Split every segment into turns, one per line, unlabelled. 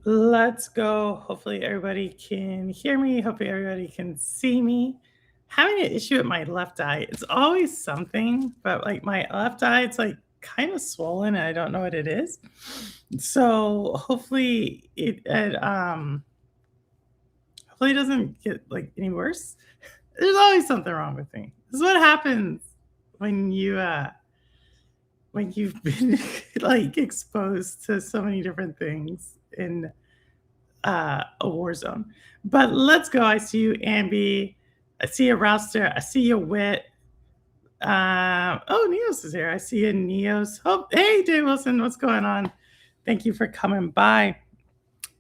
Let's go. Hopefully, everybody can hear me. Hopefully, everybody can see me. Having an issue with my left eye. It's always something, but like my left eye, it's like kind of swollen and I don't know what it is. So hopefully it doesn't get like any worse. There's always something wrong with me. This is what happens when you've been like exposed to so many different things in a war zone. But let's go. I see you, Ambi. I see you, Rouster. I see you, Wit. Oh, Neos is here. I see you, Neos. Oh, hey, Dave Wilson. What's going on? Thank you for coming by.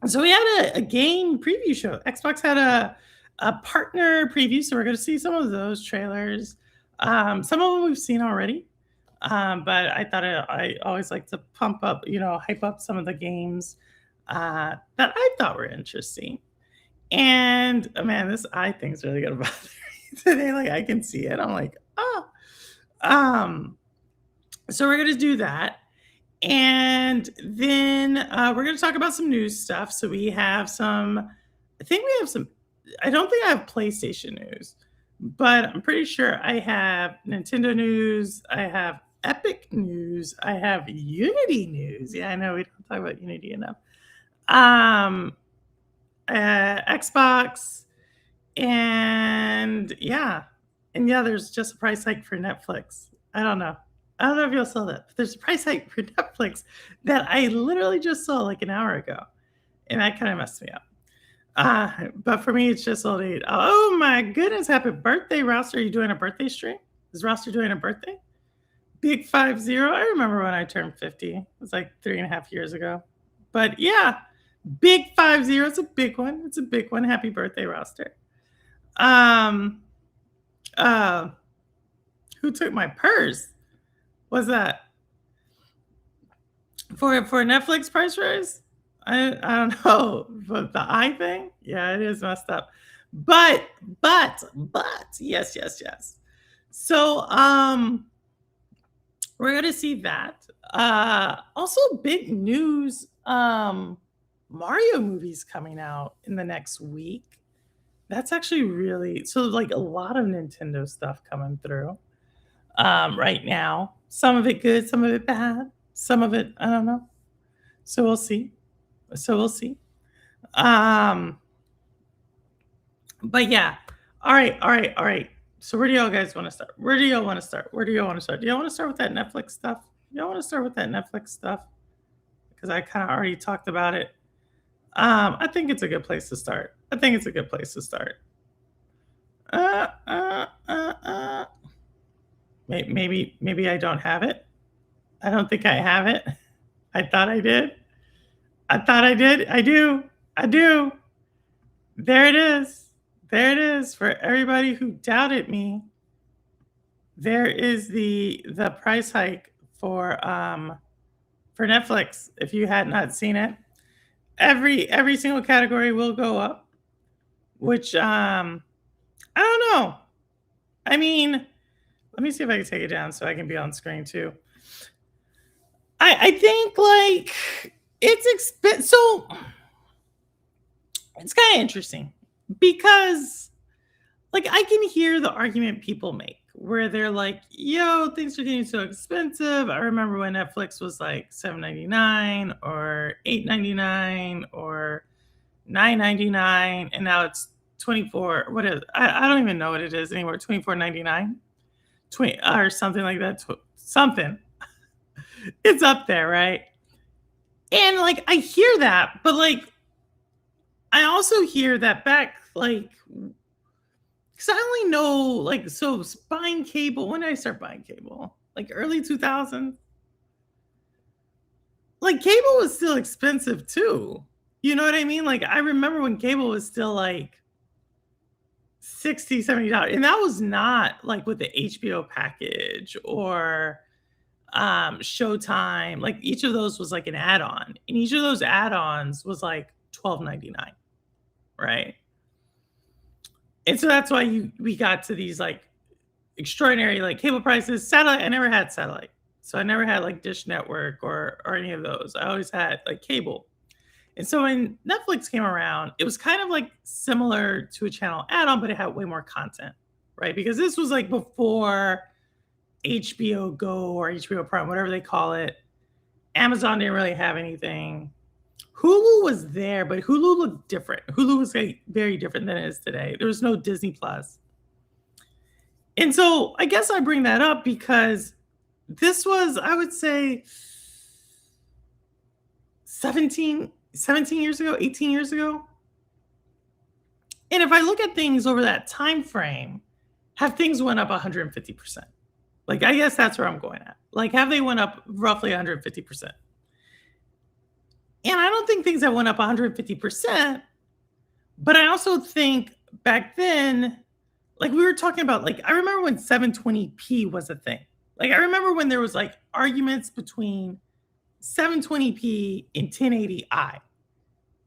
So we had a game preview show. Xbox had a partner preview, so we're going to see some of those trailers. Some of them we've seen already, but I thought I always like to pump up, hype up some of the games that I thought were interesting. And man, this eye thing's really gonna bother me today. Like I can see it. I'm like, oh. So we're gonna do that. And then we're gonna talk about some news stuff. So we have I don't think I have PlayStation news, but I'm pretty sure I have Nintendo news, I have Epic news, I have Unity news. Yeah, I know we don't talk about Unity enough. Um Xbox, and there's just a price hike for Netflix. I don't know if you'll saw that, but there's a price hike for Netflix that I literally just saw like an hour ago, and that kind of messed me up. But for me, it's just old age. Oh my goodness! Happy birthday, Roster! Are you doing a birthday stream? Is Roster doing a birthday? Big 50. I remember when I turned 50. It was like 3.5 years ago. But yeah, big 50. It's a big one. It's a big one. Happy birthday, Roster. Um, uh, who took my purse? What's that? For Netflix price raise? I don't know, but the eye thing, yeah, it is messed up. But yes. So we're gonna see that. Also, big news. Mario movies coming out in the next week. That's actually really so like a lot of Nintendo stuff coming through right now. Some of it good, some of it bad, some of it I don't know. So we'll see. So we'll see. Um, but yeah. All right. So where do y'all guys want to start? Where do y'all want to start? Where do y'all want to start? Do y'all want to start with that Netflix stuff? Y'all want to start with that Netflix stuff? Because I kind of already talked about it. I think it's a good place to start. I think it's a good place to start. Uh, uh, uh, uh. Maybe I don't have it. I don't think I have it. I thought I did. I thought I did. I do. I do. There it is. There it is for everybody who doubted me. There is the price hike for Netflix. If you had not seen it, every single category will go up. Which I don't know. I mean, let me see if I can take it down so I can be on screen too. I think like it's expensive. So it's kind of interesting because like I can hear the argument people make where they're like, yo, things are getting so expensive. I remember when Netflix was like $7.99 or $8.99 or $9.99, and now it's 24. What is I don't even know what it is anymore. 24.99, 20 or something like that. Something. It's up there, right? And like I hear that, but like I also hear that back like because I only know like so buying cable. When did I start buying cable? Like early 2000s. Like cable was still expensive too. You know what I mean? Like I remember when cable was still like 60 $70, and that was not like with the HBO package or Showtime. Like each of those was like an add-on, and each of those add-ons was like $12.99, right? And so that's why we got to these like extraordinary like cable prices. Satellite, I never had satellite, so I never had like Dish Network or any of those. I always had like cable, And so when Netflix came around, it was kind of like similar to a channel add-on, but it had way more content, right? Because this was like before HBO Go or HBO Prime, whatever they call it. Amazon didn't really have anything. Hulu was there, but Hulu looked different. Hulu was like very different than it is today. There was no Disney Plus. And so I guess I bring that up because this was, I would say, 17 years ago, 18 years ago. And if I look at things over that time frame, have things went up 150%? Like, I guess that's where I'm going at. Like, have they went up roughly 150%? And I don't think things have went up 150%, but I also think back then, like we were talking about, like I remember when 720p was a thing. Like I remember when there was like arguments between 720p and 1080i,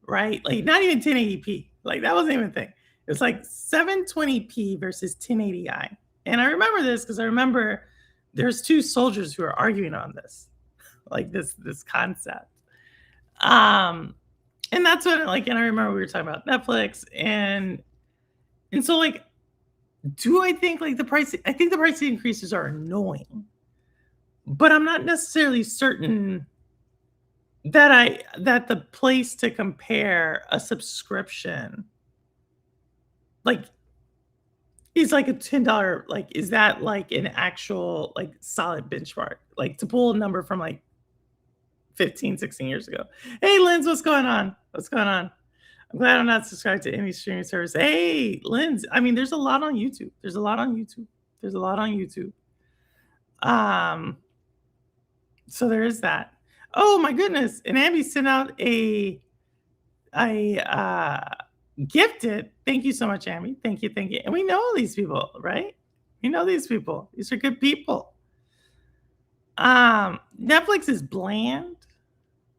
right? Like not even 1080p. Like that wasn't even a thing. It was like 720p versus 1080i. And I remember this because I remember there's two soldiers who are arguing on this, like this concept. Um, and that's what like, and I remember we were talking about Netflix and so like, do I think like the price? I think the price increases are annoying, but I'm not necessarily certain that the place to compare a subscription like is like a $10 like is that like an actual like solid benchmark like to pull a number from like 15, 16 years ago. Hey, Linz, what's going on? What's going on? I'm glad I'm not subscribed to any streaming service. Hey, Linz, I mean, there's a lot on YouTube. There's a lot on YouTube. There's a lot on YouTube. Um, so there is that. Oh my goodness. And Abby sent out a gifted. Thank you so much, Abby. Thank you, thank you. And we know all these people, right? We know these people. These are good people. Netflix is bland.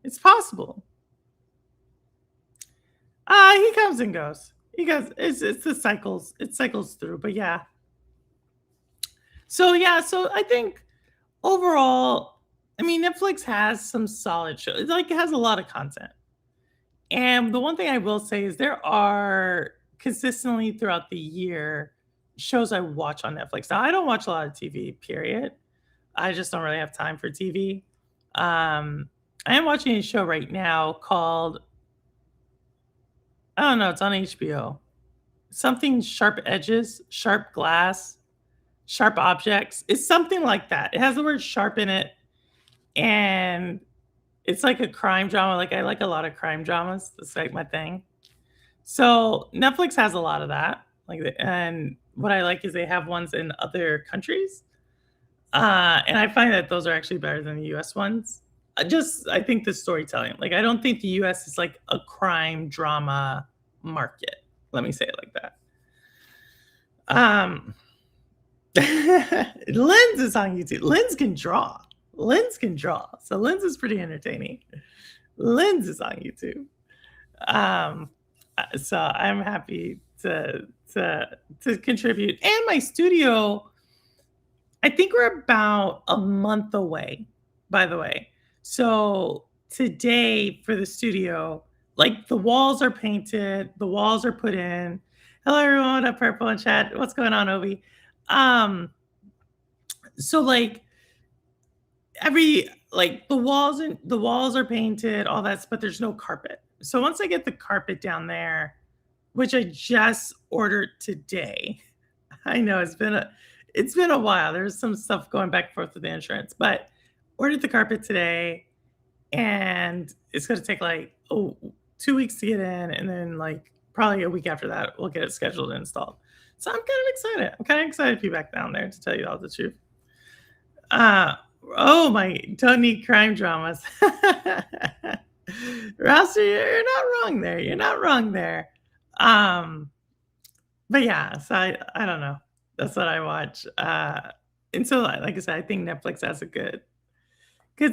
It's possible. He comes and goes. He goes. It's the cycles. It cycles through. But yeah. So yeah. So I think overall, I mean, Netflix has some solid shows. It's like it has a lot of content. And the one thing I will say is there are consistently throughout the year shows I watch on Netflix. Now I don't watch a lot of TV. Period. I just don't really have time for TV. I am watching a show right now called I don't know, it's on HBO. Something sharp edges, sharp glass, sharp objects. It's something like that. It has the word sharp in it. And it's like a crime drama. Like I like a lot of crime dramas. That's like my thing. So Netflix has a lot of that. And what I like is they have ones in other countries. And I find that those are actually better than the US ones. I think the storytelling, like I don't think the US is like a crime drama market. Let me say it like that. Lens is on YouTube. Lens can draw. Lens can draw. So Lens is pretty entertaining. Lens is on YouTube. So I'm happy to contribute. And my studio, I think we're about a month away, by the way. So today for the studio, like the walls are painted, the walls are put in. Hello everyone at Purple and Chat. What's going on, Obi? So like the walls are painted, all that, but there's no carpet. So once I get the carpet down there, which I just ordered today, I know it's been a while. There's some stuff going back and forth with the insurance, but ordered the carpet today and it's going to take like 2 weeks to get in. And then like probably a week after that, we'll get it scheduled and installed. So I'm kind of excited. I'm kind of excited to be back down there to tell you all the truth. Oh my, don't need crime dramas. Rouster, you're not wrong there. You're not wrong there. But yeah, so I don't know. That's what I watch. And so like I said, I think Netflix has a good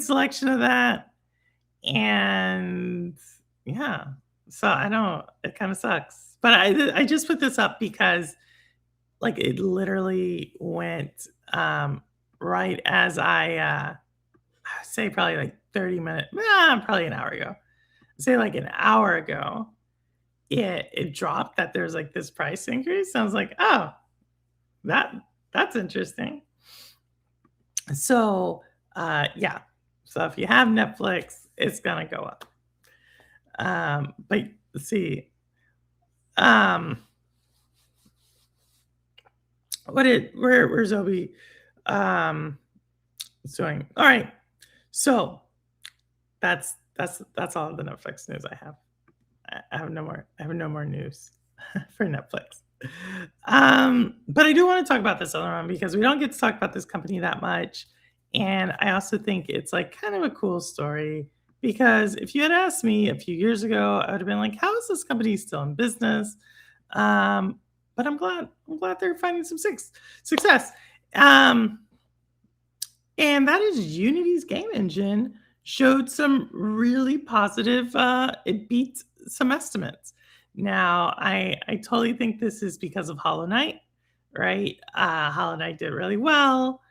selection of that. And yeah. So it kind of sucks. But I just put this up because like it literally went right as I say probably like 30 minutes, probably an hour ago. say like an hour ago, it dropped that there's like this price increase. I was like, oh, that that's interesting. So yeah. So if you have Netflix, it's gonna go up. But let's see. Um where's Obi um doing? All right. So that's all the Netflix news I have. I have no more. I have no more news for Netflix. But I do want to talk about this other one because we don't get to talk about this company that much, and I also think it's like kind of a cool story because if you had asked me a few years ago, I would have been like, "How is this company still in business?" Um, but I'm glad they're finding some success. Um, and that is Unity's game engine showed some really positive, it beat some estimates. Now, I totally think this is because of Hollow Knight, right? Hollow Knight did really well,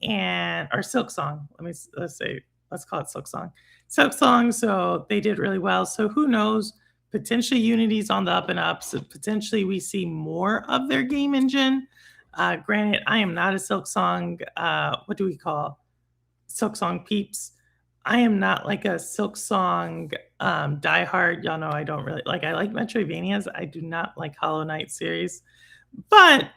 and or Silk Song. Let's say let's call it Silk Song. Silk Song. So they did really well. So who knows? Potentially Unity's on the up and up. So potentially we see more of their game engine. Granted, I am not a Silk Song. What do we call Silk Song peeps? I am not like a Silk Song diehard. Y'all know I don't really like. I like Metroidvanias. I do not like Hollow Knight series, but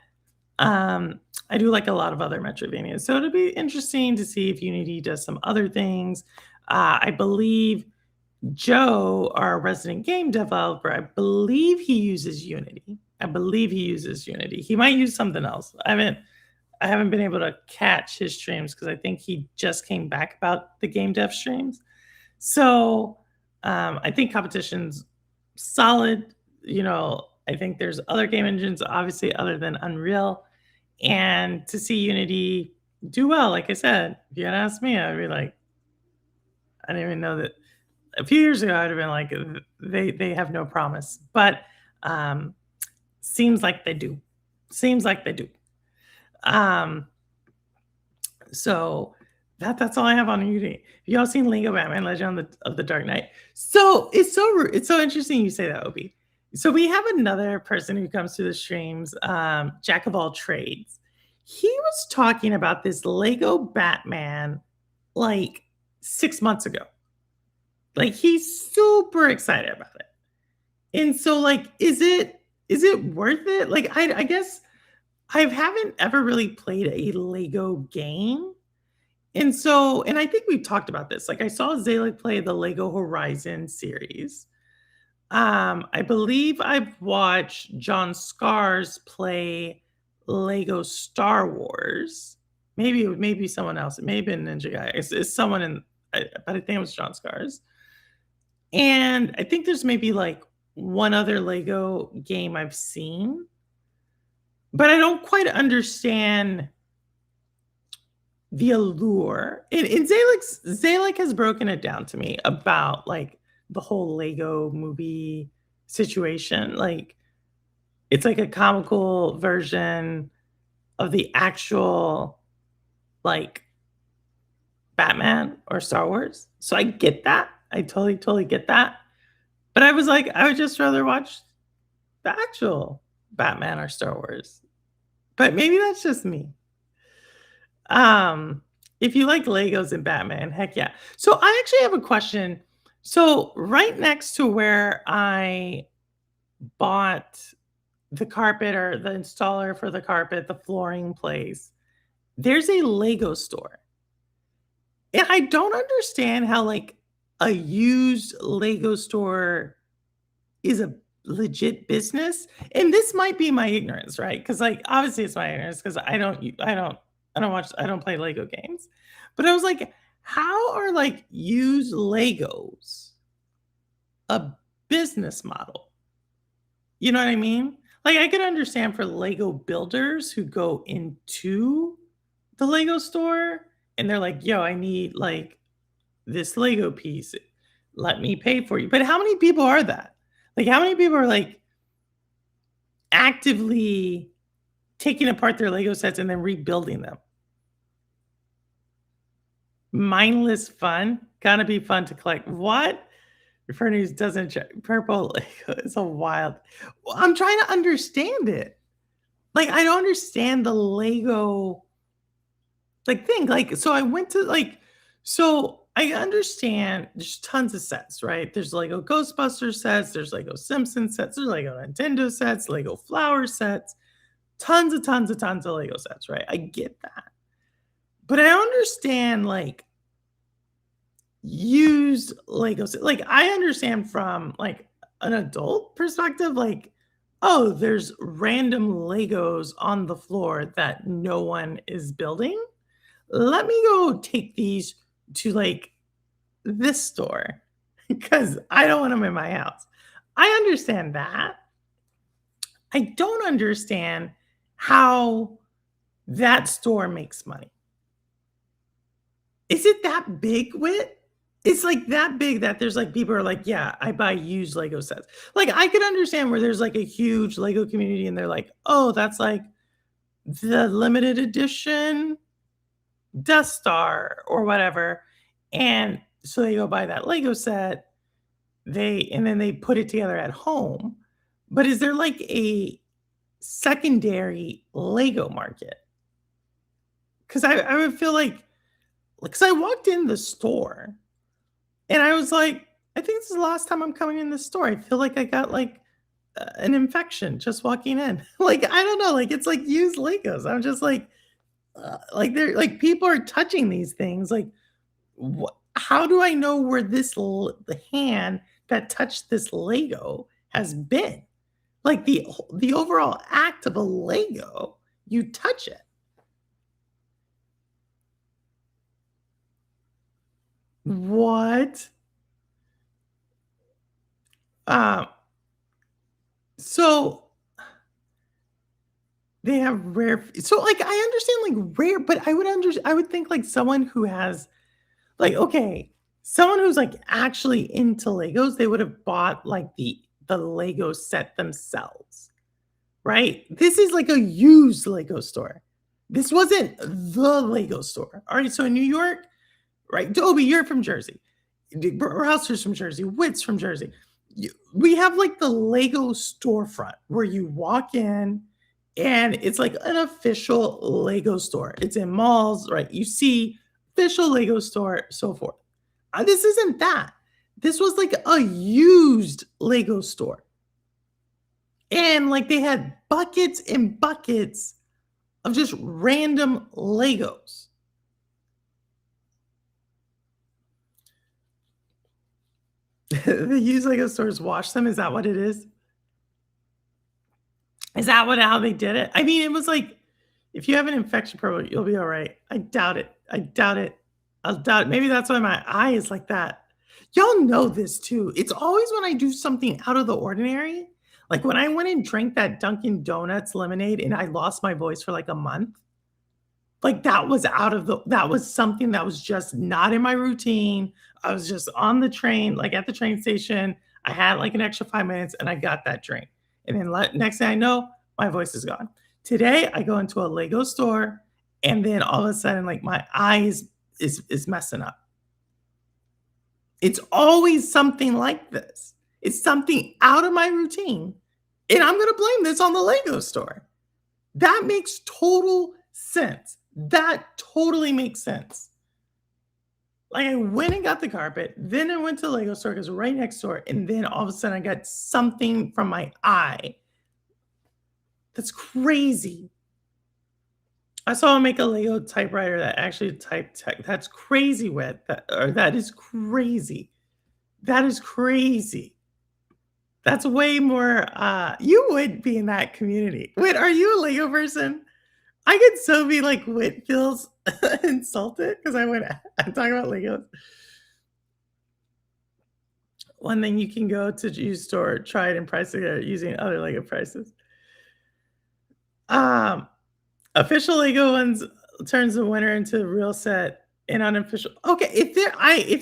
I do like a lot of other Metroidvanias. So it'll be interesting to see if Unity does some other things. I believe Joe, our resident game developer, I believe he uses Unity. I believe he uses Unity. He might use something else. I haven't been able to catch his streams because I think he just came back about the game dev streams. So I think competition's solid. I think there's other game engines, obviously, other than Unreal. And to see Unity do well, like I said, if you had asked me, I'd be like, I didn't even know that. A few years ago, I'd have been like, they have no promise. But um, seems like they do. Seems like they do. Um, so that's all I have on Unity. Have y'all seen Lego Batman Legend of the Dark Knight? So it's so interesting you say that, Obi. So we have another person who comes to the streams, Jack of all trades. He was talking about this Lego Batman like 6 months ago. Like he's super excited about it. And so like is it worth it? Like I guess I haven't ever really played a Lego game. And I think we've talked about this. Like I saw Zalek play the Lego Horizon series. I believe I've watched John Scars play Lego Star Wars. Maybe someone else. It may have been Ninja Guy. It's someone but I think it was John Scars. And I think there's maybe like one other Lego game I've seen, but I don't quite understand the allure. And Zalek has broken it down to me about like the whole Lego movie situation. Like it's like a comical version of the actual like Batman or Star Wars. So I get that. I totally get that. But I was like, I would just rather watch the actual Batman or Star Wars. But maybe that's just me. If you like Legos and Batman, heck yeah. So I actually have a question. So right next to where I bought the carpet or the installer for the carpet, the flooring place, there's a Lego store. And I don't understand how like a used Lego store is a legit business. And this might be my ignorance, right? Because like obviously it's my ignorance because I don't play Lego games. But I was like, how are like used Legos a business model? You know what I mean? Like I could understand for Lego builders who go into the Lego store and they're like, yo, I need like this Lego piece. Let me pay for you. But how many people are that? Like how many people are like actively taking apart their Lego sets and then rebuilding them? Mindless fun. Gotta be fun to collect. What? Fernie's doesn't check purple is a wild well, I'm trying to understand it. Like, I don't understand the Lego, like, thing, like, so I went to, like so I understand there's tons of sets, right? There's Lego Ghostbusters sets, there's Lego Simpsons sets, there's Lego Nintendo sets, Lego Flower sets, tons of Lego sets, right? I get that. But I understand, like, used Legos. Like, I understand from, like, an adult perspective, like, "Oh, there's random Legos on the floor that no one is building. Let me go take these to, like, this store because I don't want them in my house." I understand that. I don't understand how that store makes money. Is it that big, Wit? It's, like, that big that there's, like, people are like, "Yeah, I buy used Lego sets." Like, I could understand where there's, like, a huge Lego community and they're like, "Oh, that's, like, the limited edition Death Star," or whatever, and so they go buy that Lego set, and then they put it together at home, but is there, like, a secondary Lego market? 'Cause I would feel like 'cause I walked in the store and I was like, "I think this is the last time I'm coming in this store. I feel like I got, like, an infection just walking in." Like, I don't know, like, it's like used Legos. I'm just like, they're like, people are touching these things, like, how do I know where the hand that touched this Lego has been? Like, the overall act of a Lego, you touch it. What? Um, so they have so, like, I understand, like, rare, but I would think, like, someone who has like, okay, someone who's, like, actually into Legos, they would have bought, like, the Lego set themselves, right? This is like a used Lego store. This wasn't the Lego store. Alright, so in New York, right? Toby, you're from Jersey. Rouser's from Jersey. Witt's from Jersey. We have like the Lego storefront where you walk in and it's like an official Lego store. It's in malls, right? You see official Lego store, so forth. This isn't that. This was like a used Lego store. And like they had buckets and buckets of just random Legos. The used Lego stores wash them, is that what it is? Is that what how they did it? I mean, it was like, if you have an infection problem, you'll be alright. I doubt it. I doubt it. I doubt maybe that's why my eye is like that. Y'all know this too. It's always when I do something out of the ordinary, like when I went and drank that Dunkin' Donuts lemonade and I lost my voice for like a month, like that was something that was just not in my routine. I was just on the train, like at the train station. I had like an extra 5 minutes and I got that drink. And then next thing I know, my voice is gone. Today, I go into a Lego store and then all of a sudden, like my eyes is messing up. It's always something like this. It's something out of my routine. And I'm going to blame this on the Lego store. That makes total sense. That totally makes sense. Like I went and got the carpet, then I went to the Lego store because right next door, and then all of a sudden I got something from my eye. That's crazy. I saw him make a Lego typewriter that actually typed tech. That's crazy, Wit. That is crazy. That is crazy. That's way more. You would be in that community. Wit, are you a Lego person? I could so be like Wit feels insulted because I'm talking about Legos. One thing you can go to used store, try it and price it using other Lego prices. Um, Official Lego ones turns the winner into a real set and unofficial. Okay, if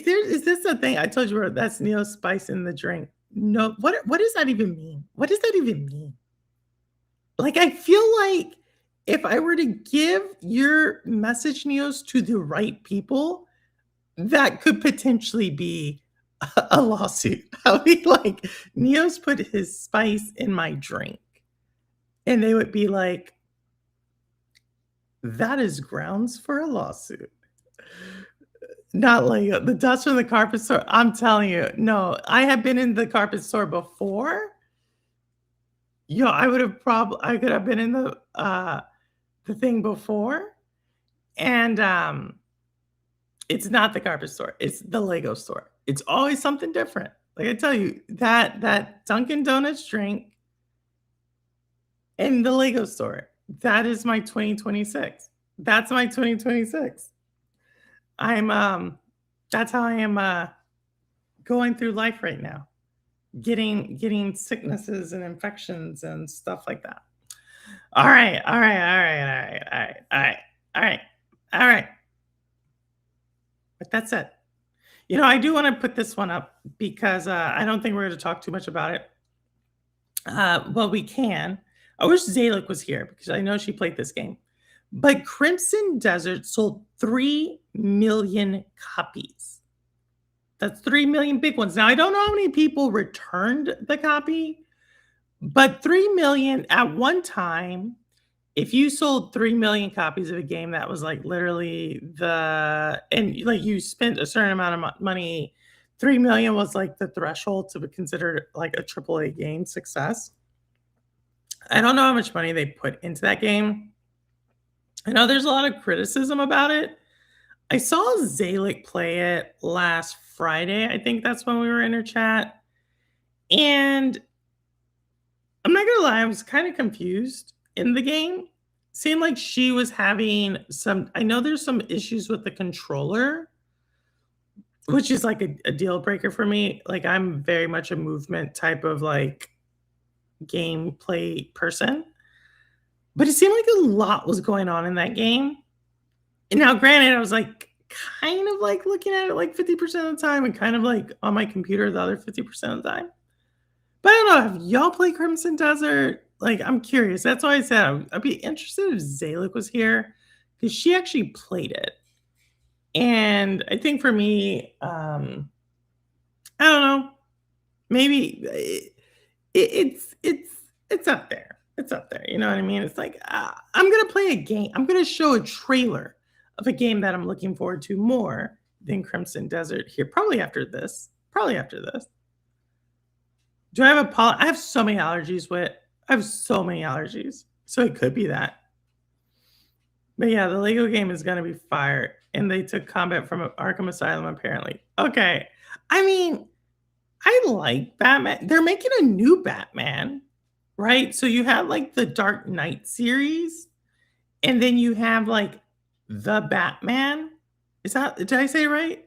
there is this a thing I told you where that's Neo Spice in the drink. No, what does that even mean? What does that even mean? Like, I feel like if I were to give your message Neos to the right people, that could potentially be a lawsuit. I'll be like, "Neo's put his spice in my drink." And they would be like, "That is grounds for a lawsuit." Not like the dust from the carpet store. I'm telling you, no, I have been in the carpet store before. Yo, I could have been in the thing before, and, it's not the carpet store, it's the Lego store. It's always something different. Like I tell you, that Dunkin' Donuts drink in the Lego store, that is my 2026. That's my 2026. I'm, that's how I am, going through life right now, getting sicknesses and infections and stuff like that. Alright, alright, alright, alright, alright, alright, alright, alright. But that's it. I do wanna put this one up because, I don't think we're gonna talk too much about it. Well, we can. I wish Zalic was here because I know she played this game. But Crimson Desert sold 3,000,000 copies. That's 3,000,000 big ones. Now, I don't know how many people returned the copy, but 3,000,000 at one time, if you sold 3,000,000 copies of a game, that was like literally like you spent a certain amount of money. 3,000,000 was like the threshold to be considered like a AAA game success. I don't know how much money they put into that game. I know there's a lot of criticism about it. I saw Zalic play it last Friday. I think that's when we were in her chat. And I'm not gonna lie, I was kind of confused in the game. Seemed like she was having I know there's some issues with the controller, which is like a deal breaker for me. Like I'm very much a movement type of like gameplay person. But it seemed like a lot was going on in that game. And now granted, I was like kind of like looking at it like 50% of the time and kind of like on my computer the other 50% of the time. But I don't know, have y'all played Crimson Desert? Like, I'm curious. That's why I said I'd be interested if Zalic was here because she actually played it. And I think for me, I don't know, maybe it's up there. It's up there. You know what I mean? It's like I'm gonna play a game. I'm gonna show a trailer of a game that I'm looking forward to more than Crimson Desert here. Probably after this. Probably after this. Do I have I have so many allergies with I have so many allergies. So it could be that. But yeah, the Lego game is gonna be fire. And they took combat from Arkham Asylum, apparently. Okay. I mean, I like Batman. They're making a new Batman, right? So you have like the Dark Knight series, and then you have like the Batman. Did I say it right?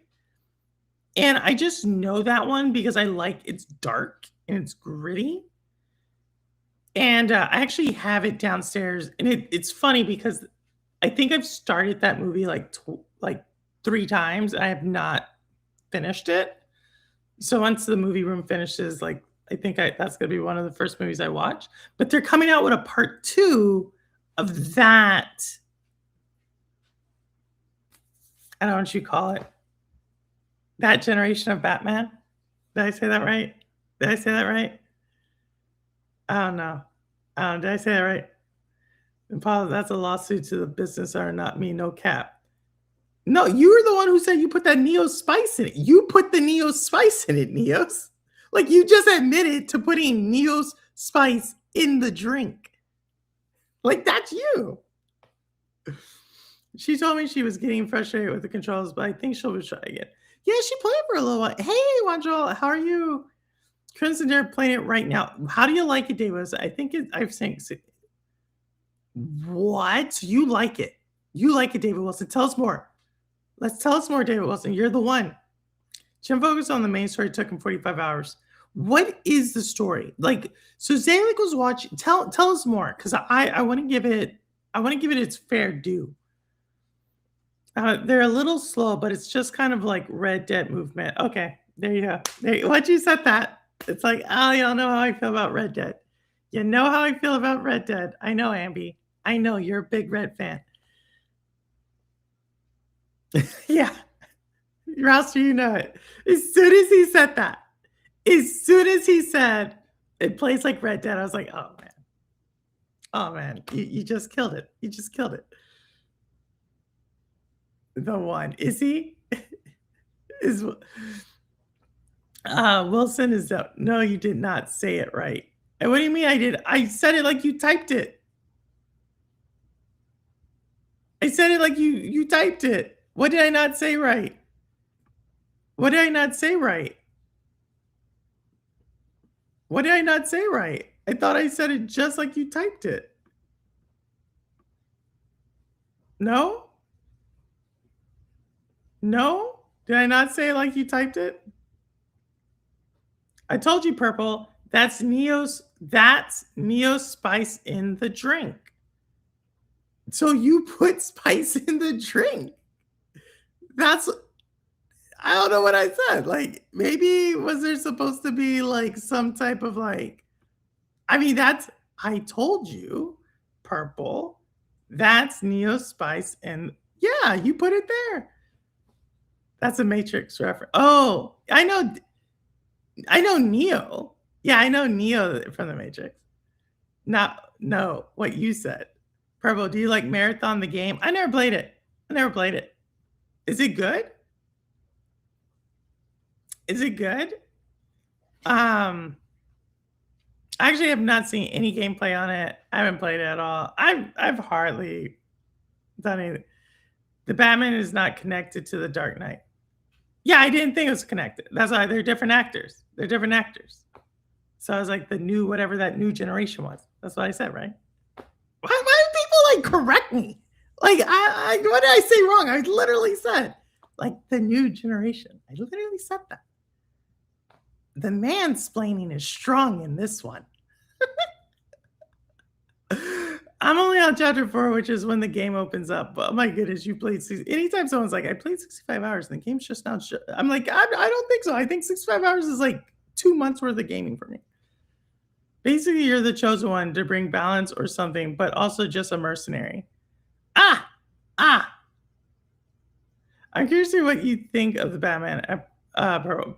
And I just know that one because it's dark and it's gritty. And I actually have it downstairs, and it's funny because I think I've started that movie like 3 times. I have not finished it. So once the movie room finishes, like I think that's gonna be one of the first movies I watch. But they're coming out with a part 2 of that. I don't know what you call it. That generation of Batman. Did I say that right? Did I say that right? I don't know. Did I say that right? And Paul, that's a lawsuit to the business owner, not me, no cap. No, you were the one who said you put that Neo spice in it. You put the Neo spice in it, Neos. Like you just admitted to putting Neo's spice in the drink. Like that's you. She told me she was getting frustrated with the controls, but I think she'll try again. Yeah, she played for a little while. Hey, Wanjol, how are you? Crimson Dare playing it right now. How do you like it, Davis? I think I've seen. What? You like it? You like it, David Wilson? Tell us more. Let's tell us more, David Wilson. You're the one. Jim focused on the main story. It took him 45 hours. What is the story? Like, so Zalic was watching. Tell us more, because I want to give it. I want to give it its fair due. They're a little slow, but it's just kind of like Red Dead movement. Okay, there you go. Once you said that, it's like, oh, y'all know how I feel about Red Dead. You know how I feel about Red Dead. I know, Ambi. I know you're a big Red fan. Yeah. Rouster, you know it. As soon as he said that, as soon as he said it plays like Red Dead, I was like, oh man, you just killed it. You just killed it. The one. Is he? Is Wilson is that no, you did not say it right. And what do you mean I did? I said it like you typed it. I said it like you typed it. What did I not say right? What did I not say right? What did I not say right? I thought I said it just like you typed it. No? No? Did I not say it like you typed it? I told you, Purple. That's Neo's spice in the drink. So you put spice in the drink. That's I don't know what I said. Like maybe was there supposed to be like some type of like I mean that's I told you, Purple. That's Neo spice and yeah, you put it there. That's a Matrix reference. Oh, I know Neo. Yeah, I know Neo from the Matrix. Not no, what you said. Purple, do you like Marathon the game? I never played it. I never played it. Is it good? Is it good? Um, I actually have not seen any gameplay on it. I haven't played it at all. I've hardly done it. The Batman is not connected to the Dark Knight. Yeah, I didn't think it was connected. That's why they're different actors. They're different actors. So I was like the new whatever that new generation was. That's what I said, right? Why do people like correct me? Like I what did I say wrong? I literally said like the new generation. I literally said that. The mansplaining is strong in this one. I'm only on chapter 4, which is when the game opens up. But oh my goodness, you played anytime someone's like, I played 65 hours and the game's just now. I'm like, I don't think so. I think 65 hours is like 2 months worth of gaming for me. Basically, you're the chosen one to bring balance or something, but also just a mercenary. Ah, ah. I'm curious to see what you think of the Batman.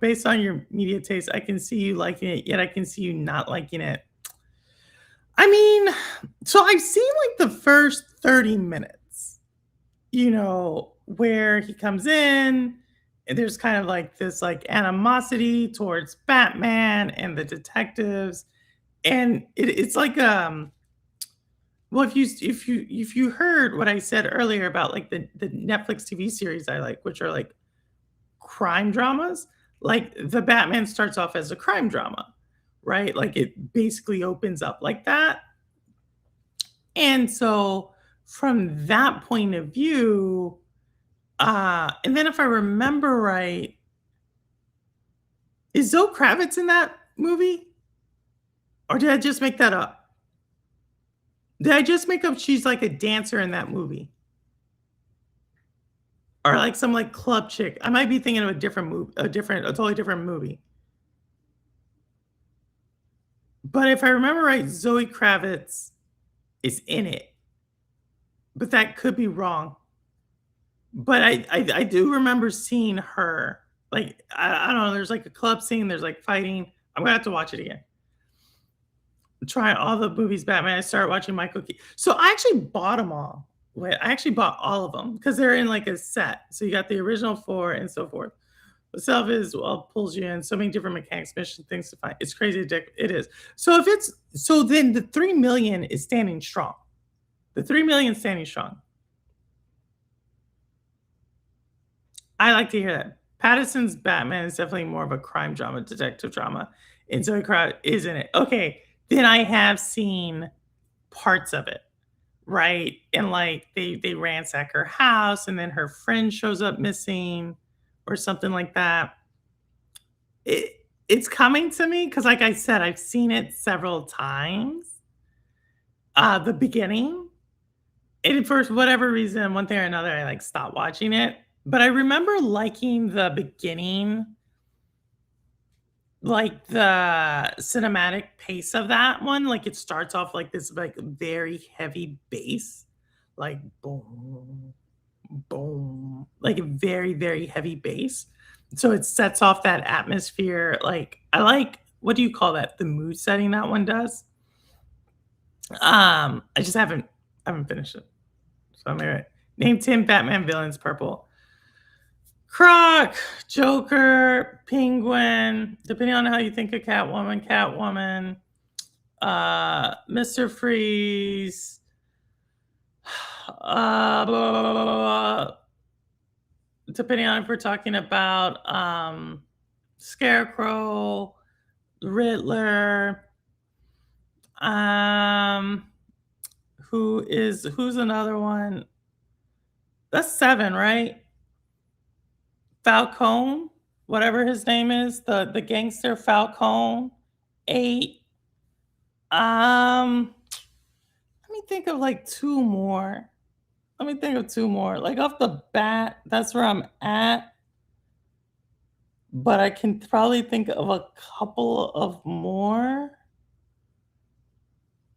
Based on your media taste, I can see you liking it, yet I can see you not liking it. I mean, so I've seen like the first 30 minutes, where he comes in, and there's kind of like this like animosity towards Batman and the detectives. And it's like well if you heard what I said earlier about like the Netflix TV series I like, which are like crime dramas, like the Batman starts off as a crime drama, right? Like it basically opens up like that. And so from that point of view, and then if I remember right, is Zoe Kravitz in that movie? Or did I just make that up? Did I just make up she's like a dancer in that movie? Or like some like club chick? I might be thinking of a different movie, a totally different movie. But if I remember right, Zoe Kravitz is in it. But that could be wrong. But I do remember seeing her. Like I don't know, there's like a club scene, there's like fighting. I'm gonna have to watch it again. Try all the movies Batman. I started watching Michael Keaton. So I actually bought them all. Wait, I actually bought all of them because they're in like a set. So you got the original 4 and so forth. Itself is well pulls you in so many different mechanics, mission things to find. It's crazy addictive. It is. So if it's so then the 3 million is standing strong. The 3 million standing strong. I like to hear that. Pattinson's Batman is definitely more of a crime drama, detective drama, and Zoe Kravitz is in it. Okay, then I have seen parts of it, right? And like they ransack her house, and then her friend shows up missing, or something like that. It's coming to me because, like I said, I've seen it several times. The beginning, and for whatever reason, one thing or another, I like stopped watching it. But I remember liking the beginning, like the cinematic pace of that one. Like it starts off like this like very heavy bass, like boom. boom, like a very, very heavy bass. So it sets off that atmosphere. Like I like what do you call that? The mood setting that one does. I just haven't finished it. So I'm gonna name 10 Batman villains purple. Croc, Joker, Penguin, depending on how you think of Catwoman, Mr. Freeze, blah, blah, blah, blah, blah, depending on if we're talking about Scarecrow, Riddler, um, who's another one? That's 7, right? Falcone, whatever his name is, the gangster Falcone. 8. Let me think of like 2 more. Let me think of 2 more. Like off the bat, that's where I'm at. But I can probably think of a couple of more.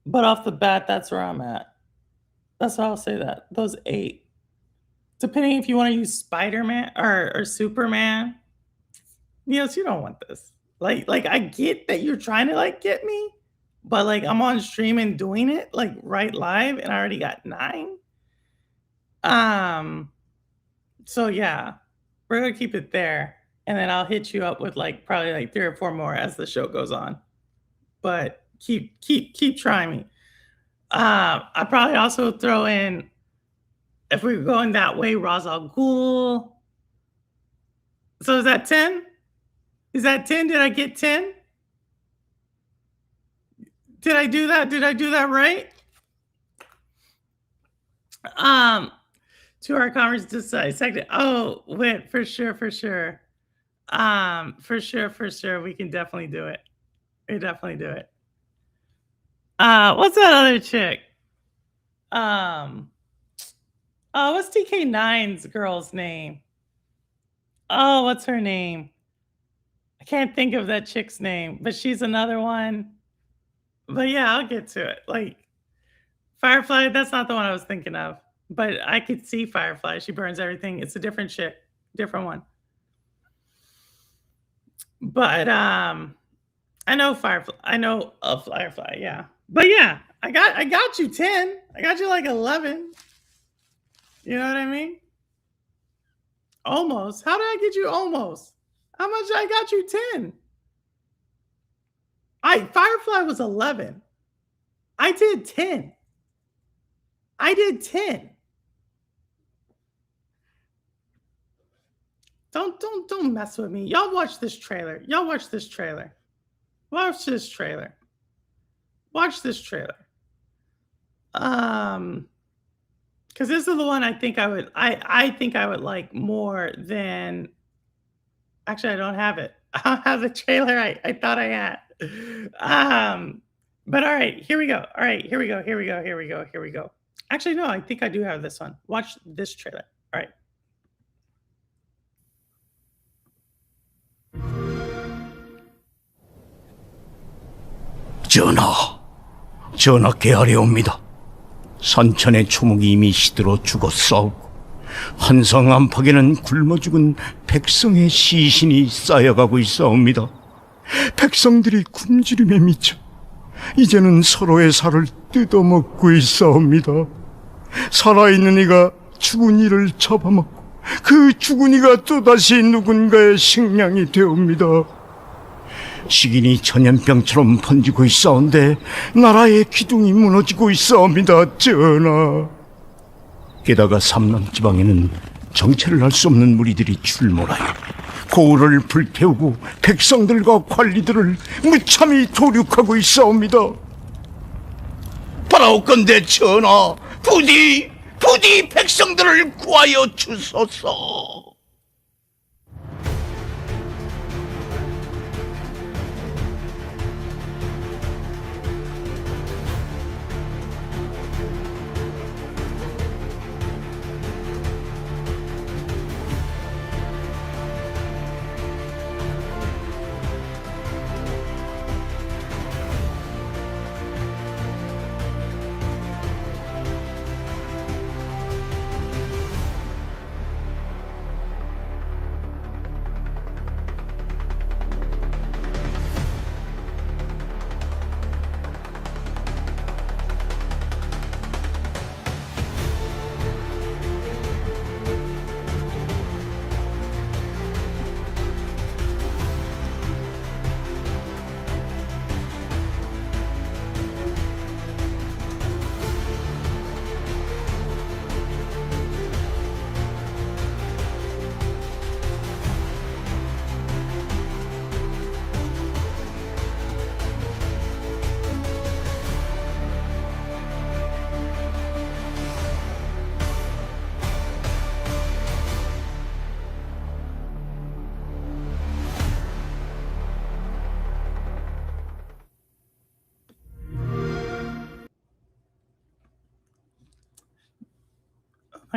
But off the bat, that's where I'm at. That's why I'll say that. Those 8. Depending if you want to use Spider-Man or Superman. Niels, you don't want this. Like I get that you're trying to like get me, but like I'm on stream and doing it like right live and I already got 9. So yeah, we're gonna keep it there. And then I'll hit you up with like probably like 3 or 4 more as the show goes on. But keep trying me. I probably also throw in if we're going that way, Ra's al Ghul. So is that 10? Is that 10? Did I get 10? Did I do that? Did I do that right? To our conference dissected. Oh, wait, for sure. For sure. We can definitely do it. We definitely do it. What's that other chick? Oh, what's DK9's girl's name? Oh, what's her name? I can't think of that chick's name, but she's another one. But yeah, I'll get to it. Like Firefly, that's not the one I was thinking of. But I could see Firefly. She burns everything. It's a different chick, different one. But I know Firefly. I know of Firefly, yeah. But yeah, I got you 10. I got you like 11. You know what I mean? Almost. How did I get you almost? How much I got you 10? Firefly was 11. I did 10. I did 10. Don't mess with me. Y'all watch this trailer. Y'all watch this trailer. Watch this trailer. Watch this trailer. Because this is the one I think I would like more than. Actually, I don't have it. I don't have the trailer I thought I had. But all right, here we go. All right, here we go. Actually, no, I think I do have this one. Watch this trailer. All right.
전하 깨하려옵니다. 산천의 초목이 이미 시들어 죽었사오고 한성 안팎에는 굶어 죽은 백성의 시신이 쌓여가고 있사옵니다. 백성들이 굶주림에 미쳐 이제는 서로의 살을 뜯어먹고 있사옵니다. 살아있는 이가 죽은 이를 잡아먹고 그 죽은 이가 또다시 누군가의 식량이 되옵니다. 식인이 전염병처럼 번지고 있사온데 나라의 기둥이 무너지고 있사옵니다, 전하. 게다가 삼남지방에는 정체를 알 수 없는 무리들이 출몰하여 고을을 불태우고 백성들과 관리들을 무참히 도륙하고 있사옵니다. 바라옵건대 전하, 부디 백성들을 구하여 주소서.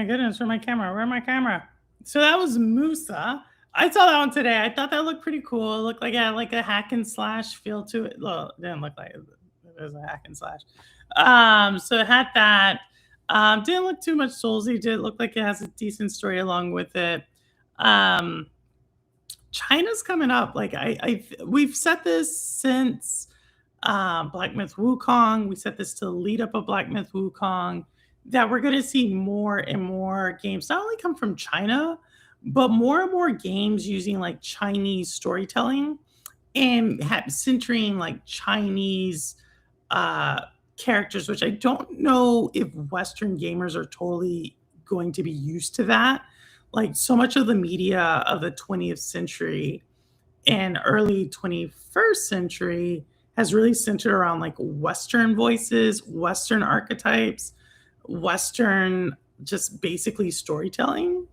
my goodness, where's my camera? Where's my camera? So that was Musa. I saw that one today. I thought that looked pretty cool. It looked like it had like a hack and slash feel to it. Well, it didn't look like it was a hack and slash. So it had that. Didn't look too much Soulsy. Did look like it has a decent story along with it. Um, China's coming up. Like we've set this since Black Myth Wukong. We set this to lead up a Black Myth Wukong that we're going to see more and more games not only come from China, but more and more games using like Chinese storytelling and centering like Chinese characters, which I don't know if Western gamers are totally going to be used to that. Like so much of the media of the 20th century and early 21st century has really centered around like Western voices, Western archetypes, Western just basically storytelling.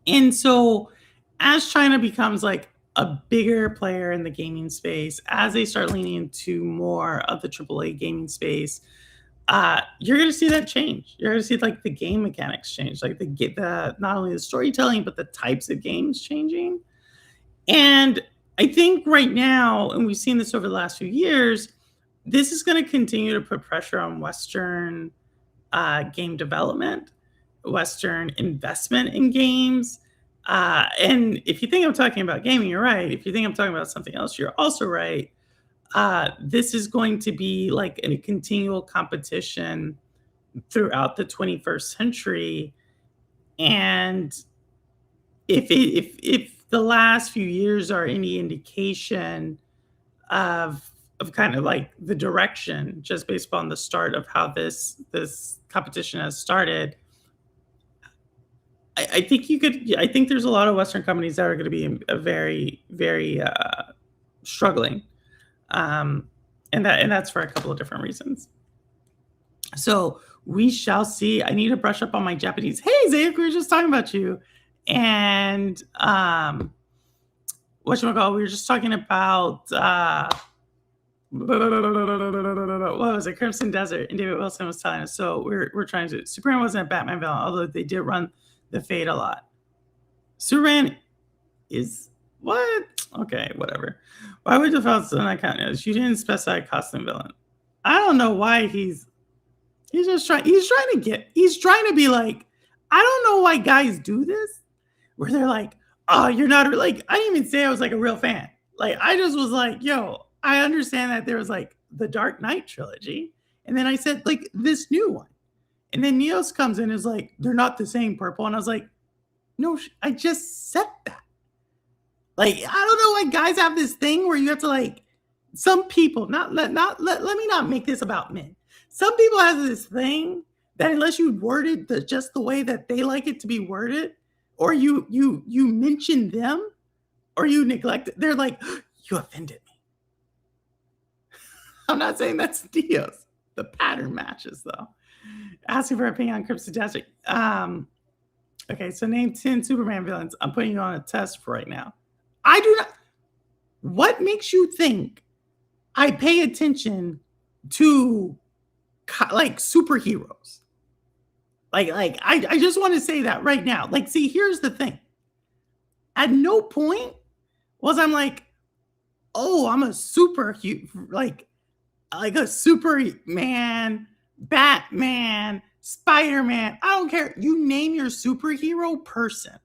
And so as China becomes like a bigger player in the gaming space, as they start leaning into more of the AAA gaming space, you're going to see that change. You're going to see like the game mechanics change, like the not only the storytelling, but the types of games changing. And I think right now, and we've seen this over the last few years, this is going to continue to put pressure on Western game development, Western investment in games. And if you think I'm talking about gaming, you're right. If you think I'm talking about something else, you're also right. This is going to be like a continual competition throughout the 21st century. And if the last few years are any indication of kind of like the direction, just based upon the start of how this competition has started, I think there's a lot of Western companies that are going to be a very, very struggling. And that's for a couple of different reasons. So we shall see. I need to brush up on my Japanese. Hey, Zayak, we were just talking about you. And whatchamacallit, we were just talking about what was it? Crimson Desert. And David Wilson was telling us. So we're trying to. Superman wasn't a Batman villain, although they did run the Fade a lot. Superman is what? Okay, whatever. Why would the Falcon not count as? You didn't specify costume villain. I don't know why he's trying to be like, I don't know why guys do this, where they're like, oh, you're not like, I didn't even say I was like a real fan. Like, I just was like, yo, I understand that there was like the Dark Knight trilogy. And then I said like this new one. And then Neos comes in and is like, they're not the same, Purple. And I was like, no, I just said that. Like, I don't know why guys have this thing where you have to like, some people, let me not make this about men. Some people have this thing that unless you word it just the way that they like it to be worded, or you mention them, or you neglect it, they're like, you offended me. I'm not saying that's Dios. The pattern matches though. Asking for opinion on Crimson Desert. Okay, so name 10 Superman villains. I'm putting you on a test for right now. I do not. What makes you think I pay attention to like superheroes? Like I just want to say that right now. Like, see, here's the thing. At no point was I'm like, oh, I'm a like a Superman, Batman, Spider-Man. I don't care. You name your superhero person,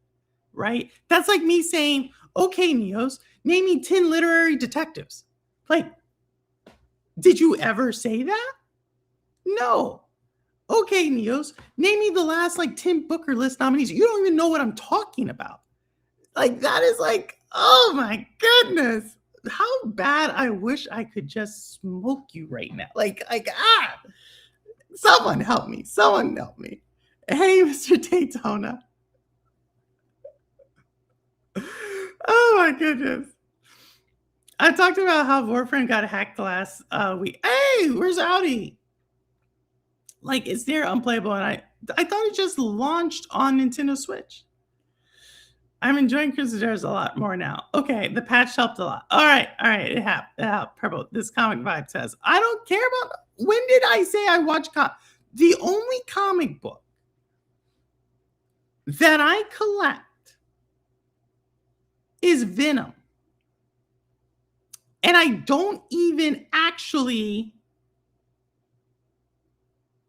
right? That's like me saying, okay, Neos, name me 10 literary detectives. Like, did you ever say that? No. Okay, Neos, name me the last like 10 Booker list nominees. You don't even know what I'm talking about. Like, that is like, oh my goodness. How bad I wish I could just smoke you right now. Someone help me. Someone help me. Hey, Mr. Daytona. Oh my goodness. I talked about how Warframe got hacked last week. Hey, where's Audi? Like, it's near unplayable, and I thought it just launched on Nintendo Switch. I'm enjoying Crimson Desert a lot more now. Okay, the patch helped a lot. All right, it helped. Purple, this comic vibe says, I don't care about, when did I say I watch the only comic book that I collect is Venom. And I don't even actually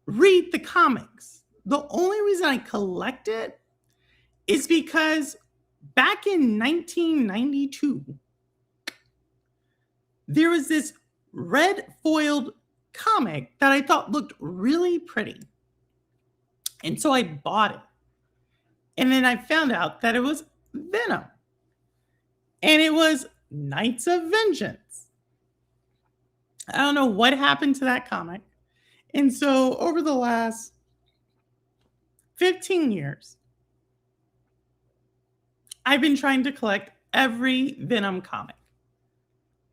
read the comics. The only reason I collect it is because back in 1992, there was this red foiled comic that I thought looked really pretty. And so I bought it. And then I found out that it was Venom. And it was Knights of Vengeance. I don't know what happened to that comic. And so over the last 15 years, I've been trying to collect every Venom comic.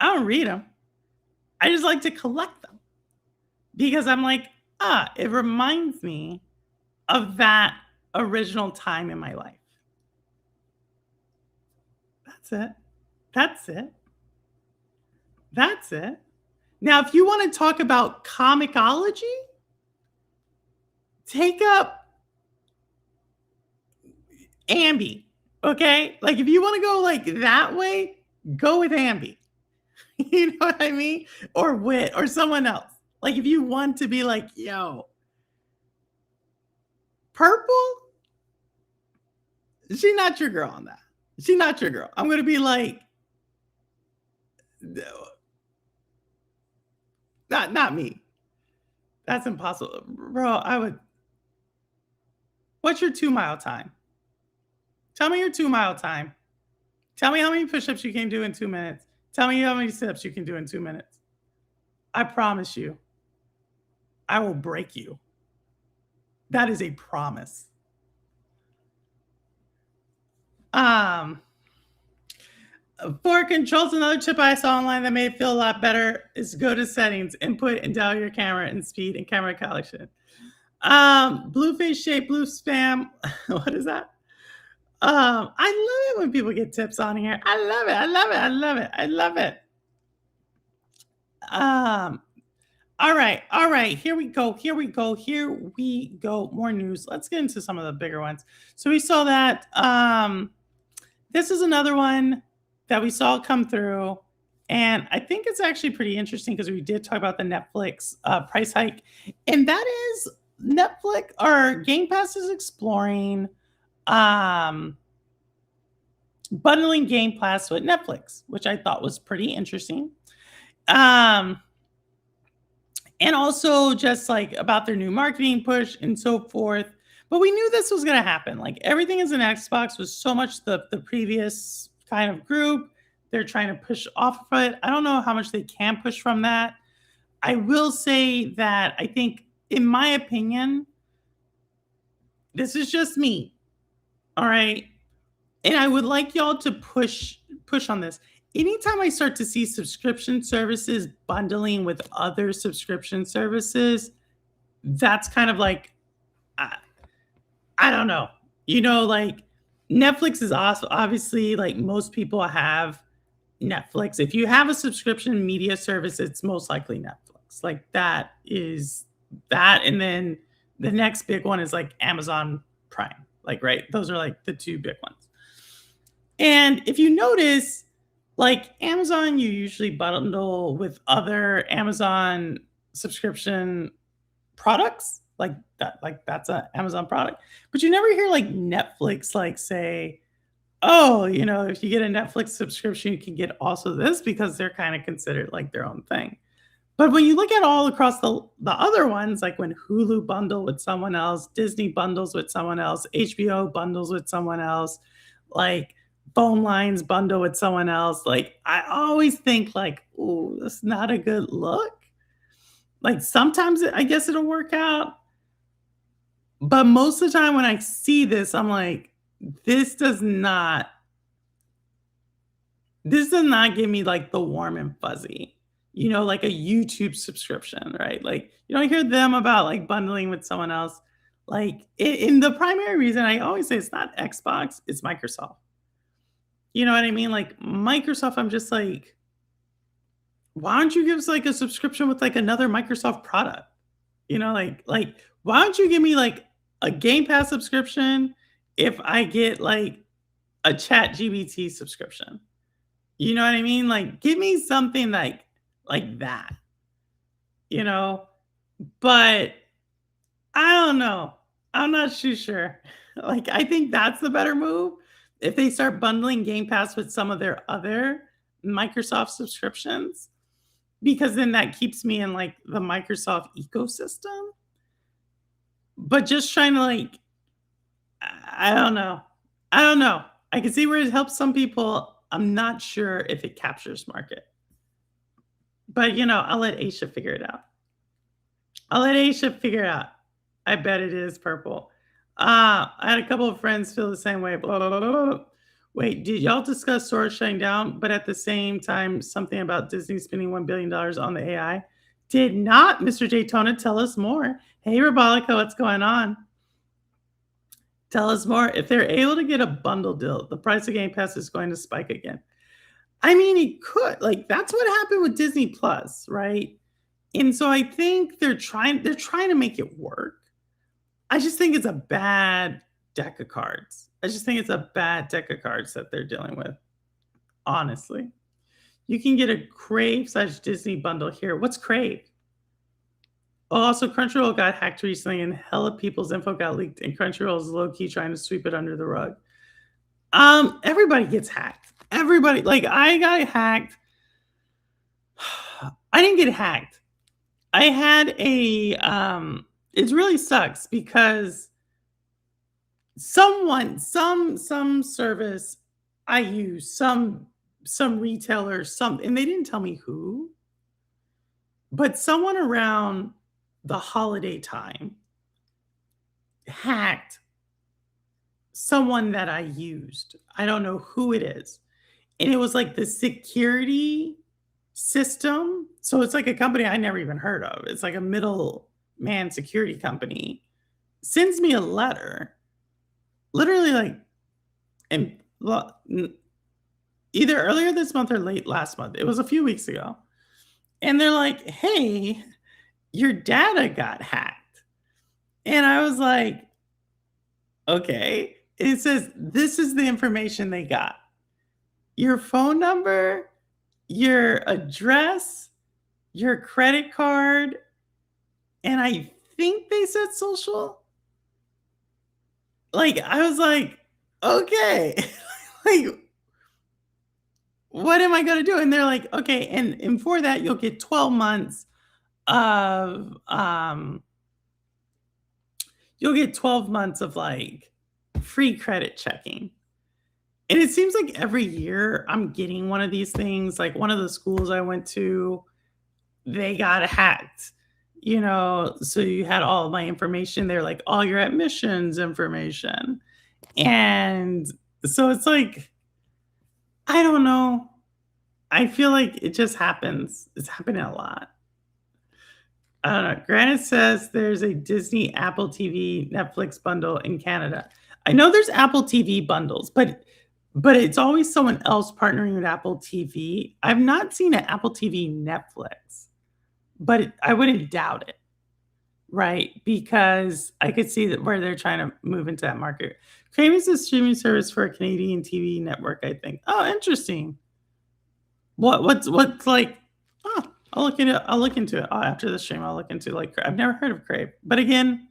I don't read them. I just like to collect them because I'm like, it reminds me of that original time in my life. That's it. That's it. That's it. Now, if you want to talk about comicology, take up Ambi. Okay? Like if you want to go like that way, go with Ambi. You know what I mean? Or Wit or someone else. Like if you want to be like, yo, Purple, she not your girl on that. She not your girl. I'm going to be like, not me. That's impossible. Bro, what's your 2-mile time? Tell me your 2-mile time. Tell me how many push-ups you can do in 2 minutes. Tell me how many sit-ups you can do in 2 minutes. I promise you, I will break you. That is a promise. For controls, another tip I saw online that made it feel a lot better is go to settings, input, and dial your camera and speed and camera collection. Blue face shape, blue spam. What is that? I love it when people get tips on here. I love it. I love it. I love it. I love it. All right. Here we go. More news. Let's get into some of the bigger ones. So we saw that this is another one that we saw come through. And I think it's actually pretty interesting because we did talk about the Netflix price hike. And that is Netflix or Game Pass is exploring bundling Game Pass with Netflix, which I thought was pretty interesting. And also just like about their new marketing push and so forth. But we knew this was going to happen. Like everything is an Xbox was so much the previous kind of group. They're trying to push off of it. I don't know how much they can push from that. I will say that I think, in my opinion, this is just me. All right. And I would like y'all to push on this. Anytime I start to see subscription services bundling with other subscription services, that's kind of like, I don't know. You know, like Netflix is also obviously like most people have Netflix. If you have a subscription media service, it's most likely Netflix. Like that is that. And then the next big one is like Amazon Prime. Like, right. Those are like the two big ones. And if you notice, like Amazon, you usually bundle with other Amazon subscription products like that. Like that's an Amazon product, but you never hear like Netflix like say, oh, you know, if you get a Netflix subscription, you can get also this because they're kind of considered like their own thing. But when you look at all across the other ones, like when Hulu bundle with someone else, Disney bundles with someone else, HBO bundles with someone else, like phone lines bundle with someone else, like I always think like, oh, that's not a good look. Like sometimes I guess it'll work out. But most of the time when I see this, I'm like, this does not give me like the warm and fuzzy, you know, like a YouTube subscription, right? Like you don't hear them about like bundling with someone else. Like in the primary reason I always say it's not Xbox, it's Microsoft. You know what I mean? Like Microsoft, I'm just like, why don't you give us like a subscription with like another Microsoft product? You know, like why don't you give me like a Game Pass subscription if I get like a Chat GBT subscription. You know what I mean? Like, give me something like that, you know? But I don't know. I'm not too sure. Like, I think that's the better move if they start bundling Game Pass with some of their other Microsoft subscriptions, because then that keeps me in like the Microsoft ecosystem. But just trying to like, I don't know. I don't know. I can see where it helps some people. I'm not sure if it captures market. But I'll let Aisha figure it out. I'll let Aisha figure it out. I bet it is purple. I had a couple of friends feel the same way. Blah, blah, blah, blah, blah. Wait, did y'all discuss Sora shutting down, but at the same time, something about Disney spending $1 billion on the AI? Did not, Mr. Daytona. Tell us more. Hey, Robolica, what's going on? Tell us more. If they're able to get a bundle deal, the price of Game Pass is going to spike again. I mean, it could. Like, that's what happened with Disney Plus, right? And so I think they're trying to make it work. I just think it's a bad deck of cards. I just think it's a bad deck of cards that they're dealing with. Honestly. You can get a Crave/Disney bundle here. What's Crave? Oh, also, Crunchyroll got hacked recently, and hella people's info got leaked, and Crunchyroll is low-key trying to sweep it under the rug. Everybody gets hacked. Everybody, like, I got hacked. I didn't get hacked. I had it really sucks because some service I use, some retailer, and they didn't tell me who, but someone around the holiday time hacked someone that I used. I don't know who it is. And it was like the security system. So it's like a company I never even heard of. It's like a middleman security company. Sends me a letter, literally like either earlier this month or late last month. It was a few weeks ago. And they're like, hey, your data got hacked. And I was like, okay. It says, this is the information they got. Your phone number, your address, your credit card, and I think they said social. Like, I was like, okay. Like, what am I going to do? And they're like, okay. And for that, you'll get 12 months of, like free credit checking. And it seems like every year I'm getting one of these things. Like one of the schools I went to, they got hacked, so you had all of my information. They're like, all your admissions information. And so it's like, I don't know. I feel like it just happens. It's happening a lot. I don't know. Granite says there's a Disney, Apple TV, Netflix bundle in Canada. I know there's Apple TV bundles, but it's always someone else partnering with Apple TV. I've not seen an Apple TV Netflix, but I wouldn't doubt it, right? Because I could see that where they're trying to move into that market. Crave is a streaming service for a Canadian TV network, I think. Oh, interesting. What's like? Oh, I'll look into it. After the stream. I'll look into like I've never heard of Crave, but again,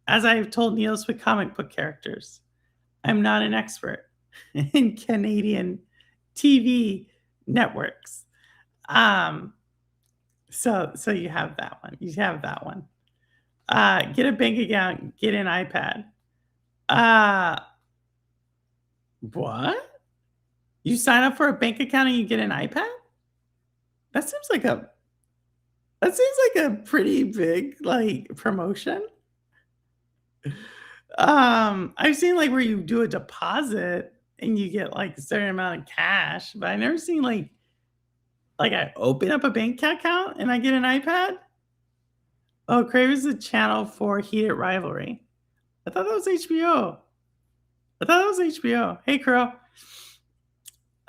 as I've told Niels with comic book characters, I'm not an expert in Canadian TV networks. So you have that one. You have that one. Get a bank account. Get an iPad. What? You sign up for a bank account and you get an iPad? That seems like a pretty big like promotion. I've seen like where you do a deposit and you get like a certain amount of cash, but I never seen like I open up a bank account and I get an iPad. Oh, Crave is a channel for Heated Rivalry. I thought that was HBO. Hey, Crow.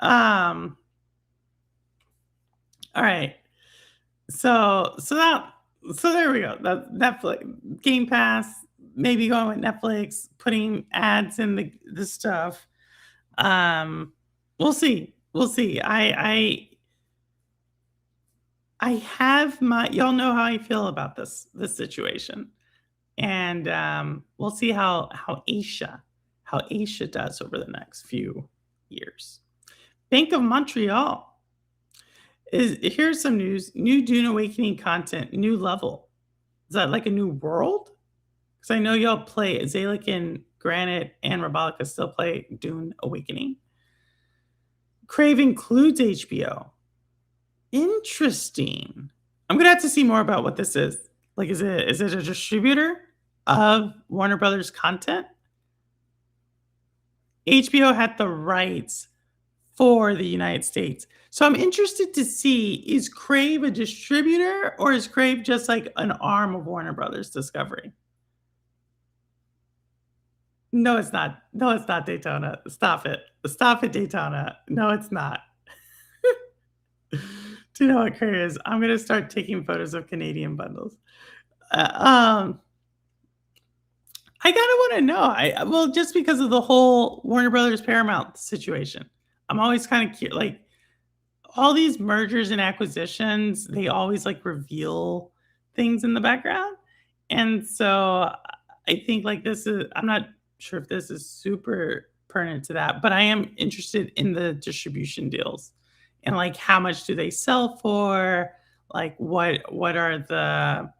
All right. So there we go. That Netflix, Game Pass, maybe going with Netflix, putting ads in the stuff. We'll see. We'll see. I have my y'all know how I feel about this situation. And we'll see how Asia does over the next few years. Bank of Montreal is here's some news. New Dune Awakening content, new level. Is that like a new world? Because I know y'all play Zalek and Granite and Rabalica still play Dune Awakening. Crave includes HBO. Interesting. I'm gonna have to see more about what this is. Like, is it a distributor of Warner Brothers content? HBO had the rights for the United States. So I'm interested to see, is Crave a distributor or is Crave just like an arm of Warner Brothers Discovery? No, it's not. No, it's not Daytona. Stop it. Stop it, Daytona. No, it's not. Do you know what Crave is? I'm gonna start taking photos of Canadian bundles. I kind of want to know. Well, just because of the whole Warner Brothers Paramount situation, I'm always kind of curious. Like all these mergers and acquisitions, they always like reveal things in the background, and so I think like this is. I'm not sure if this is super pertinent to that, but I am interested in the distribution deals and like how much do they sell for? Like what are the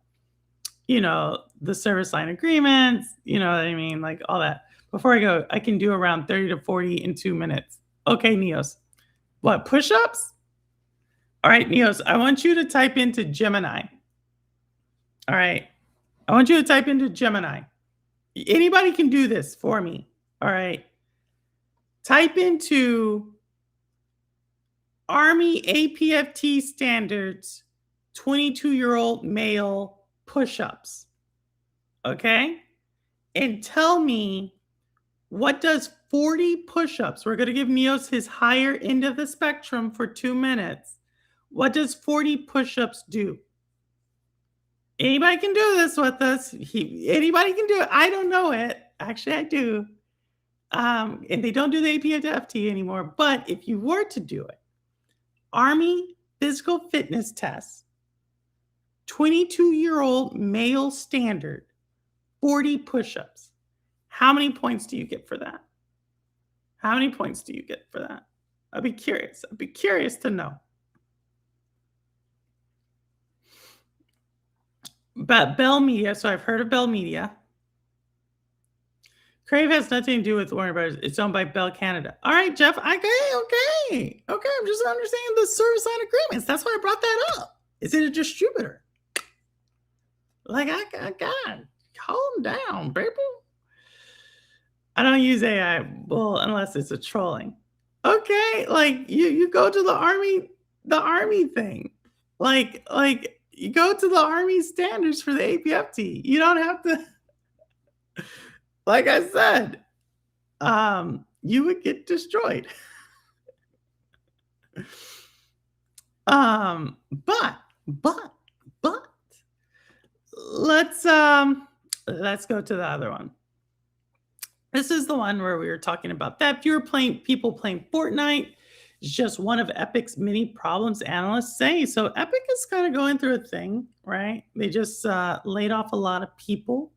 the service line agreements, you know what I mean? Like all that. Before I go, I can do around 30 to 40 in 2 minutes. Okay, Neos. What, push-ups? All right, Neos, I want you to type into Gemini. All right. I want you to type into Gemini. Anybody can do this for me. All right. Type into Army APFT standards, 22-year-old male push-ups. Okay? And tell me, what does 40 push-ups? We're going to give Neos his higher end of the spectrum for 2 minutes. What does 40 push-ups do? Anybody can do this with us. Anybody can do it. I don't know it. Actually, I do. And they don't do the APFT anymore. But if you were to do it, Army physical fitness test, 22-year-old male standard, 40 push-ups. How many points do you get for that? How many points do you get for that? I'd be curious. I'd be curious to know. But Bell Media, so I've heard of Bell Media. Crave has nothing to do with Warner Brothers. It's owned by Bell Canada. All right, Jeff. Okay. I'm just understanding the service line agreements. That's why I brought that up. Is it a distributor? Like, God, calm down, people. I don't use AI, well, unless it's a trolling. Okay, like you go to the army thing. Like you go to the army standards for the APFT. You don't have to, like I said, you would get destroyed. But let's go to the other one. This is the one where we were talking about that fewer people playing Fortnite is just one of Epic's many problems, analysts say. So Epic is kind of going through a thing, right? They just laid off a lot of people.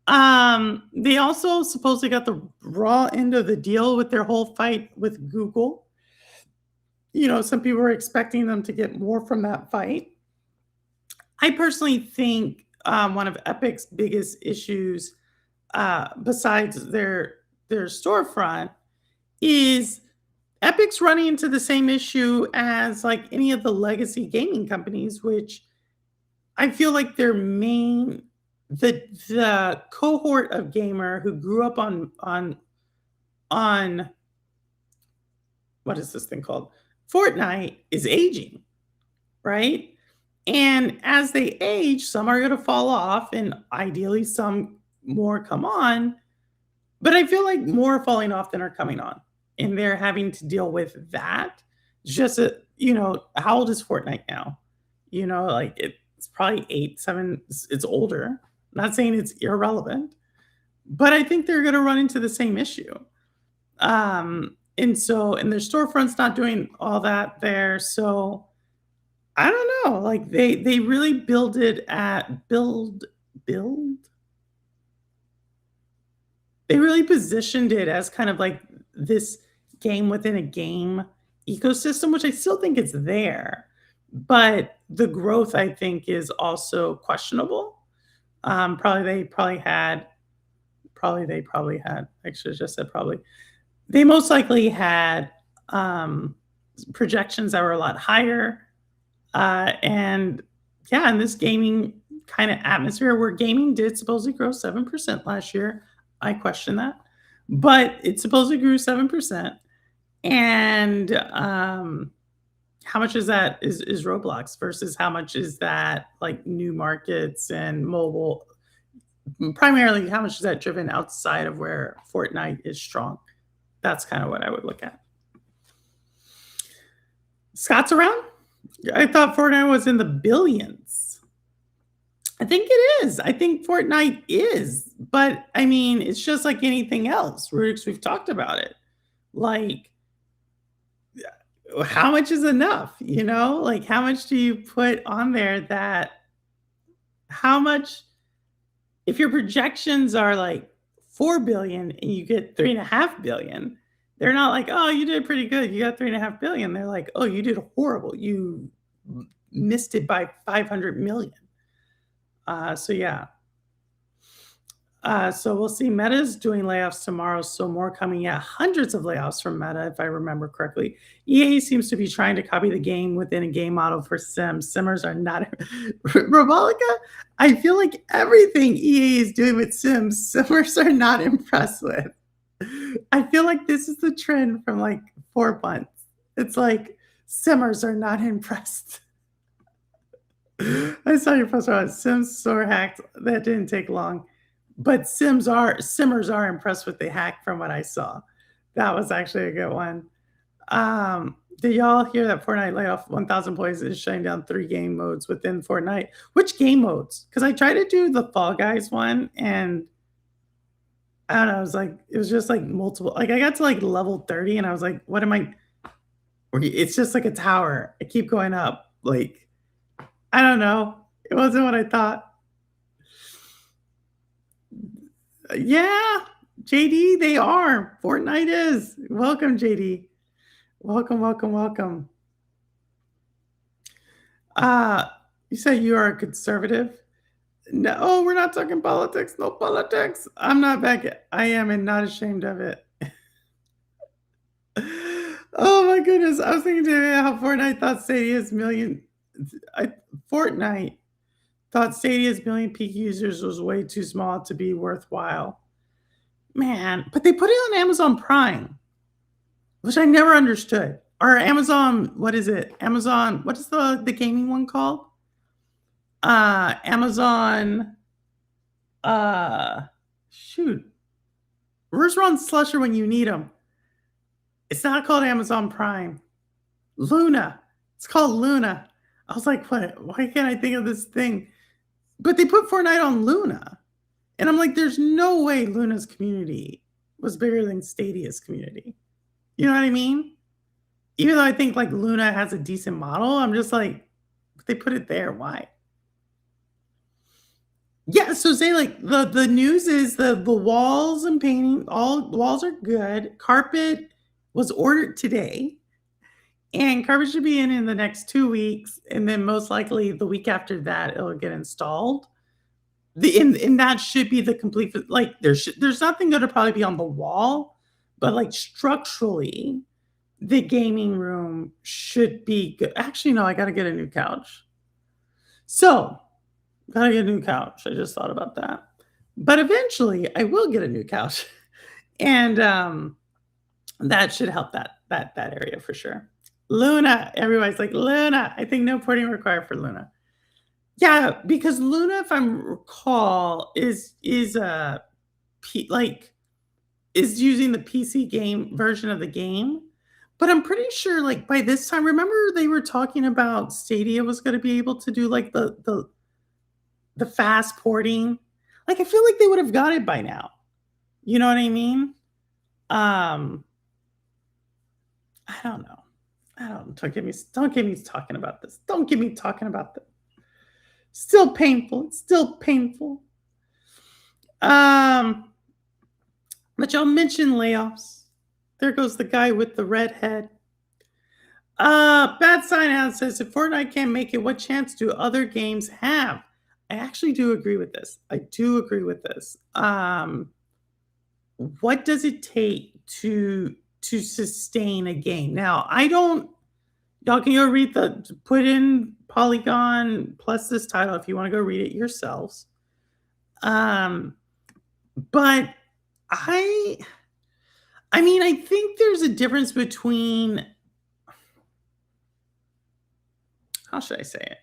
They also supposedly got the raw end of the deal with their whole fight with Google. You know, some people were expecting them to get more from that fight. I personally think one of Epic's biggest issues, besides their storefront, is Epic's running into the same issue as like any of the legacy gaming companies, which I feel like their main the cohort of gamer who grew up on what is this thing called? Fortnite is aging, right? And as they age, some are going to fall off and ideally some more come on. But I feel like more are falling off than are coming on. And they're having to deal with that. It's just, how old is Fortnite now? Like it's probably 8, 7, it's older. Not saying it's irrelevant, but I think they're gonna run into the same issue. And their storefront's not doing all that there, so I don't know, like, they really build they really positioned it as kind of like this game within a game ecosystem, which I still think it's there, but the growth, I think, is also questionable. They probably had I should have just said probably. They most likely had, projections that were a lot higher, and yeah, in this gaming kind of atmosphere where gaming did supposedly grow 7% last year, I question that, but it supposedly grew 7%. And how much is that is Roblox versus how much is that like new markets and mobile? Primarily, how much is that driven outside of where Fortnite is strong? That's kind of what I would look at. Scott's around? I thought Fortnite was in the billions. I think it is. I think Fortnite is, but I mean, it's just like anything else. We've talked about it. Like, how much is enough? You know, like how much do you put on there that how much if your projections are like 4 billion and you get 3.5 billion, they're not like, oh, you did pretty good. You got 3.5 billion. They're like, oh, you did horrible. You missed it by 500 million. So yeah. So we'll see. Meta's doing layoffs tomorrow, so more coming. Yeah, hundreds of layoffs from Meta, if I remember correctly. EA seems to be trying to copy the game within a game model for Sims. Simmers are not Robolica. I feel like everything EA is doing with Sims, Simmers are not impressed with. I feel like this is the trend from like 4 months. It's like Simmers are not impressed. I saw your post about Sims store hacked. That didn't take long. But Simmers are impressed with the hack from what I saw. That was actually a good one. Did y'all hear that Fortnite laid off 1,000 employees and is shutting down 3 game modes within Fortnite? Which game modes? Because I tried to do the Fall Guys one, and I don't know, it was just like multiple. Like I got to like level 30, and I was like, what am I? It's just like a tower. I keep going up. Like, I don't know. It wasn't what I thought. Yeah, JD, they are. Fortnite is. Welcome, JD. Welcome, welcome, welcome. You say you are a conservative? No, we're not talking politics. No politics. I'm not back. I am and not ashamed of it. Oh my goodness. I was thinking today how Fortnite thought Stadia's Fortnite thought Stadia's million peak users was way too small to be worthwhile. Man, but they put it on Amazon Prime, which I never understood. Or Amazon, what is it? Amazon, what is the gaming one called? Amazon, shoot. Where's Ron Slusher when you need him? It's not called Amazon Prime. Luna. It's called Luna. I was like, what? Why can't I think of this thing? But they put Fortnite on Luna. And I'm like, there's no way Luna's community was bigger than Stadia's community. You know what I mean? Even though I think like Luna has a decent model, I'm just like, they put it there. Why? Yeah, so say like the news is the walls and painting, all the walls are good. Carpet was ordered today. And carpet should be in the next 2 weeks, and then most likely the week after that it'll get installed. And that should be the complete like there's nothing gonna probably be on the wall, but like structurally, the gaming room should be good. Actually, no, I gotta get a new couch. So, gotta get a new couch. I just thought about that. But eventually I will get a new couch. And that should help that area for sure. Luna, everybody's like, Luna. I think no porting required for Luna. Yeah, because Luna, if I recall, is like is using the PC game version of the game. But I'm pretty sure, like by this time, remember they were talking about Stadia was going to be able to do like the fast porting. Like, I feel like they would have got it by now. You know what I mean? Um, I don't know. I don't get me talking about this. Don't get me talking about this. Still painful. It's still painful. Um, but y'all mentioned layoffs. There goes the guy with the red head. Bad Sign Out says if Fortnite can't make it, what chance do other games have? I actually do agree with this. I do agree with this. What does it take to sustain a game? Now, I don't. Y'all can go read put in Polygon plus this title if you want to go read it yourselves. But I mean, I think there's a difference between, how should I say it?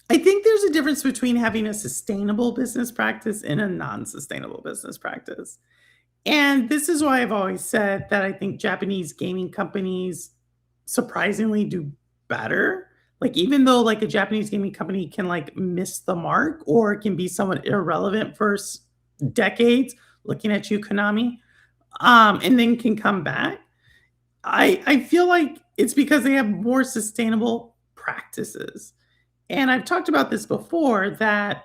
I think there's a difference between having a sustainable business practice and a non-sustainable business practice. And this is why I've always said that I think Japanese gaming companies surprisingly do better. Like, even though like a Japanese gaming company can like miss the mark or can be somewhat irrelevant for decades, looking at you, Konami, and then can come back. I feel like it's because they have more sustainable practices. And I've talked about this before that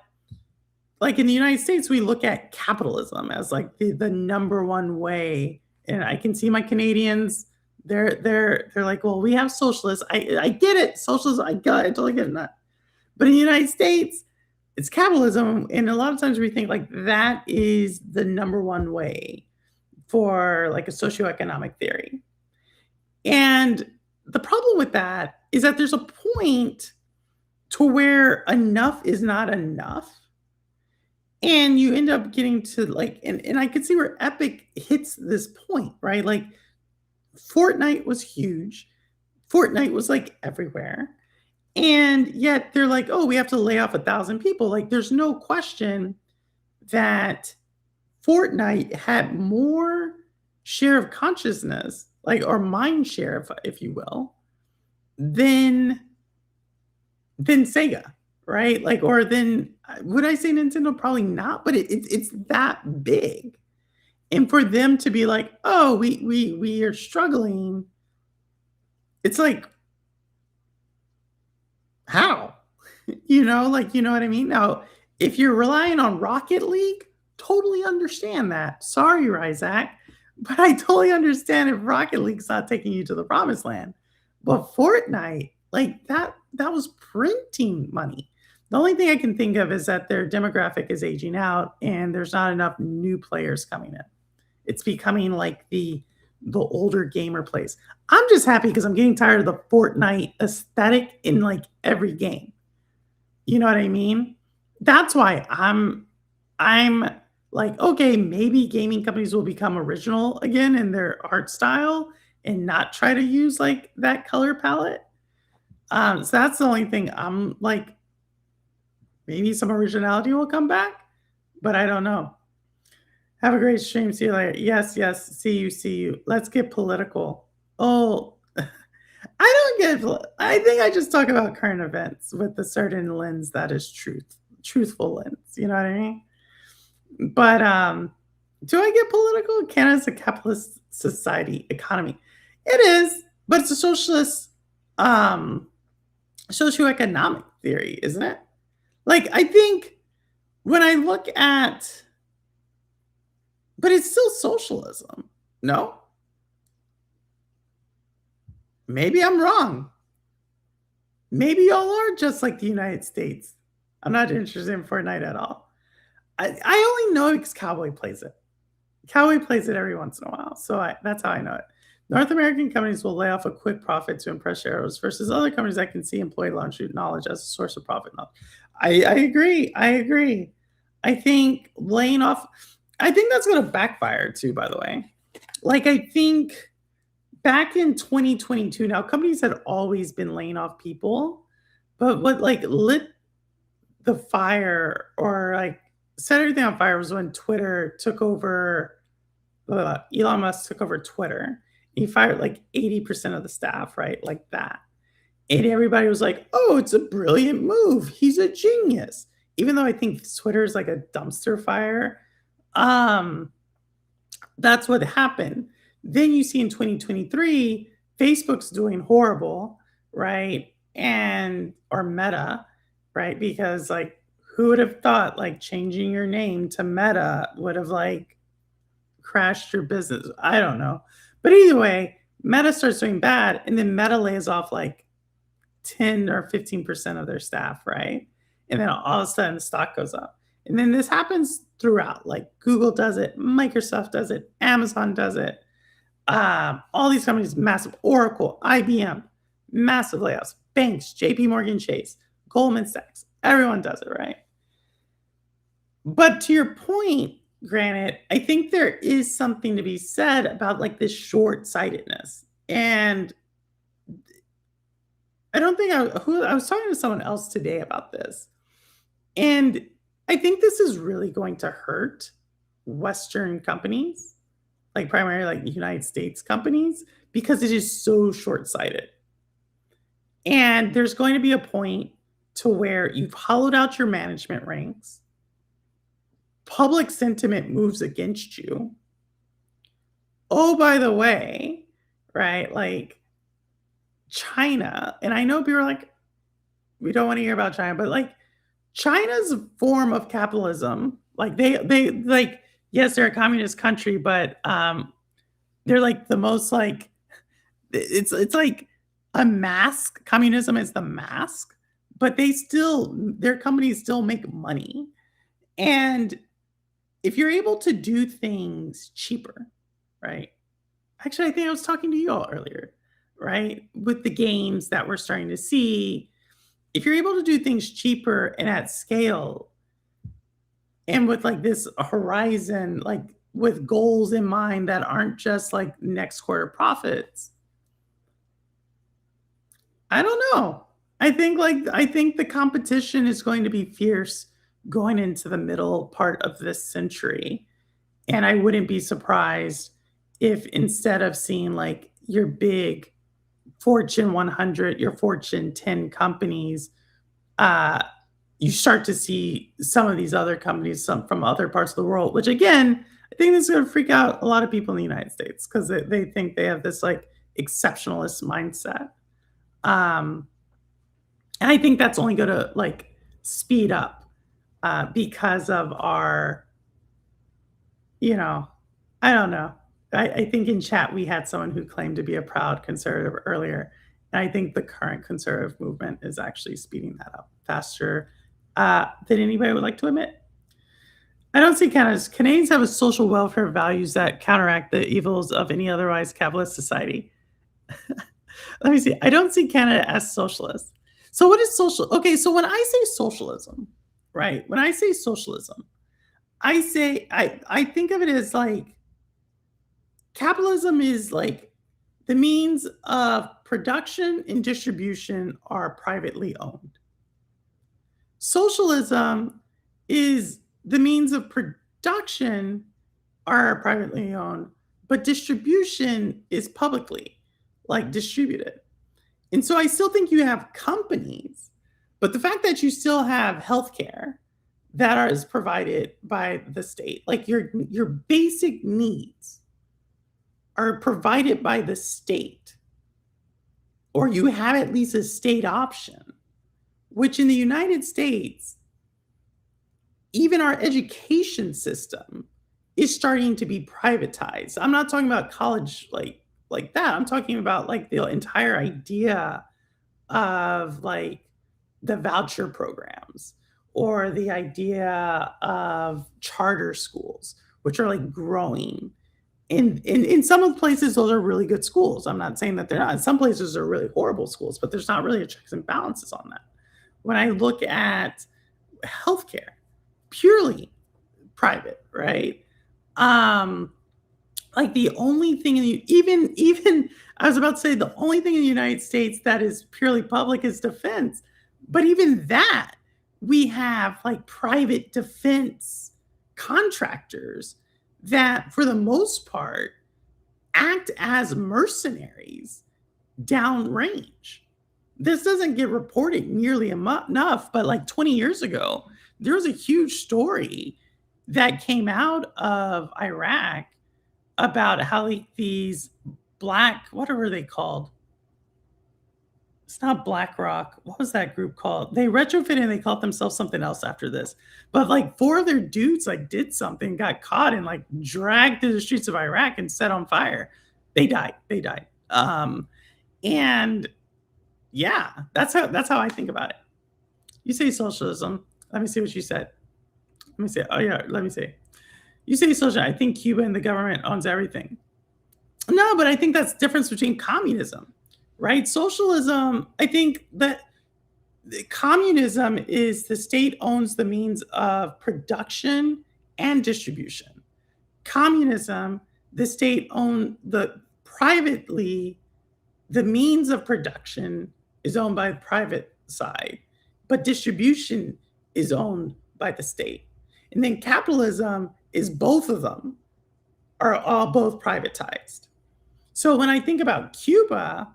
like in the United States, we look at capitalism as like the number one way. And I can see my Canadians, they're like, well, we have socialists. I get it. Socialism, I totally get that. But in the United States, it's capitalism. And a lot of times we think like that is the number one way for like a socioeconomic theory. And the problem with that is that there's a point to where enough is not enough. And you end up getting to like, and I could see where Epic hits this point, right? Like Fortnite was huge. Fortnite was like everywhere. And yet they're like, oh, we have to lay off 1,000 people. Like there's no question that Fortnite had more share of consciousness, like or mind share, if you will, than Sega, right? Like, or then would I say Nintendo? Probably not, but it's that big. And for them to be like, oh, we are struggling, it's like, how? Like, you know what I mean? Now, if you're relying on Rocket League, totally understand that. Sorry, Ryzak, but I totally understand if Rocket League's not taking you to the promised land. But Fortnite, like that was printing money. The only thing I can think of is that their demographic is aging out and there's not enough new players coming in. It's becoming like the older gamer plays. I'm just happy because I'm getting tired of the Fortnite aesthetic in like every game. You know what I mean? That's why I'm like, okay, maybe gaming companies will become original again in their art style and not try to use like that color palette. So that's the only thing I'm like, maybe some originality will come back, but I don't know. Have a great stream. See you later. Yes, yes. See you. Let's get political. Oh, I don't get. I think I just talk about current events with a certain lens that is truthful lens. You know what I mean? But do I get political? Canada's a capitalist society economy. It is, but it's a socialist socioeconomic theory, isn't it? Like I think when I look at, but it's still socialism. No? Maybe I'm wrong. Maybe y'all are just like the United States. I'm not interested in Fortnite at all. I only know because Cowboy plays it. Cowboy plays it every once in a while. So that's how I know it. North American companies will lay off a quick profit to impress shareholders versus other companies that can see employee knowledge as a source of profit. I agree. I think laying off, I think that's going to backfire too, by the way. Like, I think back in 2022, now companies had always been laying off people, but what like lit the fire or like set everything on fire was when Twitter took over, Elon Musk took over Twitter. He fired like 80% of the staff, right? Like that. And everybody was like, "Oh, it's a brilliant move. He's a genius." Even though I think Twitter is like a dumpster fire, um, that's what happened. Then you see in 2023, Facebook's doing horrible, right? And or Meta, right? Because like who would have thought like changing your name to Meta would have like crashed your business? I don't know. But either way, Meta starts doing bad and then Meta lays off like 10 or 15% of their staff, right? And then all of a sudden the stock goes up. And then this happens throughout. Like Google does it, Microsoft does it, Amazon does it. All these companies, massive Oracle, IBM, massive layoffs, banks, JP Morgan Chase, Goldman Sachs, everyone does it, right? But to your point, granted, I think there is something to be said about like this short sightedness. And I don't think I was talking to someone else today about this. And I think this is really going to hurt Western companies, like primarily like United States companies, because it is so short-sighted. And there's going to be a point to where you've hollowed out your management ranks, public sentiment moves against you. Oh, by the way, right? Like China, and I know people are like, we don't want to hear about China, but like China's form of capitalism, like they like, yes, they're a communist country, but they're like the most like it's like a mask. Communism is the mask, but their companies still make money. And if you're able to do things cheaper, right? Actually, I think I was talking to you all earlier, right? With the games that we're starting to see, if you're able to do things cheaper and at scale and with like this horizon, like with goals in mind that aren't just like next quarter profits, I don't know. I think the competition is going to be fierce going into the middle part of this century. And I wouldn't be surprised if instead of seeing like your big Fortune 100, your Fortune 10 companies, uh, you start to see some of these other companies, some from other parts of the world, which again, I think this is going to freak out a lot of people in the United States because they think they have this like exceptionalist mindset. Um, and I think that's only going to like speed up because of our, you know, I don't know. I think in chat we had someone who claimed to be a proud conservative earlier. And I think the current conservative movement is actually speeding that up faster than anybody would like to admit. I don't see Canadians have a social welfare values that counteract the evils of any otherwise capitalist society. Let me see. I don't see Canada as socialist. So what is social? Okay, so when I say socialism, right? When I say socialism, I think of it as like capitalism is like the means of production and distribution are privately owned. Socialism is the means of production are privately owned, but distribution is publicly like distributed. And so I still think you have companies, but the fact that you still have healthcare that is provided by the state, like your basic needs are provided by the state, or you have at least a state option, which in the United States, even our education system is starting to be privatized. I'm not talking about college like that. I'm talking about like the entire idea of like the voucher programs or the idea of charter schools, which are like growing. In some of the places, those are really good schools. I'm not saying that they're not. In some places, they're really horrible schools, but there's not really a checks and balances on that. When I look at healthcare, purely private, right? Like the only thing in the even I was about to say the only thing in the United States that is purely public is defense. But even that, we have like private defense contractors that for the most part act as mercenaries downrange. this doesn't get reported nearly enough, but like 20 years ago, there was a huge story that came out of Iraq about how like these black, what were they called? It's not BlackRock. What was that group called? They retrofitted and they called themselves something else after this. But like four of their dudes like did something, got caught and like dragged through the streets of Iraq and set on fire. They died. They died. And yeah, that's how I think about it. You say socialism. Let me see what you said. Let me say. Oh yeah, let me see. You say social. I think Cuba and the government owns everything. No, but I think that's the difference between communism, right? Socialism, I think that communism is the state owns the means of production and distribution. Communism, the state own the privately, the means of production is owned by the private side, but distribution is owned by the state. And then capitalism is both of them are all both privatized. So when I think about Cuba,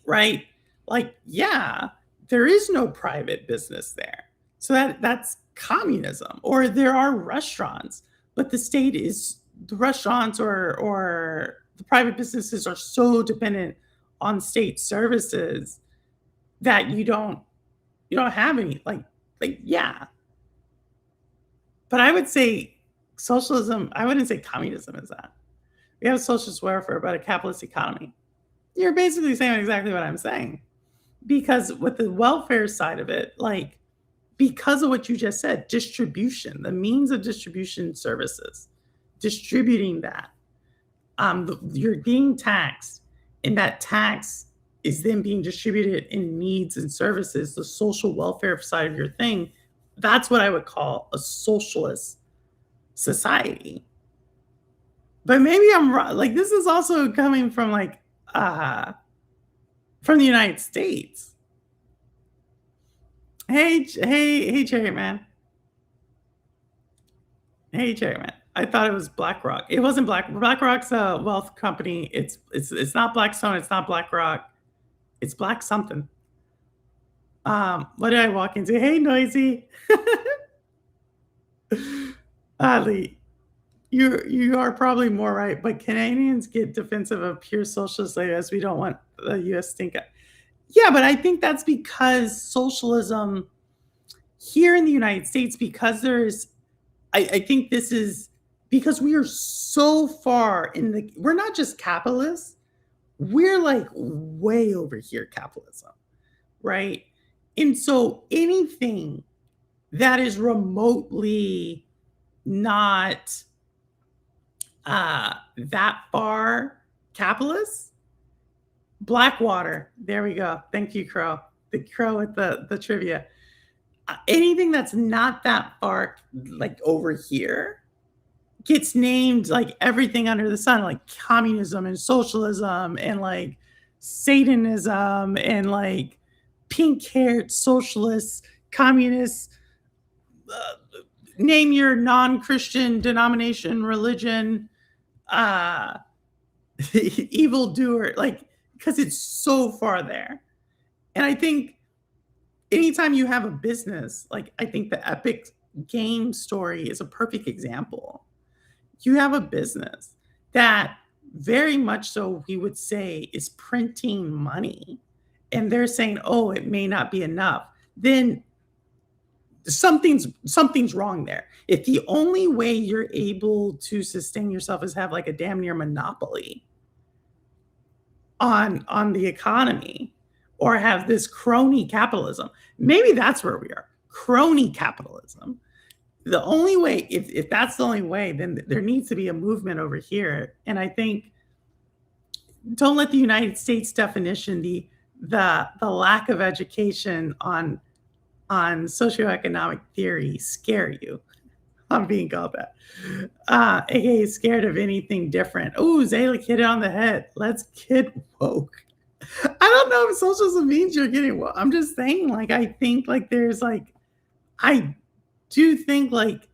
right? Like, yeah, there is no private business there. So that's communism. Or there are restaurants, but the state is the restaurants or the private businesses are so dependent on state services that you don't have any like yeah. But I would say socialism, I wouldn't say communism is that. We have socialist welfare, but a capitalist economy. You're basically saying exactly what I'm saying. Because with the welfare side of it, like because of what you just said, distribution, the means of distribution services, distributing that, you're being taxed, and that tax is then being distributed in needs and services, the social welfare side of your thing. That's what I would call a socialist society. But maybe I'm wrong. Like this is also coming from like from the United States. Hey, Cherry Man. Hey, Cherry Man. I thought it was BlackRock. It wasn't BlackRock's a wealth company. It's not Blackstone. It's not BlackRock. It's Black something. What did I walk into? Hey, Noisy. Oddly, you are probably more right, but Canadians get defensive of pure socialist as we don't want the U.S. stink up. Yeah, but I think that's because socialism here in the United States, because there's, I think this is because we are so far in the, we're not just capitalists, we're like way over here capitalism, right? And so anything that is remotely not that far capitalist, Blackwater. There we go. Thank you, Crow. The Crow with the trivia. Anything that's not that far, like over here, gets named like everything under the sun, like communism and socialism and like Satanism and like pink-haired socialists, communists. Name your non-Christian denomination, religion, evildoer, like because it's so far there. And I think anytime you have a business, like I think the Epic Game story is a perfect example. You have a business that very much so we would say is printing money, and they're saying, "Oh, it may not be enough." Then something's wrong there. If the only way you're able to sustain yourself is have like a damn near monopoly on the economy or have this crony capitalism, maybe that's where we are. Crony capitalism. The only way, if that's the only way, then there needs to be a movement over here. And I think don't let the United States definition, the lack of education on socioeconomic theory scare you. I'm being called that. AKA scared of anything different. Oh, Zalik hit it on the head. Let's get woke. I don't know if socialism means you're getting woke. I'm just saying, like, I think like there's like, I do think like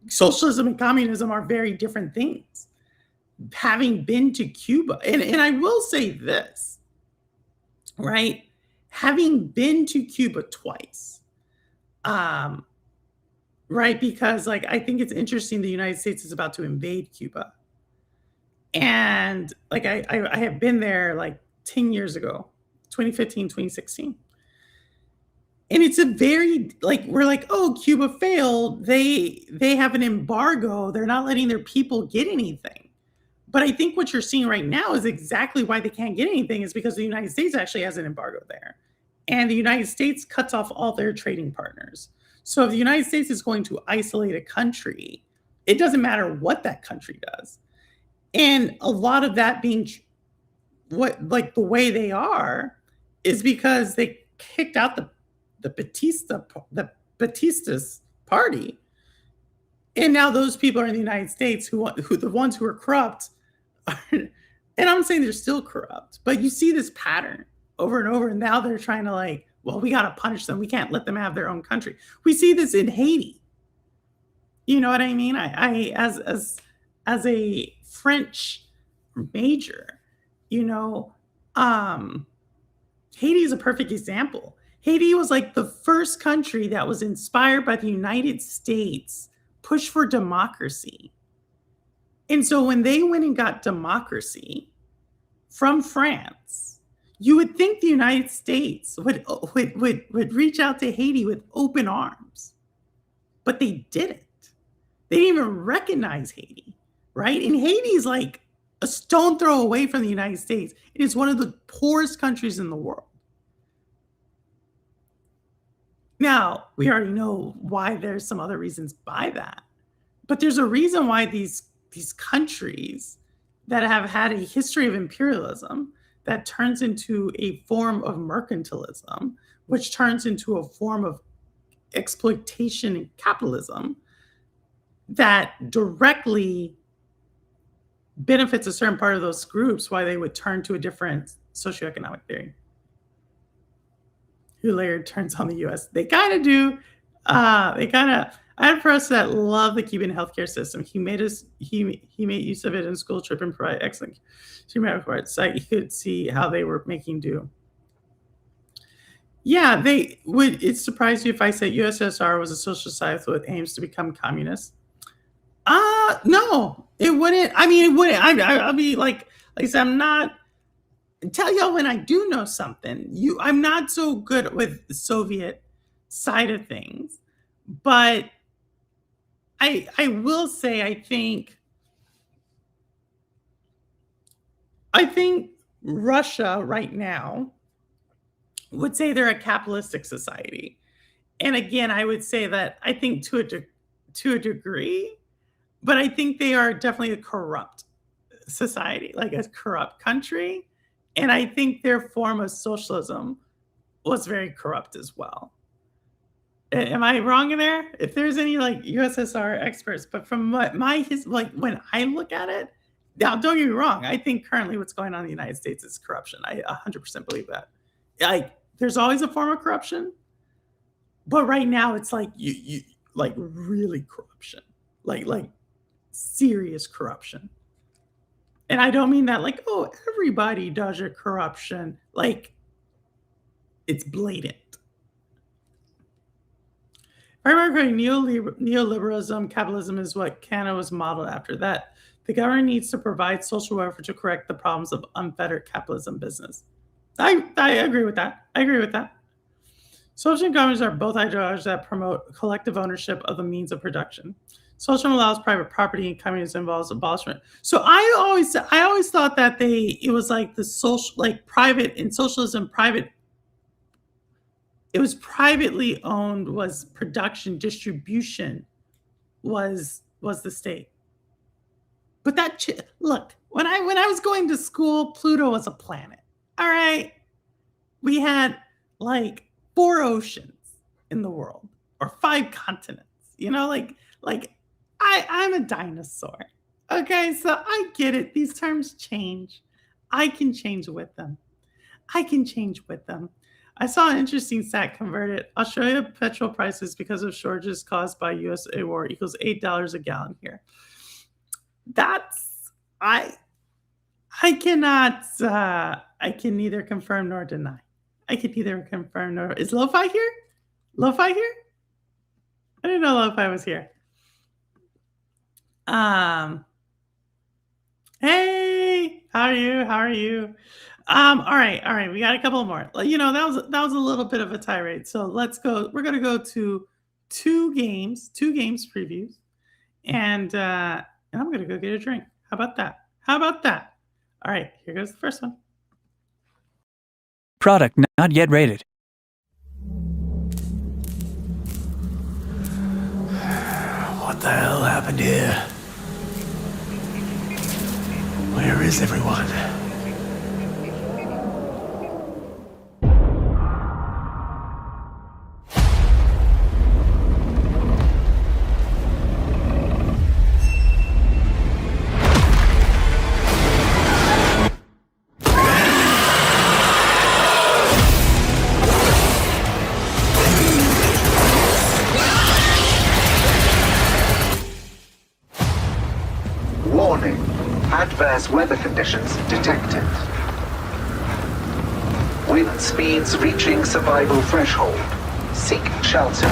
socialism and communism are very different things. having been to Cuba, and I will say this, right? Having been to Cuba twice, um, right? Because like I think it's interesting the United States is about to invade Cuba. And like I have been there like 10 years ago, 2015, 2016. And it's a very like we're like, oh, Cuba failed. They have an embargo. They're not letting their people get anything. But I think what you're seeing right now is exactly why they can't get anything is because the United States actually has an embargo there. And the United States cuts off all their trading partners. So if the United States is going to isolate a country, it doesn't matter what that country does. And a lot of that being what like the way they are is because they kicked out the Batista's party, and now those people are in the United States who the ones who are corrupt are, and I'm saying they're still corrupt, but you see this pattern over and over, and now they're trying to like, well, we got to punish them. We can't let them have their own country. We see this in Haiti. You know what I mean? I as a French major, you know, Haiti is a perfect example. Haiti was like the first country that was inspired by the United States push for democracy. And so when they went and got democracy from France, you would think the United States would reach out to Haiti with open arms, but they didn't. They didn't even recognize Haiti, right? And Haiti is like a stone throw away from the United States. It is one of the poorest countries in the world. Now, we already know why there's some other reasons by that. But there's a reason why these countries that have had a history of imperialism that turns into a form of mercantilism, which turns into a form of exploitation and capitalism that directly benefits a certain part of those groups, why they would turn to a different socioeconomic theory. Who later turns on the US. They kind of do. I had professors that love the Cuban healthcare system. He made use of it in school trip and provide excellent human reports. So you could see how they were making do. Yeah, they would. It surprised you if I said USSR was a social society with aims to become communist? No, it wouldn't. I mean, it wouldn't. I'll be like I said, I'm not. Tell y'all when I do know something. I'm not so good with the Soviet side of things, but I will say I think Russia right now would say they're a capitalistic society. And again, I would say that I think to a degree, but I think they are definitely a corrupt society, like a corrupt country. And I think their form of socialism was very corrupt as well. Am I wrong in there? If there's any like USSR experts, but from what like when I look at it, now don't get me wrong, I think currently what's going on in the United States is corruption. I 100% believe that. Like there's always a form of corruption, but right now it's like you like really corruption, like serious corruption. And I don't mean that like, oh, everybody does your corruption. Like, it's blatant. If I remember correctly, neoliberalism, capitalism is what Canada was modeled after. That the government needs to provide social welfare to correct the problems of unfettered capitalism business. I agree with that. I agree with that. Social governments are both ideologies that promote collective ownership of the means of production. Socialism allows private property, and communism involves abolishment. So I always thought that it was like the social, like private in socialism, private. It was privately owned, was production, distribution, was the state. But look, when I was going to school, Pluto was a planet. All right, we had like 4 oceans in the world or 5 continents. You know, like. I'm a dinosaur. Okay, so I get it. These terms change. I can change with them. I saw an interesting stat converted. Australia petrol prices because of shortages caused by USA war equals $8 a gallon here. That's I I cannot, I can neither confirm nor deny. I can neither confirm nor is Lo-Fi here? Lo-Fi here? I didn't know Lo-Fi was here. Um, hey, how are you? How are you? All right, we got a couple more. You know, that was a little bit of a tirade. So let's go. We're gonna go to two games previews, and I'm gonna go get a drink. How about that? How about that? All right, here goes the first one.
Product not yet rated.
What the hell happened here? Where is everyone?
Warning. Adverse weather conditions detected. Wind speeds reaching survival threshold. Seek shelter.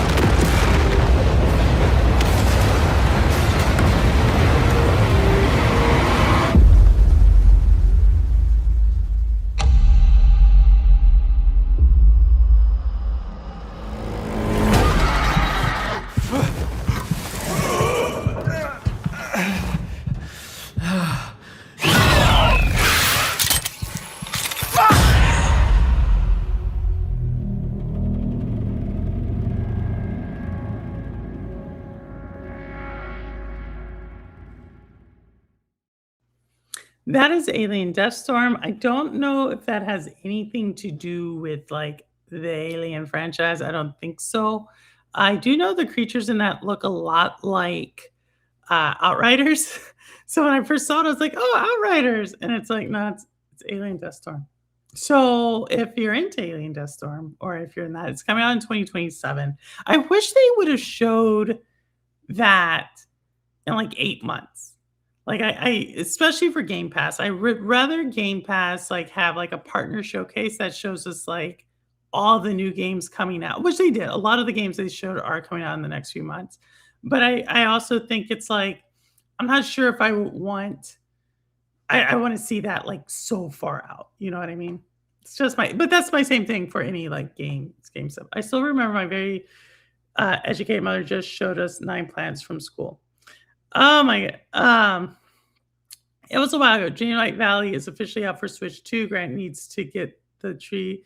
That is Alien Death Storm. I don't know if that has anything to do with, like, the Alien franchise, I don't think so. I do know the creatures in that look a lot like, Outriders. So when I first saw it, I was like, "Oh, Outriders," and it's like, "No, it's Alien Death Storm." So if you're into Alien Death Storm, or if you're in that, it's coming out in 2027. I wish they would have showed that in like 8 months. Like I especially for Game Pass, I would rather Game Pass like have like a partner showcase that shows us like all the new games coming out, which they did. A lot of the games they showed are coming out in the next few months. But I also think it's like I'm not sure if I would want I want to see that like so far out. You know what I mean? It's just my but that's my same thing for any like game stuff. I still remember my very educated mother just showed us Nine Plans from School. Oh my god. It was a while ago. Dreamlight Valley is officially out for Switch 2. Grant needs to get the tree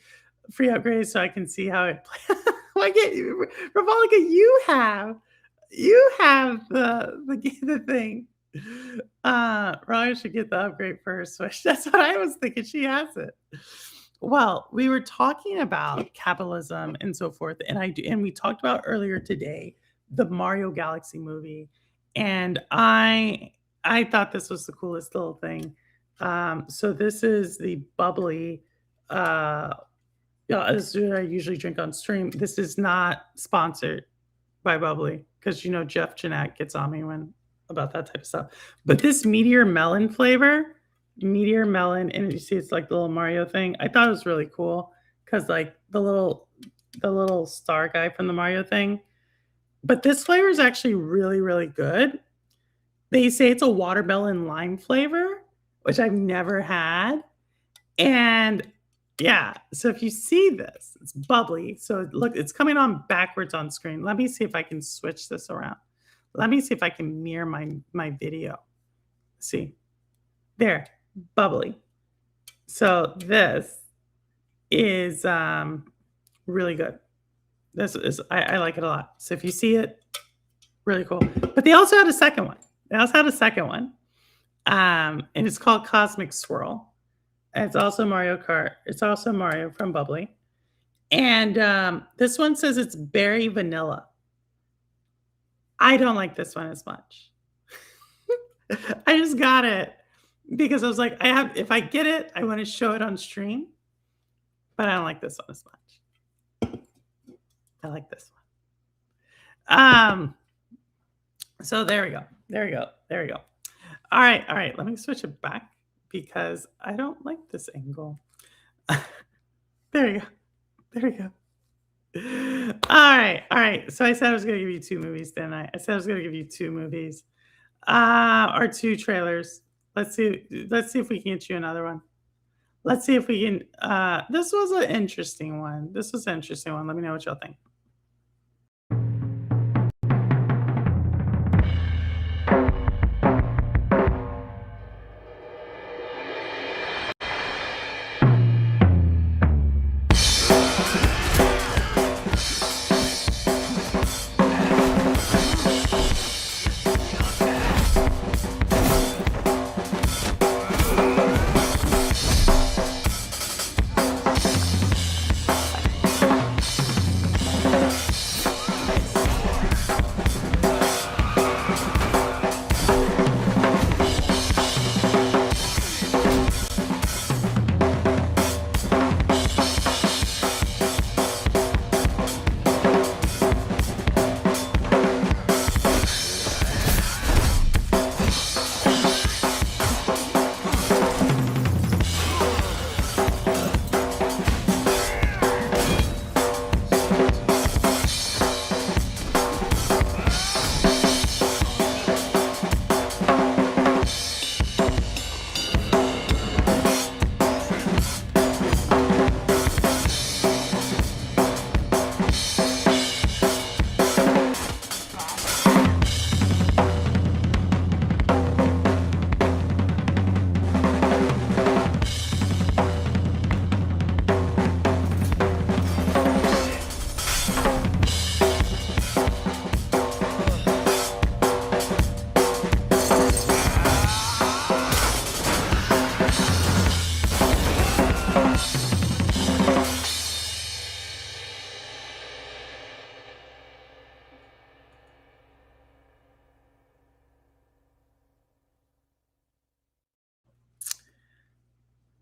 free upgrade so I can see how it plays. Why can't you, Ravolica? You have the thing. Ryan should get the upgrade for her Switch. That's what I was thinking. She has it. Well, we were talking about capitalism and so forth, and we talked about earlier today the Mario Galaxy movie, and I thought this was the coolest little thing. So this is the bubbly. Yeah, this is what I usually drink on stream. This is not sponsored by Bubbly because you know Jeff Janak gets on me when about that type of stuff. But this meteor melon, and you see it's like the little Mario thing. I thought it was really cool because like the little star guy from the Mario thing. But this flavor is actually really, really good. They say it's a watermelon lime flavor, which I've never had. And yeah, so if you see this, it's bubbly. So look, it's coming on backwards on screen. Let me see if I can switch this around. Let me see if I can mirror my video. See, there, bubbly. So this is really good. This is I like it a lot. So if you see it, really cool. But they also had a second one. And it's called Cosmic Swirl. And it's also Mario Kart. It's also Mario from Bubbly. And this one says it's berry vanilla. I don't like this one as much. I just got it because I was like, if I get it, I want to show it on stream. But I don't like this one as much. I like this one. So there we go. All right. Let me switch it back because I don't like this angle. There you go. There you go. All right. So I said I was gonna give you 2 movies, didn't I? I said I was gonna give you 2 movies, or 2 trailers. Let's see if we can get you another one. Let's see if we can, this was an interesting one. This was an interesting one. Let me know what y'all think.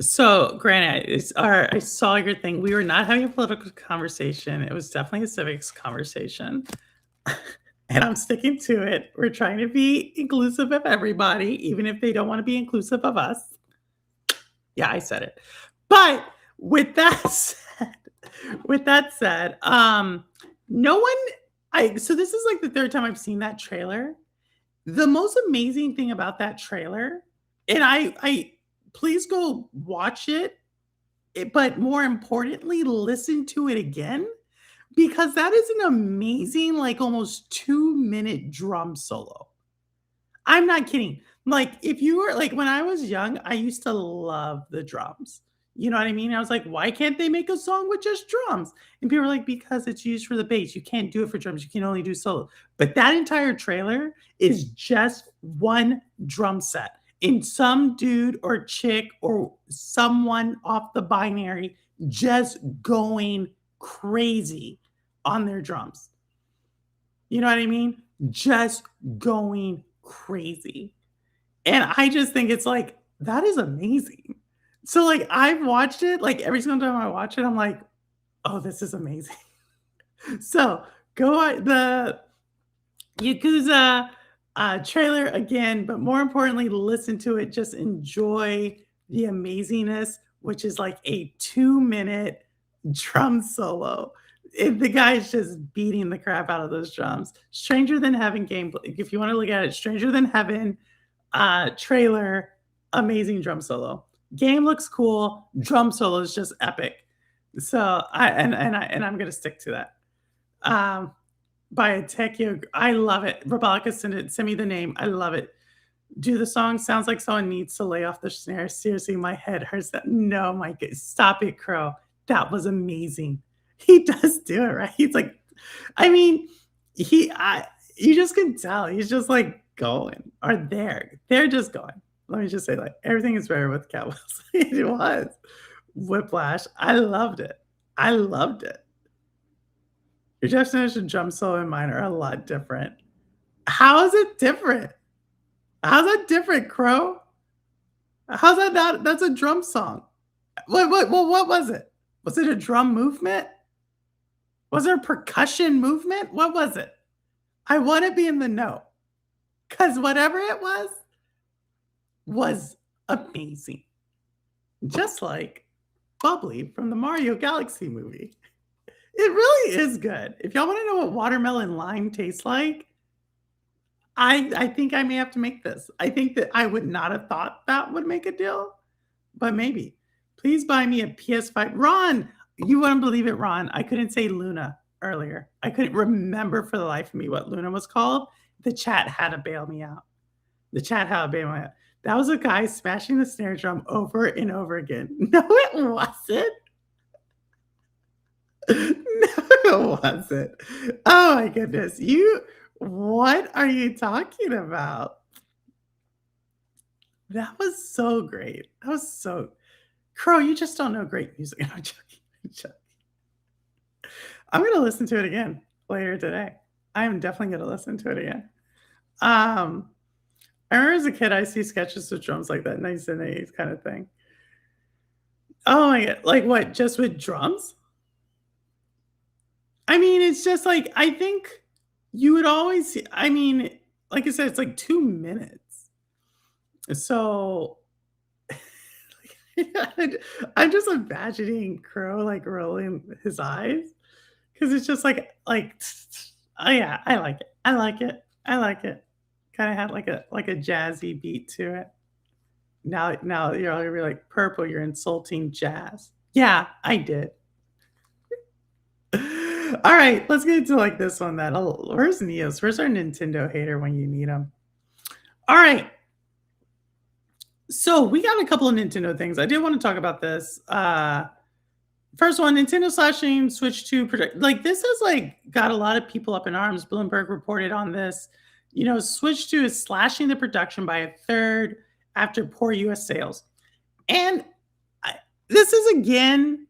So, granted, I saw your thing. We were not having a political conversation. It was definitely a civics conversation. And I'm sticking to it. We're trying to be inclusive of everybody, even if they don't want to be inclusive of us. Yeah, I said it. But with that said, no one so this is like the third time I've seen that trailer. The most amazing thing about that trailer, and I please go watch it, but more importantly, listen to it again because that is an amazing, like almost 2-minute drum solo. I'm not kidding. Like, if you were like when I was young, I used to love the drums. You know what I mean? I was like, why can't they make a song with just drums? And people were like, because it's used for the bass. You can't do it for drums. You can only do solo. But that entire trailer is just one drum set. And some dude or chick or someone off the binary just going crazy on their drums. You know what I mean? Just going crazy. And I just think it's like, that is amazing. So, like, I've watched it, like, every single time I watch it, I'm like, "Oh, this is amazing." So, go on the Yakuza, trailer again, but more importantly, listen to it, just enjoy the amazingness, which is like a 2-minute drum solo. The guy's just beating the crap out of those drums. Stranger Than Heaven gameplay. If you wanna look at it, Stranger Than Heaven, trailer, amazing drum solo. Game looks cool, drum solo is just epic. So, I'm gonna stick to that. By Tekio, I love it. Rebecca send me the name. I love it. Do the song sounds like someone needs to lay off the snare. Seriously, my head hurts. No, my stop it, Crow. That was amazing. He does do it right. He's like, I mean, you just can tell. He's just like going or there. They're just going. Let me just say, like, everything is better with Cowboys. It was. Whiplash. I loved it. I loved it. Your definition of drum solo and mine are a lot different. How is it different? How's that different, Crow? How's that not? That's a drum song. What was it? Was it a drum movement? Was there a percussion movement? What was it? I want to be in the know. Because whatever it was, was amazing. Just like Bubbly from the Mario Galaxy movie. It really is good. If y'all want to know what watermelon lime tastes like, I think I may have to make this. I think that I would not have thought that would make a deal, but maybe. Please buy me a PS5. Ron, you wouldn't believe it, Ron. I couldn't say Luna earlier. I couldn't remember for the life of me what Luna was called. The chat had to bail me out. The chat had to bail me out. That was a guy smashing the snare drum over and over again. No, it wasn't. No, it wasn't. Oh my goodness. What are you talking about? That was so great. That was so Crow, you just don't know great music. I'm joking. I'm joking. I'm gonna listen to it again later today. I am definitely gonna listen to it again. I remember as a kid, I see sketches of drums like that 1980s kind of thing. Oh my god, like what? Just with drums? I mean, it's just like I think you would always see, I mean, like I said, it's like 2 minutes. So I'm just imagining Crow like rolling his eyes because it's just like oh yeah, I like it. I like it. I like it. Kind of had like a jazzy beat to it. Now you're all gonna be like, Purple, you're insulting jazz. Yeah, I did. All right, let's get into like this one. Where's Neos? Where's our Nintendo hater when you need him? All right. So we got a couple of Nintendo things. I did want to talk about this. First one, Nintendo slashing Switch 2 project. Like this has like got a lot of people up in arms. Bloomberg reported on this. You know, Switch 2 is slashing the production by a third after poor US sales. And this is again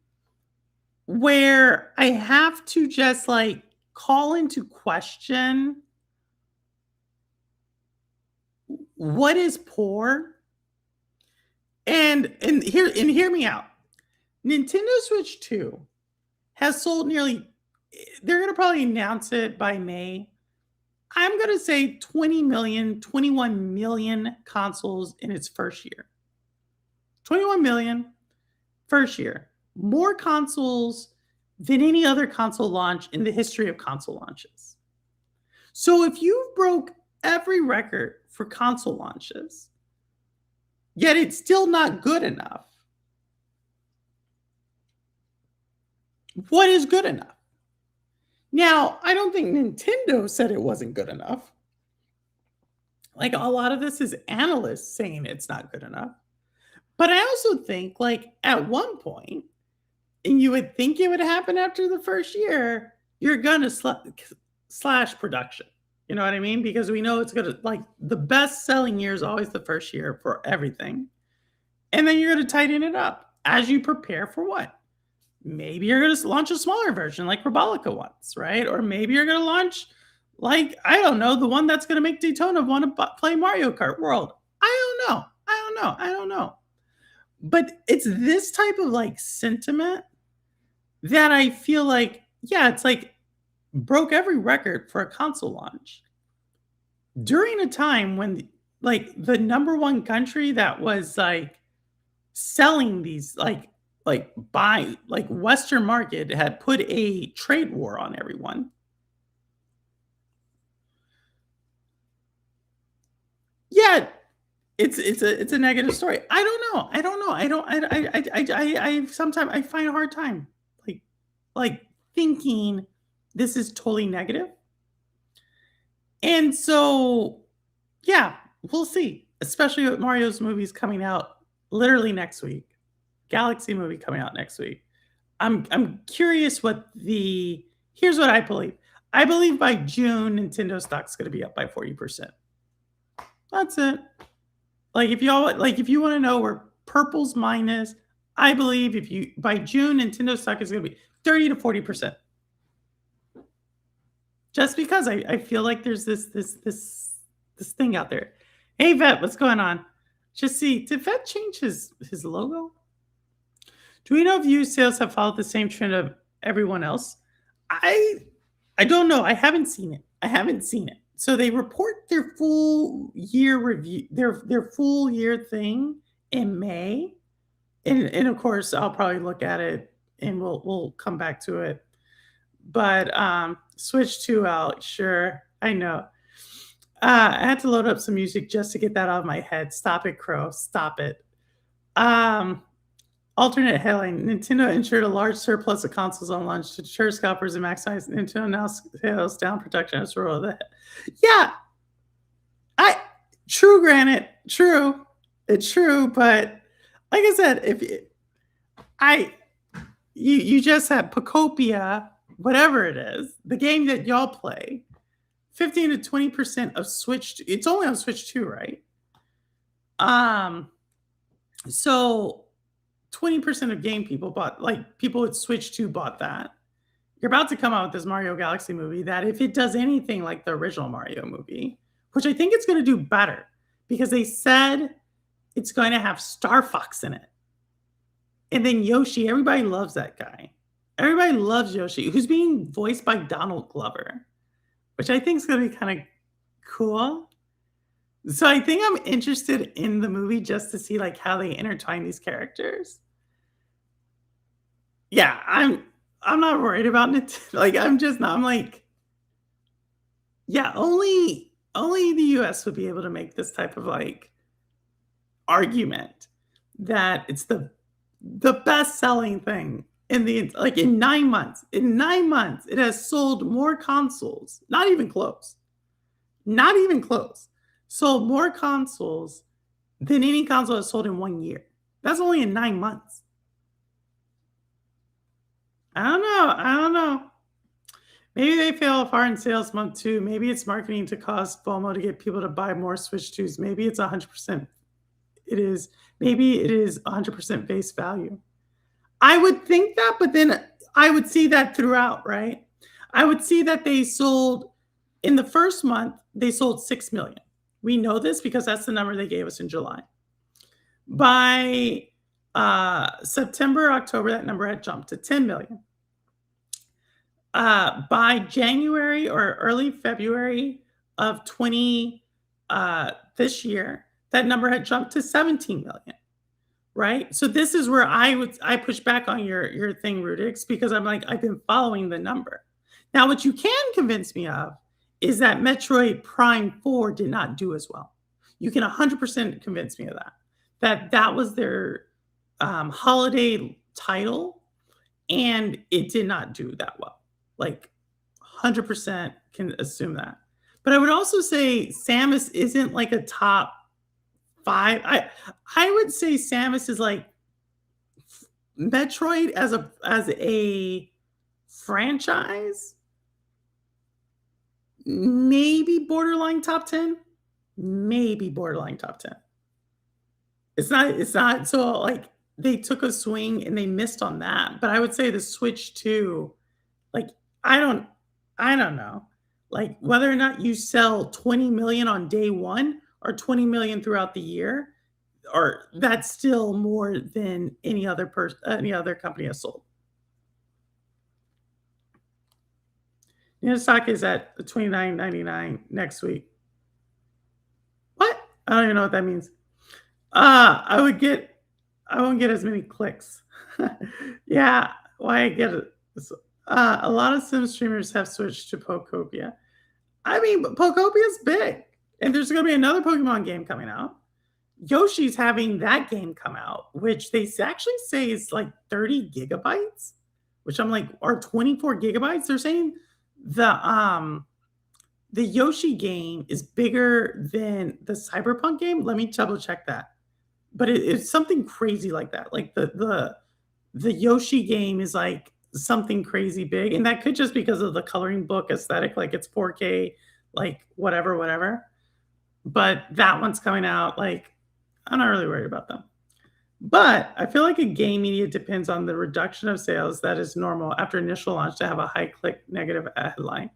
where I have to just like call into question what is poor. And hear me out. Nintendo Switch 2 has sold nearly, they're going to probably announce it by May. I'm going to say 20 million, 21 million consoles in its first year. 21 million first year. More consoles than any other console launch in the history of console launches. So if you broke every record for console launches, yet it's still not good enough, what is good enough? Now, I don't think Nintendo said it wasn't good enough. Like a lot of this is analysts saying it's not good enough. But I also think like at one point, and you would think it would happen after the first year, you're going to slash production. You know what I mean? Because we know it's going to, like, the best selling year is always the first year for everything. And then you're going to tighten it up as you prepare for what? Maybe you're going to launch a smaller version like Rebolica once, right? Or maybe you're going to launch, like, I don't know, the one that's going to make Daytona want to play Mario Kart World. I don't know. But it's this type of, like, sentiment that I feel like, yeah, it's like broke every record for a console launch during a time when like the number one country that was like selling these like buy like Western market had put a trade war on everyone. Yeah, it's a negative story. I sometimes I find a hard time like thinking this is totally negative. And so, yeah, we'll see, especially with Mario's movies coming out literally next week. Galaxy movie coming out next week. I'm curious here's what I believe. I believe by June, Nintendo stock's going to be up by 40%. That's it. Like if you want to know where Purple's mind is, I believe by June, Nintendo stock is going to be 30 to 40%. Just because I feel like there's this thing out there. Hey Vet, what's going on? Just see, did Vet change his logo? Do we know if used sales have followed the same trend of everyone else? I don't know. I haven't seen it. So they report their full year review, their full year thing in May. And of course, I'll probably look at it and we'll come back to it. But Switch 2 out, sure. I know. I had to load up some music just to get that out of my head. Stop it, Crow. Stop it. Um, Alternate headline: Nintendo ensured a large surplus of consoles on launch to deter scalpers and maximize Nintendo now sales down protection as rule of the. Yeah, true, granted, true, it's true, but like I said, if you just had Pocopia, whatever it is, the game that y'all play, 15 to 20% of Switch. It's only on Switch 2, right? So 20% of game people bought, like people with Switch 2 bought that. You're about to come out with this Mario Galaxy movie that if it does anything like the original Mario movie, which I think it's going to do better because they said it's going to have Star Fox in it. And then Yoshi, everybody loves that guy. Everybody loves Yoshi, who's being voiced by Donald Glover, which I think is going to be kind of cool. So I think I'm interested in the movie just to see like how they intertwine these characters. Yeah, I'm not worried about it. Like I'm just not. I'm like, yeah, only the US would be able to make this type of like argument that it's the best selling thing in the like in 9 months. In 9 months, it has sold more consoles. Not even close. Not even close. Sold more consoles than any console has sold in 1 year. That's only in 9 months. I don't know. Maybe they fail far in sales month too. Maybe it's marketing to cause FOMO to get people to buy more Switch 2s. Maybe it's 100%. Maybe it is 100% face value. I would think that, but then I would see that throughout, right? I would see that they sold in the first month, they sold 6 million. We know this because that's the number they gave us in July. By September, October, that number had jumped to 10 million. By January or early February of this year, that number had jumped to 17 million. Right? So this is where I push back on your thing, Rudix, because I'm like, I've been following the number. Now, what you can convince me of is that Metroid Prime 4 did not do as well. You can 100% convince me of that. That was their holiday title, and it did not do that well. Like 100% can assume that. But I would also say Samus isn't like a top 5. I would say Samus is like Metroid as a franchise. Maybe borderline top 10. Maybe borderline top 10. It's not so like they took a swing and they missed on that. But I would say the Switch 2, like I don't know. Like whether or not you sell 20 million on day 1 or 20 million throughout the year, or that's still more than any other company has sold. Stock is at $29.99 next week. What? I don't even know what that means. I won't get as many clicks. Yeah, why I get it? A lot of Sim streamers have switched to Pokopia. I mean, Pokopia's big, and there's going to be another Pokemon game coming out. Yoshi's having that game come out, which they actually say is like 30 gigabytes, which I'm like, or 24 gigabytes. They're saying the Yoshi game is bigger than the Cyberpunk game. Let me double check that. But it's something crazy like that. Like the Yoshi game is like something crazy big, and that could just because of the coloring book aesthetic, like it's 4K, like whatever. But that one's coming out. Like I'm not really worried about them. But I feel like a game media depends on the reduction of sales that is normal after initial launch to have a high click negative headline.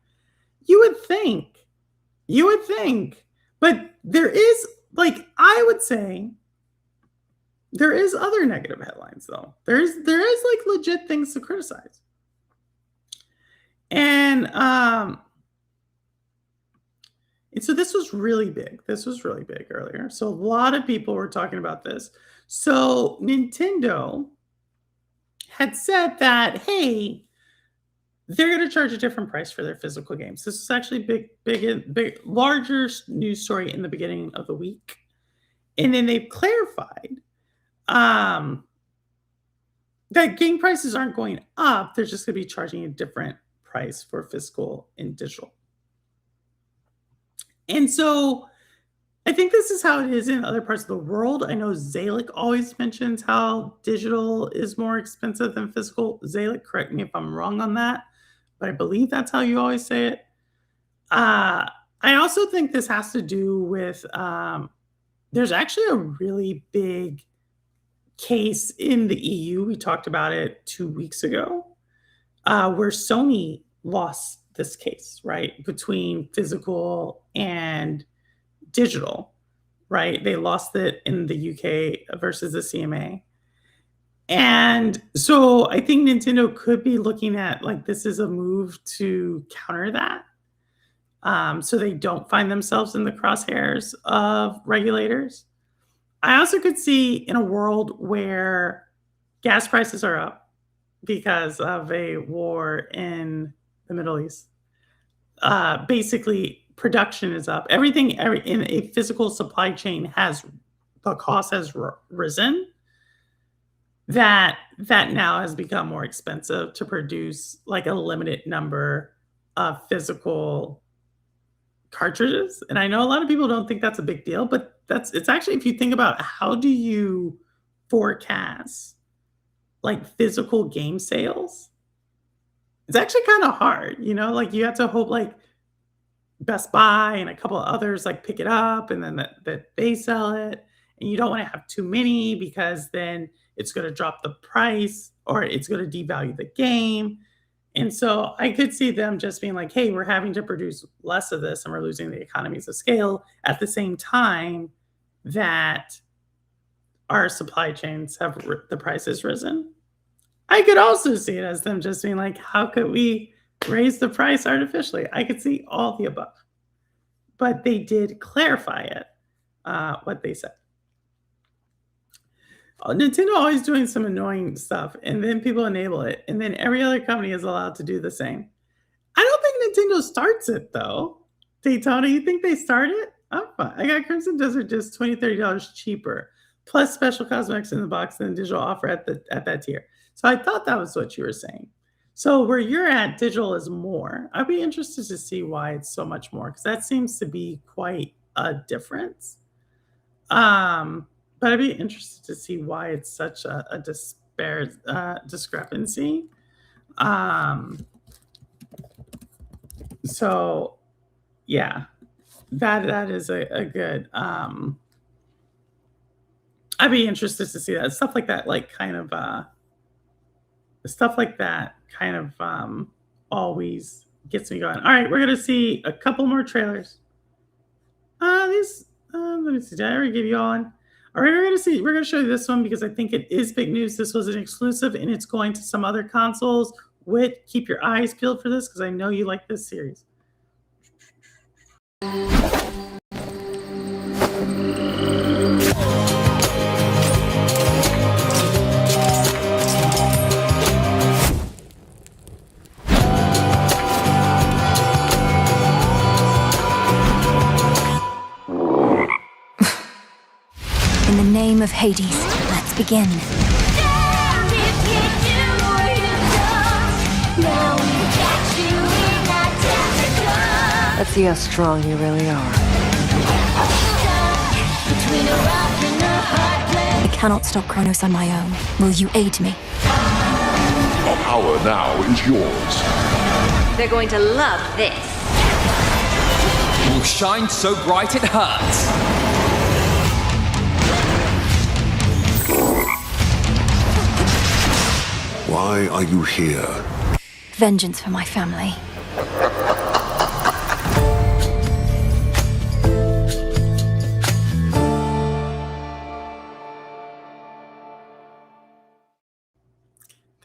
You would think, but there is like I would say. There is other negative headlines though. There is like legit things to criticize. And And so this was really big. This was really big earlier. So a lot of people were talking about this. So Nintendo had said that, hey, they're going to charge a different price for their physical games. This is actually big, larger news story in the beginning of the week. And then they've clarified um, that game prices aren't going up. They're just going to be charging a different price for physical and digital. And so I think this is how it is in other parts of the world. I know Zalik always mentions how digital is more expensive than physical. Zalik, correct me if I'm wrong on that, but I believe that's how you always say it. I also think this has to do with there's actually a really big case in the EU. We talked about it 2 weeks ago, where Sony lost this case, right, between physical and digital, right? They lost it in the UK versus the CMA. And so I think Nintendo could be looking at like this is a move to counter that. So they don't find themselves in the crosshairs of regulators. I also could see in a world where gas prices are up because of a war in the Middle East. Basically, production is up. Everything in a physical supply chain the cost has risen. That now has become more expensive to produce like a limited number of physical cartridges. And I know a lot of people don't think that's a big deal, but it's actually, if you think about how do you forecast like physical game sales, it's actually kind of hard, like you have to hope like Best Buy and a couple of others like pick it up and then that they sell it. And you don't want to have too many because then it's going to drop the price or it's going to devalue the game. And so I could see them just being like, hey, we're having to produce less of this and we're losing the economies of scale at the same time that our supply chains have the prices risen. I could also see it as them just being like, how could we raise the price artificially? I could see all the above. But they did clarify it, what they said. Nintendo always doing some annoying stuff, and then people enable it, and then every other company is allowed to do the same. I don't think Nintendo starts it, though. Daytona, you think they start it? I'm fine. I got Crimson Desert just $20, $30 cheaper, plus special cosmetics in the box than digital offer at that tier. So I thought that was what you were saying. So where you're at, digital is more. I'd be interested to see why it's so much more, because that seems to be quite a difference. But I'd be interested to see why it's such a discrepancy. So, yeah, that is a good. I'd be interested to see that stuff like that, always gets me going. All right, we're gonna see a couple more trailers. Let me see. Did I already give you all one? All right, we're gonna show you this one because I think it is big news. This was an exclusive and it's going to some other consoles. Wit, keep your eyes peeled for this because I know you like this series.
In the name of Hades, let's begin.
Let's see how strong you really are.
I cannot stop Kronos on my own. Will you aid me?
Our power now is yours.
They're going to love this.
You will shine so bright it hurts.
Why are you here?
Vengeance for my family.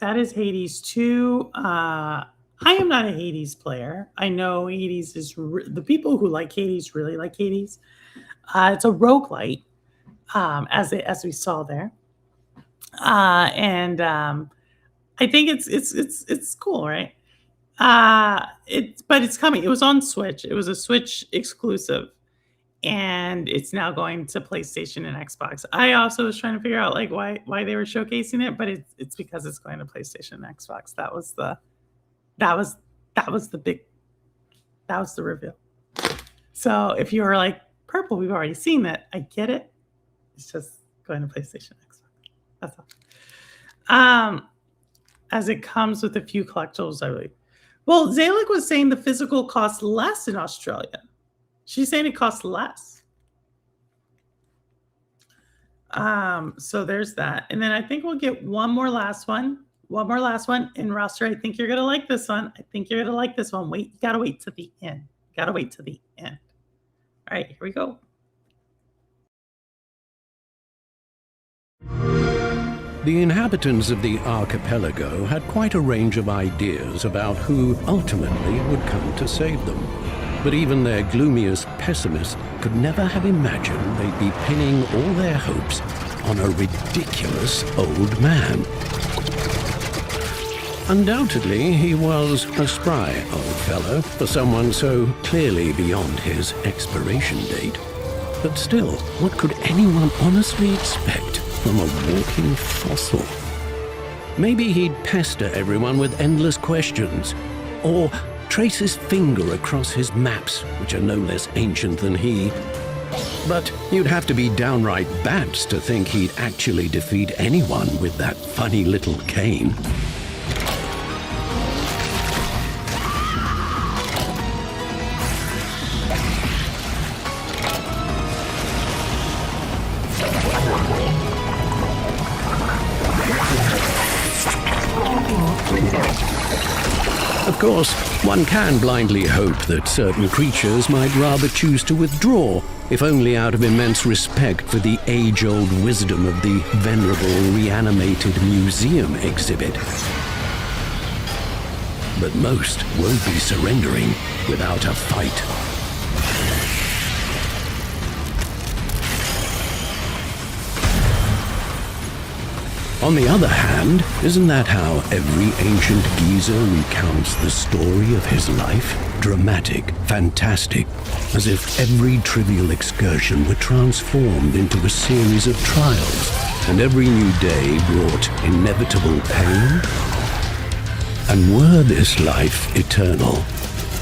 That is Hades 2. I am not a Hades player. I know Hades is the people who like Hades really like Hades. It's a roguelite, as we saw there, and I think it's cool, right? But it's coming. It was on Switch. It was a Switch exclusive, and it's now going to PlayStation and Xbox. I also was trying to figure out like why they were showcasing it, but it's because it's going to PlayStation and Xbox. That was the reveal. So if you were like, Purple, we've already seen that. I get it. It's just going to PlayStation and Xbox. That's all. As it comes with a few collectibles, I believe. Well, Zalik was saying the physical costs less in Australia. She's saying it costs less. So there's that. And then I think we'll get one more last one. And Roster, I think you're going to like this one. Wait, you got to wait to the end. All right, here we go.
The inhabitants of the archipelago had quite a range of ideas about who ultimately would come to save them. But even their gloomiest pessimists could never have imagined they'd be pinning all their hopes on a ridiculous old man. Undoubtedly, he was a spry old fellow for someone so clearly beyond his expiration date. But still, what could anyone honestly expect from a walking fossil? Maybe he'd pester everyone with endless questions, or trace his finger across his maps, which are no less ancient than he. But you'd have to be downright bats to think he'd actually defeat anyone with that funny little cane. Of course, one can blindly hope that certain creatures might rather choose to withdraw, if only out of immense respect for the age-old wisdom of the venerable reanimated museum exhibit. But most won't be surrendering without a fight. On the other hand, isn't that how every ancient geezer recounts the story of his life? Dramatic, fantastic, as if every trivial excursion were transformed into a series of trials, and every new day brought inevitable pain? And were this life eternal,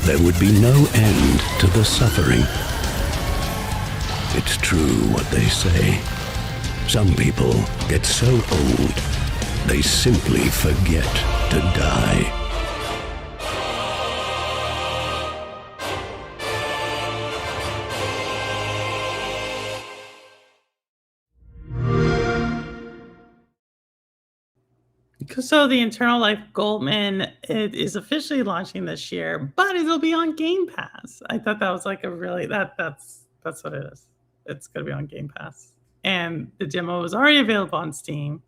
there would be no end to the suffering. It's true what they say. Some people get so old, they simply forget to die.
So the Eternal Life Goldman, it is officially launching this year, but it'll be on Game Pass. I thought that was like a really that's what it is. It's going to be on Game Pass. And the demo was already available on Steam,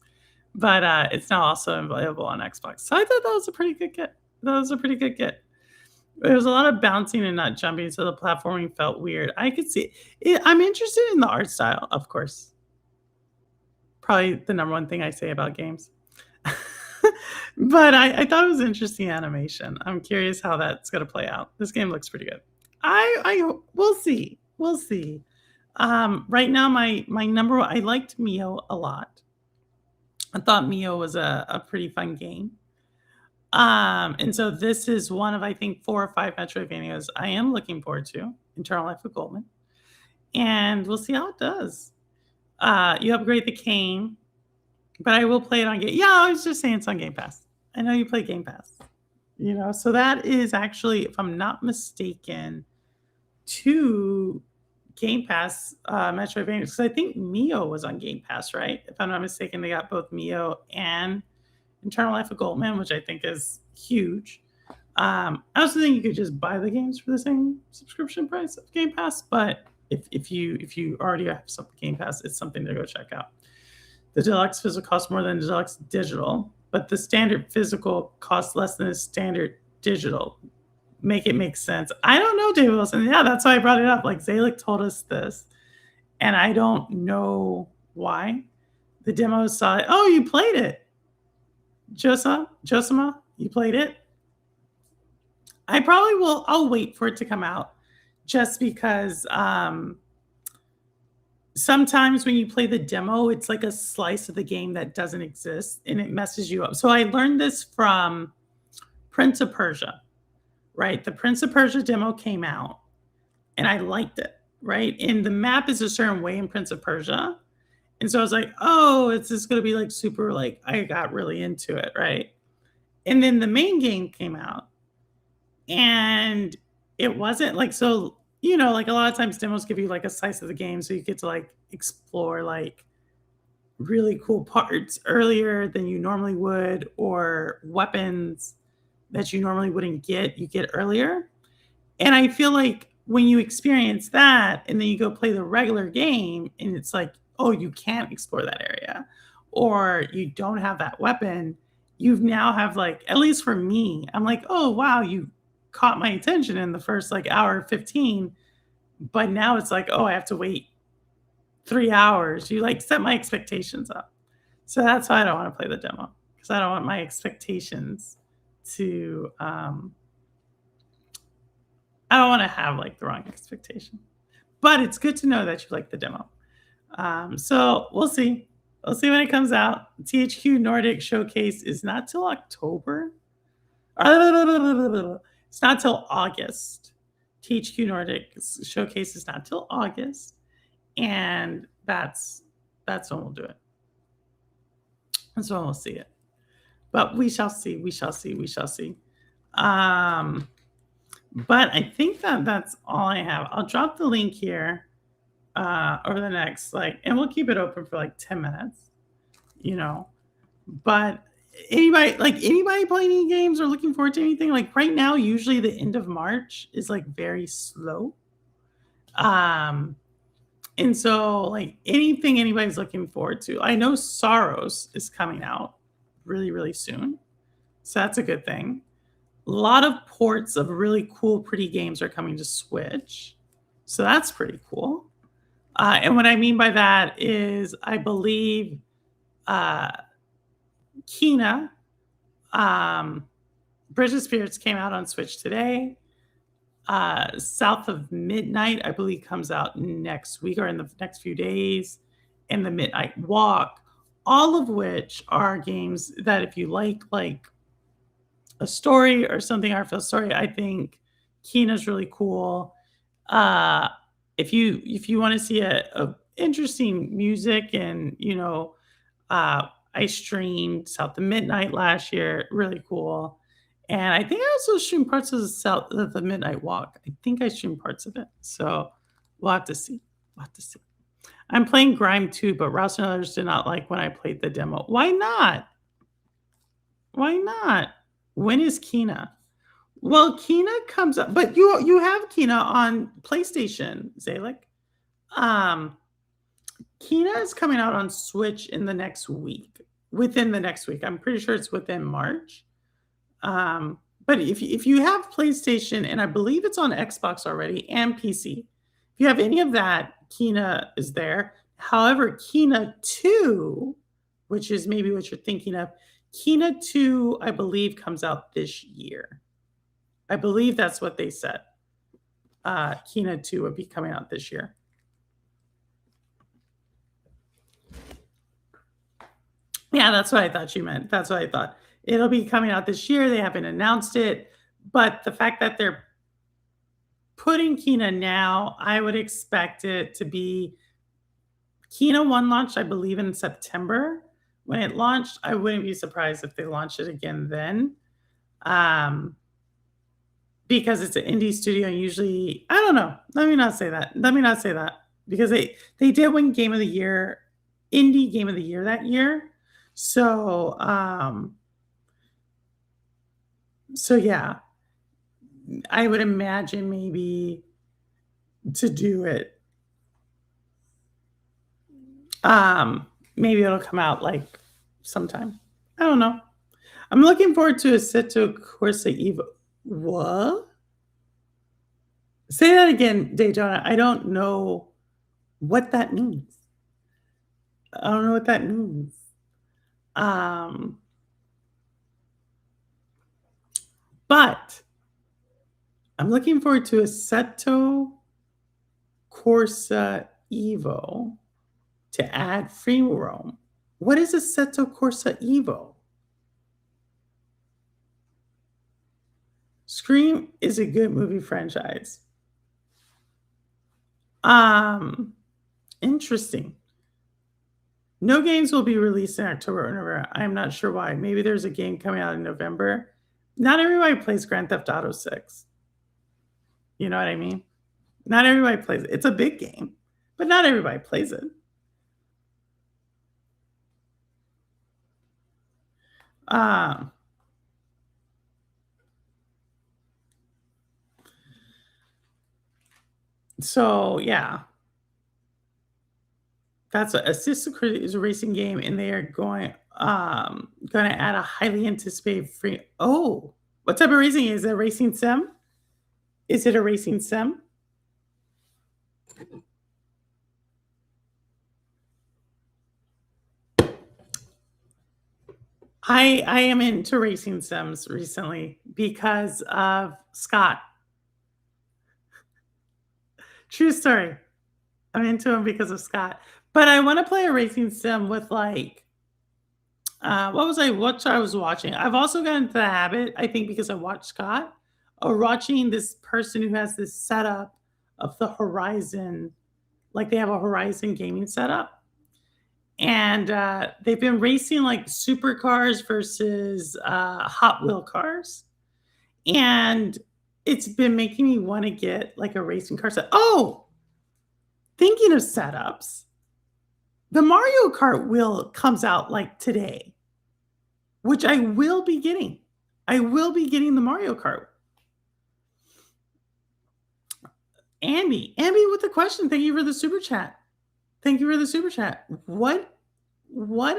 but it's now also available on Xbox. So I thought that was a pretty good get. There was a lot of bouncing and not jumping, so the platforming felt weird. I could see it. I'm interested in the art style, of course. Probably the number one thing I say about games. But I thought it was interesting animation. I'm curious how that's going to play out. This game looks pretty good. We'll see. Right now, my number one, I liked Mio a lot. I thought Mio was a pretty fun game. And so this is one of, I think, 4 or 5 Metroidvanias I am looking forward to, Eternal Life of Goldman. And we'll see how it does. You upgrade the cane, but I will play it on Game. Yeah, I was just saying it's on Game Pass. I know you play Game Pass. So that is actually, if I'm not mistaken, 2 Game Pass Metroidvania, because I think Mio was on Game Pass, right? If I'm not mistaken, they got both Mio and Eternal Life of Goldman, which I think is huge. I also think you could just buy the games for the same subscription price of Game Pass, but if you already have some Game Pass, it's something to go check out. The deluxe physical costs more than the deluxe digital, but the standard physical costs less than the standard digital. Make it make sense. I don't know, David Wilson. Yeah, that's why I brought it up. Like Zalek told us this, and I don't know why. The demo saw it. Oh, you played it. Josama, you played it? I probably will. I'll wait for it to come out just because sometimes when you play the demo, it's like a slice of the game that doesn't exist and it messes you up. So I learned this from Prince of Persia, right? The Prince of Persia demo came out and I liked it, right? And the map is a certain way in Prince of Persia. And so I was like, oh, it's just going to be like super, like, I got really into it, right? And then the main game came out and it wasn't like, so, you know, like a lot of times demos give you like a slice of the game. So you get to like explore like really cool parts earlier than you normally would, or weapons that you normally wouldn't get, you get earlier. And I feel like when you experience that and then you go play the regular game and it's like, oh, you can't explore that area or you don't have that weapon, you now have like, at least for me, I'm like, oh, wow, you caught my attention in the first like hour 15, but now it's like, oh, I have to wait 3 hours. You like set my expectations up. So that's why I don't want to play the demo, because I don't want my expectations to I don't want to have like the wrong expectation. But it's good to know that you like the demo. So we'll see. We'll see when it comes out. THQ Nordic Showcase is not till October. It's not till August. THQ Nordic Showcase is not till August. And that's when we'll do it. That's when we'll see it. But we shall see. We shall see. We shall see. But I think that's all I have. I'll drop the link here over the next, like, and we'll keep it open for like 10 minutes, you know. But anybody playing any games or looking forward to anything? Like right now, usually the end of March is like very slow. And so like anything anybody's looking forward to. I know Sorrows is coming out really, really soon. So that's a good thing. A lot of ports of really cool, pretty games are coming to Switch. So that's pretty cool. And what I mean by that is I believe Kena, Bridge of Spirits came out on Switch today. South of Midnight, I believe, comes out next week or in the next few days. And The Midnight Walk, all of which are games that if you like a story or something, heartfelt story, I think Kena's really cool. If you want to see a interesting music, and you know, I streamed South of Midnight last year, really cool. And I think I also streamed parts of the Midnight Walk. I think I streamed parts of it. So we'll have to see. We'll have to see. I'm playing Grime 2, but Rouse and others did not like when I played the demo. Why not? Why not? When is Kena? Well, Kena comes up, but you have Kena on PlayStation, Zalek. Kena is coming out on Switch in the next week. Within the next week. I'm pretty sure it's within March. But if you have PlayStation, and I believe it's on Xbox already and PC, if you have any of that, Kena is there. However, Kena 2, which is maybe what you're thinking of, Kena 2, I believe, comes out this year. I believe that's what they said. Kena 2 would be coming out this year. Yeah, that's what I thought you meant. That's what I thought. It'll be coming out this year. They haven't announced it. But the fact that they're putting Kena now, I would expect it to be Kena 1 launched, I believe, in September. When it launched, I wouldn't be surprised if they launched it again then. Because it's an indie studio, and usually, I don't know. Let me not say that. Because they did win Game of the Year, Indie Game of the Year that year. So yeah, I would imagine maybe to do it. Maybe it'll come out like sometime. I don't know. I'm looking forward to Assetto Corsa What? Say that again, Daytona. I don't know what that means. I don't know what that means. Um, but I'm looking forward to Assetto Corsa Evo to add free roam. What is Assetto Corsa Evo? Scream is a good movie franchise. Interesting. No games will be released in October or November. I'm not sure why. Maybe there's a game coming out in November. Not everybody plays Grand Theft Auto 6. You know what I mean? Not everybody plays it. It's a big game, but not everybody plays it. So yeah. That's Assassin's Creed is a racing game, and they are going to add a highly anticipated free. Oh, what type of racing is it? A racing sim? Is it a racing sim? I am into racing sims recently because of Scott. True story. I'm into him because of Scott. But I want to play a racing sim with like what I was watching. I've also gotten into the habit, I think because I watched Scott, of watching this person who has this setup of the Horizon, like they have a Horizon gaming setup. And they've been racing like supercars versus Hot Wheel cars. And it's been making me want to get like a racing car set. Oh, thinking of setups, the Mario Kart wheel comes out like today, which I will be getting. I will be getting the Mario Kart. Ambi with the question. Thank you for the super chat. Thank you for the super chat. What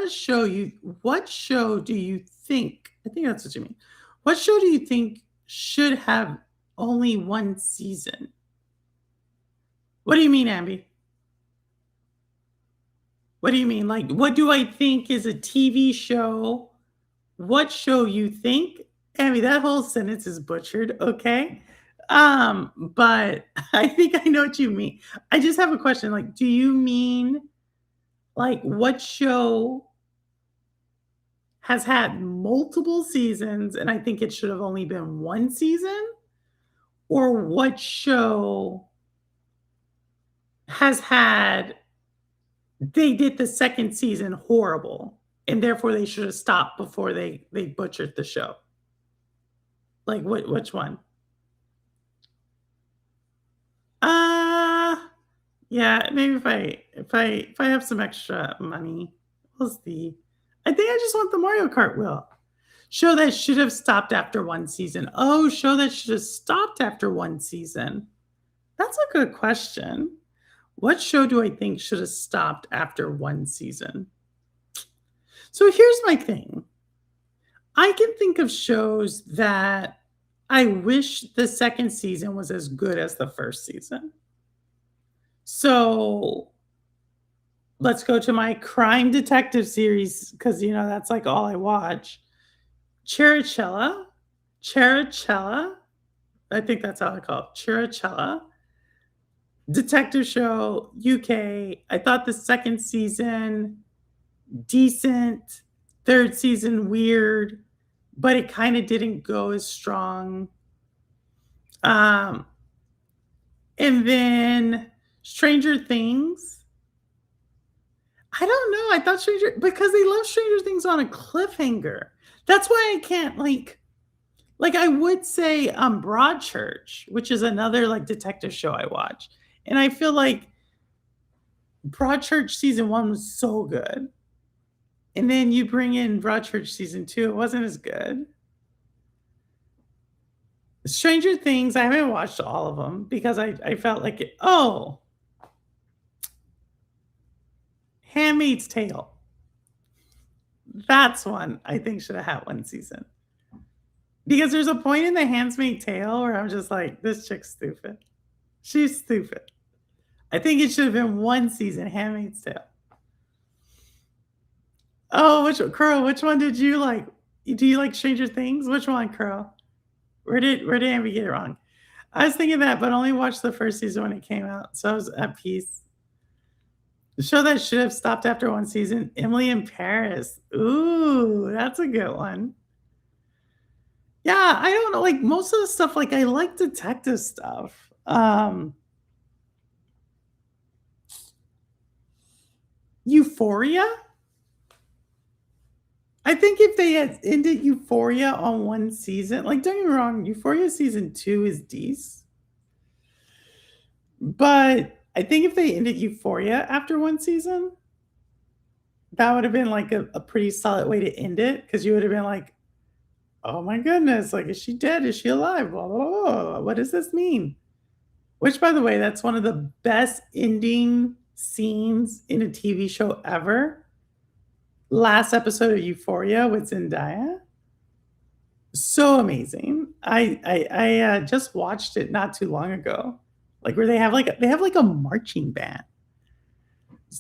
show do you think? I think that's what you mean. What show do you think should have only one season? What do you mean, Ambi? What do you mean? Like, what do I think is a TV show? What show you think? Ambi, that whole sentence is butchered, okay? But I think I know what you mean. I just have a question. Like, do you mean like what show has had multiple seasons and I think it should have only been one season? Or what show has had they did the second season horrible and therefore they should have stopped before they butchered the show? Like which one? Yeah, maybe if I have some extra money, we'll see. I think I just want the Mario Kart wheel. Show that should have stopped after one season. Oh, show that should have stopped after one season. That's a good question. What show do I think should have stopped after one season? So here's my thing. I can think of shows that I wish the second season was as good as the first season. So let's go to my crime detective series because, you know, that's like all I watch. Chiricella. I think that's how I call it. Chiricella. Detective show, UK. I thought the second season decent. Third season weird. But it kind of didn't go as strong. And then Stranger Things. I don't know. I thought because they love Stranger Things on a cliffhanger. That's why I can't like I would say Broadchurch, which is another like detective show I watch. And I feel like Broadchurch season 1 was so good. And then you bring in Broadchurch season 2, it wasn't as good. Stranger Things, I haven't watched all of them because I felt like it. Oh, Handmaid's Tale. That's one I think should have had one season. Because there's a point in The Handmaid's Tale where I'm just like, this chick's stupid. She's stupid. I think it should have been one season, Handmaid's Tale. Oh, Curl, which one did you like? Do you like Stranger Things? Which one, Curl? Where did Amber get it wrong? I was thinking that, but only watched the first season when it came out, so I was at peace. The show that should have stopped after one season, Emily in Paris. Ooh, that's a good one. Yeah, I don't know. Like most of the stuff, like I like detective stuff. Euphoria? I think if they had ended Euphoria on one season, like don't get me wrong, Euphoria season 2 is decent. But I think if they ended Euphoria after one season, that would have been like a pretty solid way to end it because you would have been like, oh my goodness, like is she dead? Is she alive? Blah, blah, blah. What does this mean? Which, by the way, that's one of the best ending scenes in a TV show ever. Last episode of Euphoria with Zendaya. So amazing. I just watched it not too long ago. Like where they have like a marching band.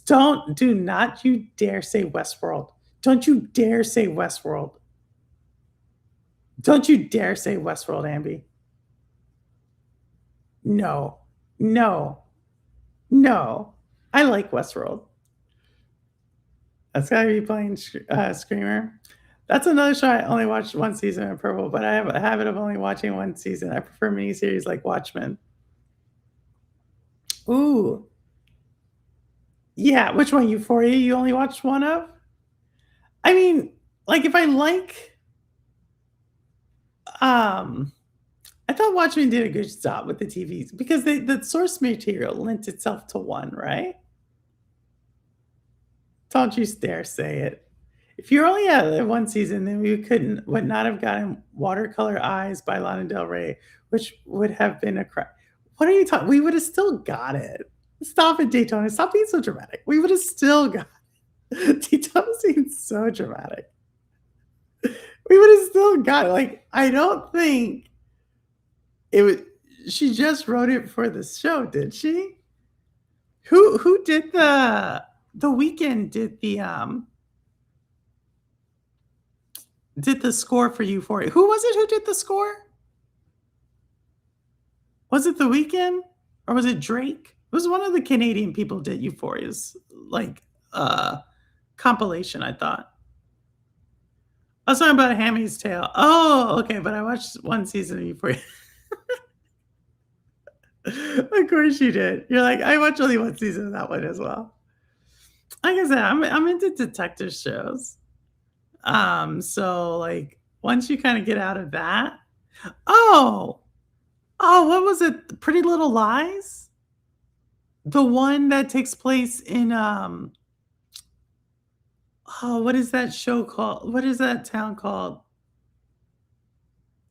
Do not you dare say Westworld. Don't you dare say Westworld. Don't you dare say Westworld, Ambi. No. I like Westworld. That's gotta be playing Screamer. That's another show I only watched one season of Purple, but I have a habit of only watching one season. I prefer miniseries like Watchmen. Ooh. Yeah, which one? Euphoria you only watched one of? I mean, like if I like I thought Watchmen did a good job with the TVs because the source material lent itself to one, right? Don't you dare say it. If you only had one season, then we would not have gotten Watercolor Eyes by Lana Del Rey, which would have been a crap. What are you talking? We would have still got it. Stop it, Daytona. Stop being so dramatic. We would have still got it. Daytona seems so dramatic. We would have still got it. Like, I don't think it would. She just wrote it for the show, did she? Who did the Weeknd did the score for Euphoria? Who was it who did the score? Was it The Weeknd or was it Drake? It was one of the Canadian people did Euphoria's like compilation, I thought. I was talking about Handmaid's Tale. Oh, okay, but I watched one season of Euphoria. Of course you did. You're like, I watched only one season of that one as well. Like I said, I'm into detective shows. So like once you kind of get out of that, what was it? Pretty Little Lies? The one that takes place in what is that show called? What is that town called?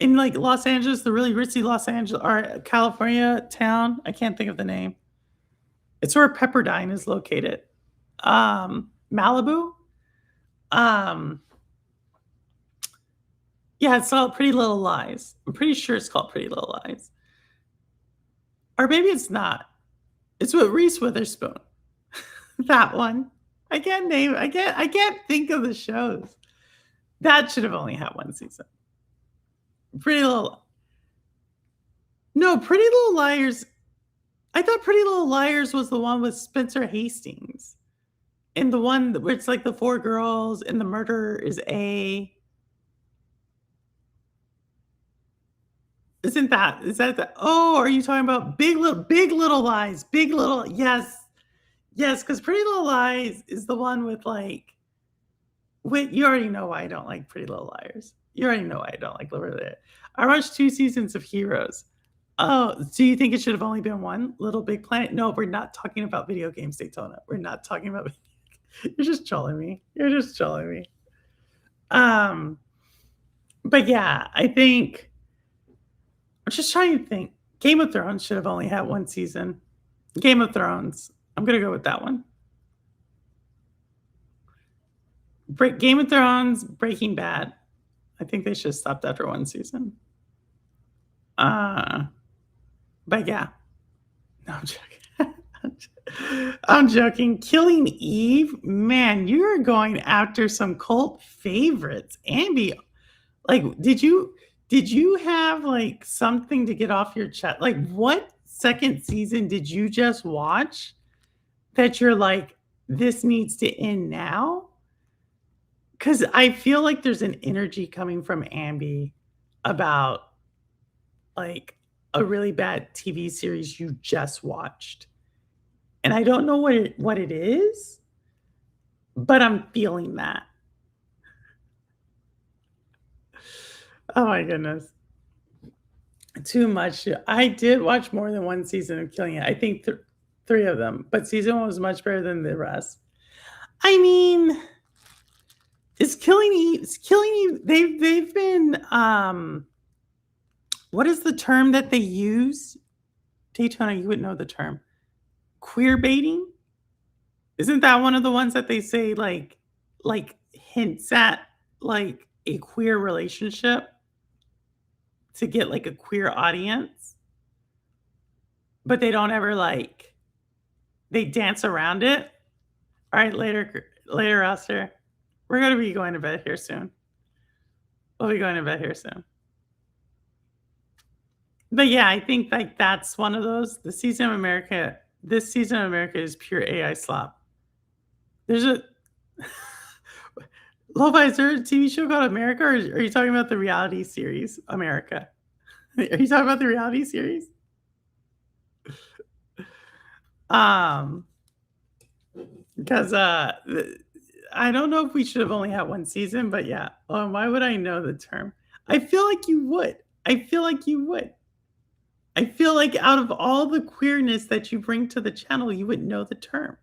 In like Los Angeles, the really ritzy Los Angeles or California town. I can't think of the name. It's where Pepperdine is located. Malibu. Yeah, it's called Pretty Little Lies. I'm pretty sure it's called Pretty Little Lies. Or maybe it's not. It's with Reese Witherspoon. That one. I can't think of the shows. That should have only had one season. Pretty Little Liars. I thought Pretty Little Liars was the one with Spencer Hastings. And the one where it's like the 4 girls and the murderer is A. Is that are you talking about Big Little Lies? Yes, because Pretty Little Lies is the one with like, wait, you already know why I don't like Pretty Little Liars. You already know why I don't like Little. I watched 2 seasons of Heroes. Oh, do you think it should have only been one? Little Big Planet? No, we're not talking about video games, Daytona. We're not talking about. You're just trolling me. But yeah, I think. I'm just trying to think. Game of Thrones should have only had one season. Game of Thrones. I'm going to go with that one. Game of Thrones, Breaking Bad. I think they should have stopped after one season. But yeah. No, I'm joking. I'm joking. Killing Eve, man, you're going after some cult favorites. Ambi, like, did you have like something to get off your chest? Like, what second season did you just watch that you're like, this needs to end now? Because I feel like there's an energy coming from Ambi about like a really bad TV series you just watched. And I don't know what it is, but I'm feeling that. Oh my goodness. Too much. I did watch more than one season of Killing It. I think 3 of them, but season 1 was much better than the rest. I mean, it's Killing Eve. They've been what is the term that they use? Daytona, you would know the term. Queer baiting? Isn't that one of the ones that they say like hints at like a queer relationship to get like a queer audience? But they don't ever they dance around it. All right, later, Roster. We're going to be going to bed here soon. We'll be going to bed here soon. But yeah, I think like that's one of those. This season of America is pure AI slop. There's a Lo-Fi, is there a TV show called America, or are you talking about the reality series America? Are you talking about the reality series? Because I don't know if we should have only had one season, but yeah. Why would I know the term? I feel like you would. I feel like out of all the queerness that you bring to the channel, you would know the term.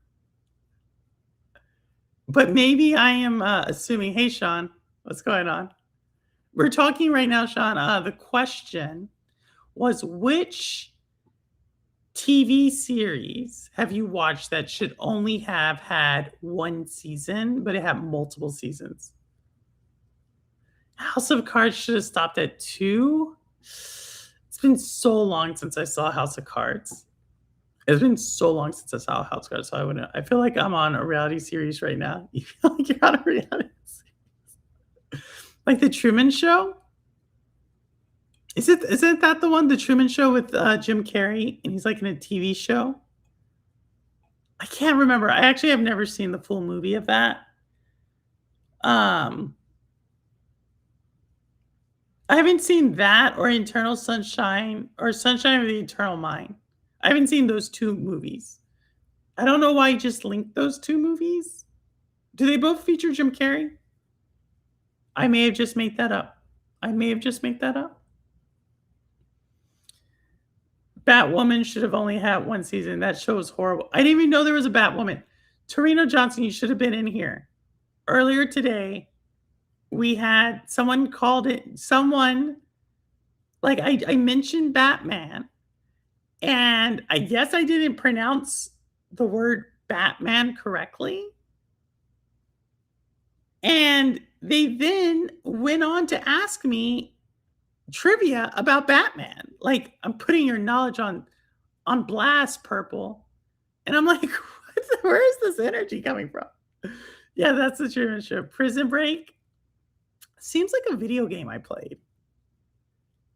But maybe I am assuming. Hey, Sean, what's going on? We're talking right now, Sean. The question was, which TV series have you watched that should only have had one season, but it had multiple seasons? House of Cards should have stopped at 2. It's been so long since I saw House of Cards. It's been so long since I saw House of Cards, so I feel like I'm on a reality series right now. You feel like you're on a reality series? Like The Truman Show? Isn't that the one, The Truman Show with Jim Carrey, and he's like in a TV show? I can't remember. I actually have never seen the full movie of that. I haven't seen that or Eternal Sunshine or Sunshine of the Eternal Mind. I haven't seen those 2 movies. I don't know why I just linked those 2 movies. Do they both feature Jim Carrey? I may have just made that up. Batwoman should have only had one season. That show was horrible. I didn't even know there was a Batwoman. Torino Johnson, you should have been in here. Earlier today, we had someone called it, I mentioned Batman, and I guess I didn't pronounce the word Batman correctly. And they then went on to ask me trivia about Batman. Like, I'm putting your knowledge on blast, Purple. And I'm like, where is this energy coming from? Yeah, that's the Truman Show. Prison Break seems like a video game I played.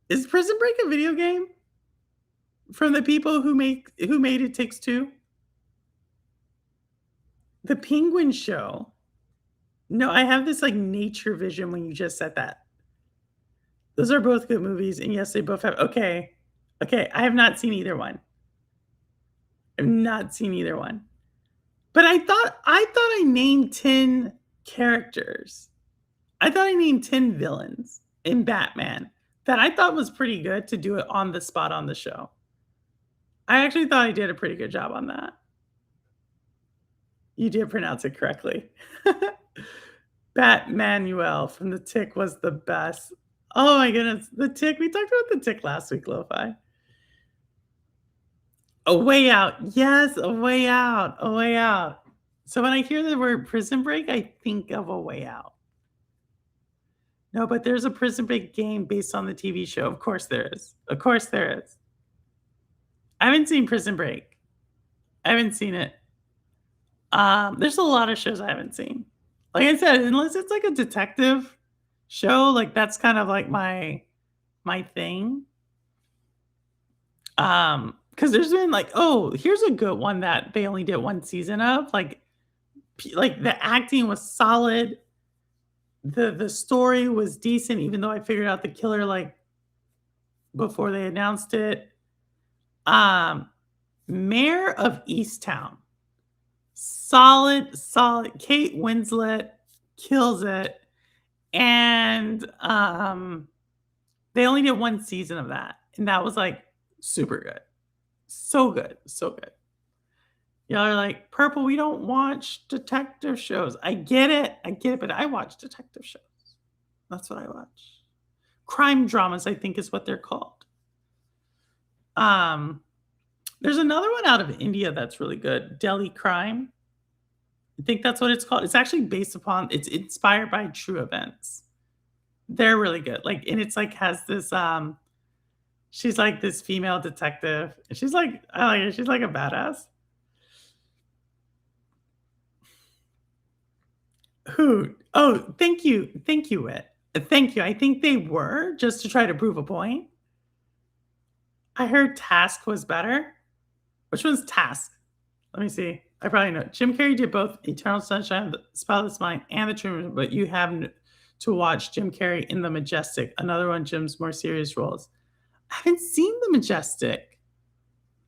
Is Prison Break a video game? From the people who made It Takes Two? The Penguin Show. No, I have this like nature vision when you just said that. Those are both good movies, and yes, they both have. Okay, I have not seen either one. But I thought I named 10 characters. I thought I named 10 villains in Batman that I thought was pretty good to do it on the spot on the show. I actually thought I did a pretty good job on that. You did pronounce it correctly. Batmanuel from The Tick was the best. Oh my goodness. The Tick. We talked about The Tick last week, Lo-Fi. A Way Out. Yes, A Way Out. A Way Out. So when I hear the word Prison Break, I think of A Way Out. No, but there's a Prison Break game based on the TV show. Of course there is. Of course there is. I haven't seen Prison Break. I haven't seen it. There's a lot of shows I haven't seen. Like I said, unless it's like a detective show, like that's kind of like my thing. Because there's been like, oh, here's a good one that they only did one season of. Like the acting was solid. The story was decent, even though I figured out the killer like before they announced it. Mayor of Easttown. Solid. Kate Winslet kills it. And they only did one season of that. And that was like super good. So good. Y'all are like, Purple, we don't watch detective shows. I get it, but I watch detective shows. That's what I watch. Crime dramas, I think, is what they're called. There's another one out of India that's really good, Delhi Crime. I think that's what it's called. It's actually it's inspired by true events. They're really good. Like, and it's like has this she's like this female detective. She's like, I like her. She's like a badass. Who? Oh, thank you, Wit. Thank you. I think they were just to try to prove a point. I heard Task was better. Which one's Task? Let me see. I probably know. Jim Carrey did both Eternal Sunshine of the Spotless Mind and The Truman, but you have to watch Jim Carrey in The Majestic, another one of Jim's more serious roles. I haven't seen The Majestic.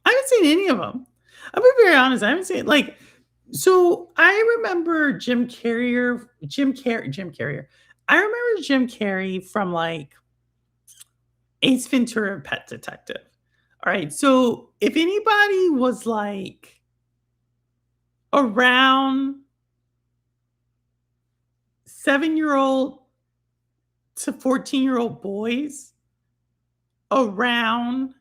I haven't seen any of them. I'll be very honest. I haven't seen like. So I remember Jim Carrey. I remember Jim Carrey from like Ace Ventura: Pet Detective. All right. So if anybody was like around 7-year-old to 14-year-old boys around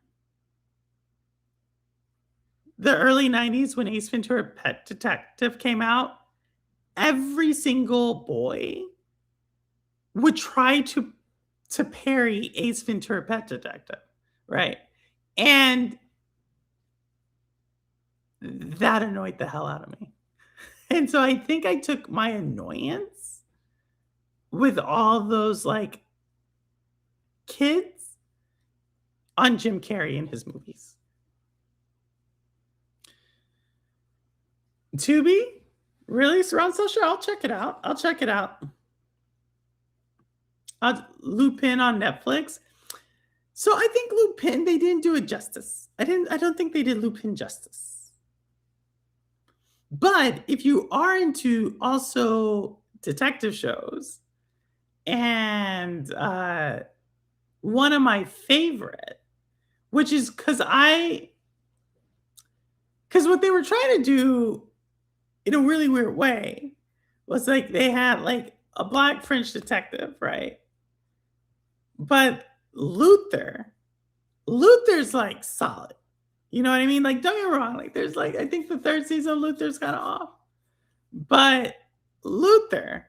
the early 90s when Ace Ventura: Pet Detective came out, every single boy would try to parry Ace Ventura: Pet Detective, right? And that annoyed the hell out of me. And so I think I took my annoyance with all those like kids on Jim Carrey and his movies. Tubi? Really? Surround Social? I'll check it out. Lupin on Netflix. So I think Lupin, they didn't do it justice. I don't think they did Lupin justice. But if you are into also detective shows, and one of my favorite, which is because what they were trying to do in a really weird way was like they had like a black French detective, right? But Luther's like solid. You know what I mean? Like, don't get me wrong. Like, there's like, I think the third season of Luther's kind of off. But Luther,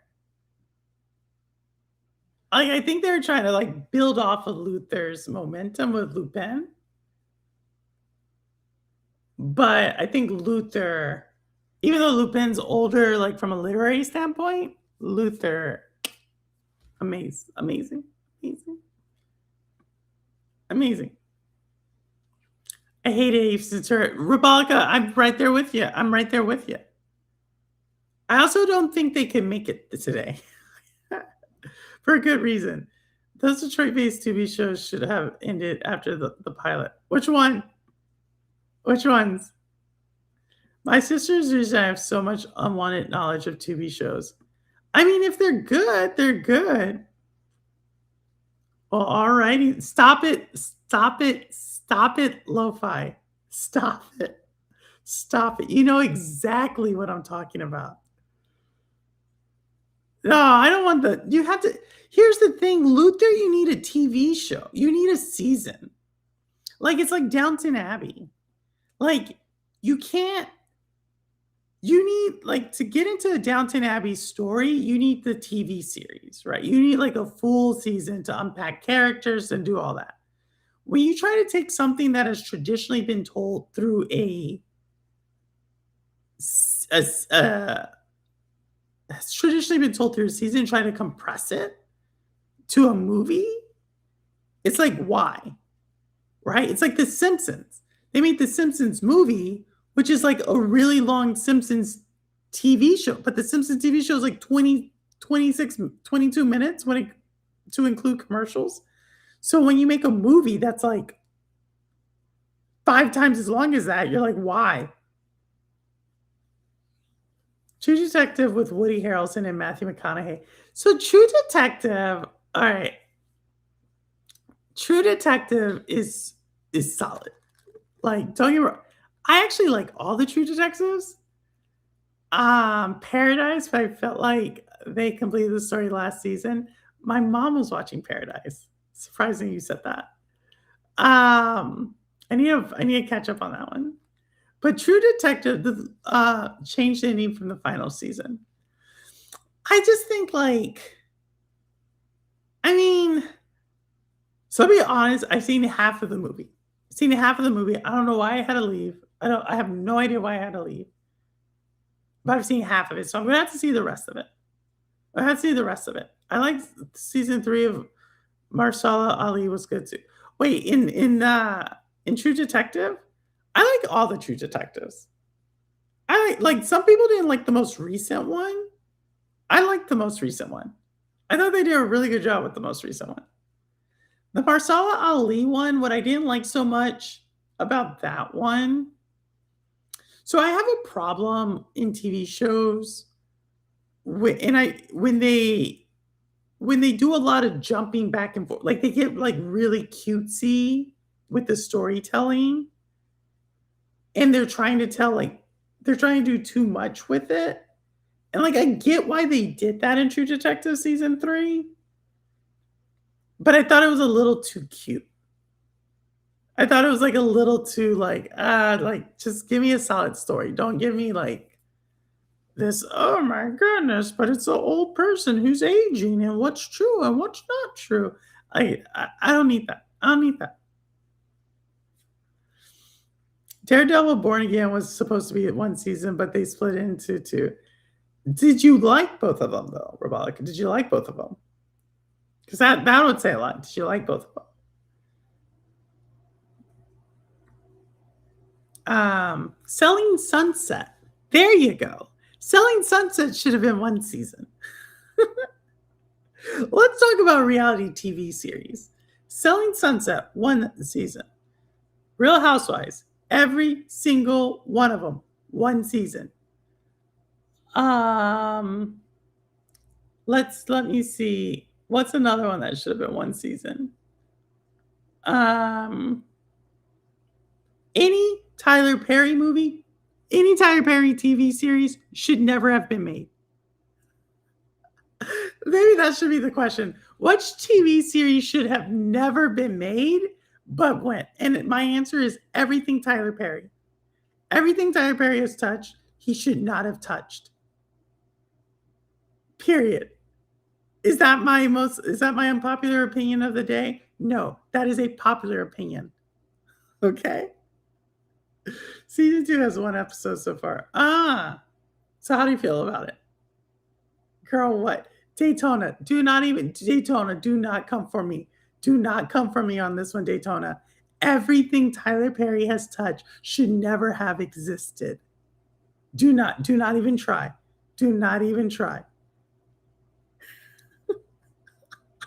like, I think they're trying to like build off of Luther's momentum with Lupin. But I think Luther, even though Lupin's older, like from a literary standpoint, Luther, amazing. I hate Ace Ventura. Rebecca, I'm right there with you. I also don't think they can make it today. For a good reason. Those Detroit-based TV shows should have ended after the pilot. Which one? Which ones? My sisters usually have so much unwanted knowledge of TV shows. I mean, if they're good, they're good. Well, all righty. Stop it, Lo-Fi. Stop it. You know exactly what I'm talking about. No, I don't want you have to. Here's the thing, Luther, you need a TV show. You need a season. Like, it's like Downton Abbey. Like, you can't you need like to get into a Downton Abbey story, you need the TV series, right? You need like a full season to unpack characters and do all that. When you try to take something that has traditionally been told through s- a s- uh, has traditionally been told through a season, try to compress it to a movie, it's like why, right? It's like The Simpsons. They made The Simpsons movie, which is like a really long Simpsons TV show, but the Simpsons TV show is like 20, 26, 22 minutes when it to include commercials. So when you make a movie that's like 5 times as long as that, you're like, why? True Detective with Woody Harrelson and Matthew McConaughey. So True Detective, all right. True Detective is solid. Like, don't get me wrong. I actually like all the True Detectives. Paradise, but I felt like they completed the story last season. My mom was watching Paradise. Surprising you said that. I need to catch up on that one. But True Detective changed the ending from the final season. I just think like, I mean, so to be honest, I've seen half of the movie. Seen half of the movie. I don't know why I had to leave. I have no idea why I had to leave. But I've seen half of it. So I'm gonna have to see the rest of it. I have to see the rest of it. I like season 3 of Marsala Ali was good too. Wait, in True Detective, I like all the True Detectives. I like some people didn't like the most recent one. I like the most recent one. I thought they did a really good job with the most recent one. The Marsala Ali one, what I didn't like so much about that one. So I have a problem in TV shows when they do a lot of jumping back and forth, like they get like really cutesy with the storytelling, and they're trying to do too much with it. And like I get why they did that in True Detective season 3, but I thought it was a little too cute. I thought it was like a little too like just give me a solid story. Don't give me like this, oh my goodness, but it's an old person who's aging and what's true and what's not true. I don't need that. I don't need that. Daredevil Born Again was supposed to be one season, but they split it into 2. Did you like both of them though, Rebecca? Did you like both of them? Because that would say a lot. Did you like both of them? Selling Sunset. There you go. Selling Sunset should have been one season. Let's talk about reality TV series. Selling Sunset, one season. Real Housewives, every single one of them, one season. Let me see. What's another one that should have been one season? Any Tyler Perry movie, any Tyler Perry TV series should never have been made. Maybe that should be the question. Which TV series should have never been made but went? And my answer is everything Tyler Perry. Everything Tyler Perry has touched, he should not have touched. Period. Is that my unpopular opinion of the day? No, that is a popular opinion. Okay? Season 2 has 1 episode so far. So how do you feel about it? Girl, what? Daytona, do not come for me. Do not come for me on this one, Daytona. Everything Tyler Perry has touched should never have existed. Do not even try. Do not even try.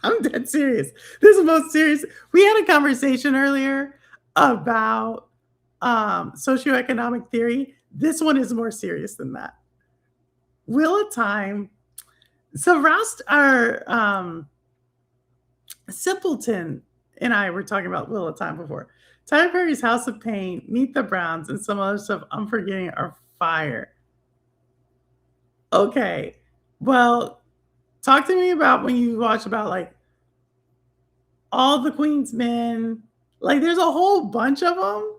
I'm dead serious. This is the most serious. We had a conversation earlier about socioeconomic theory. This one is more serious than that. Wheel of Time. So our Simpleton and I were talking about Wheel of Time before. Tyler Perry's House of Pain, Meet the Browns, and some other stuff I'm forgetting are fire. Okay. Well, talk to me about when you watch about like All the Queen's Men. Like there's a whole bunch of them.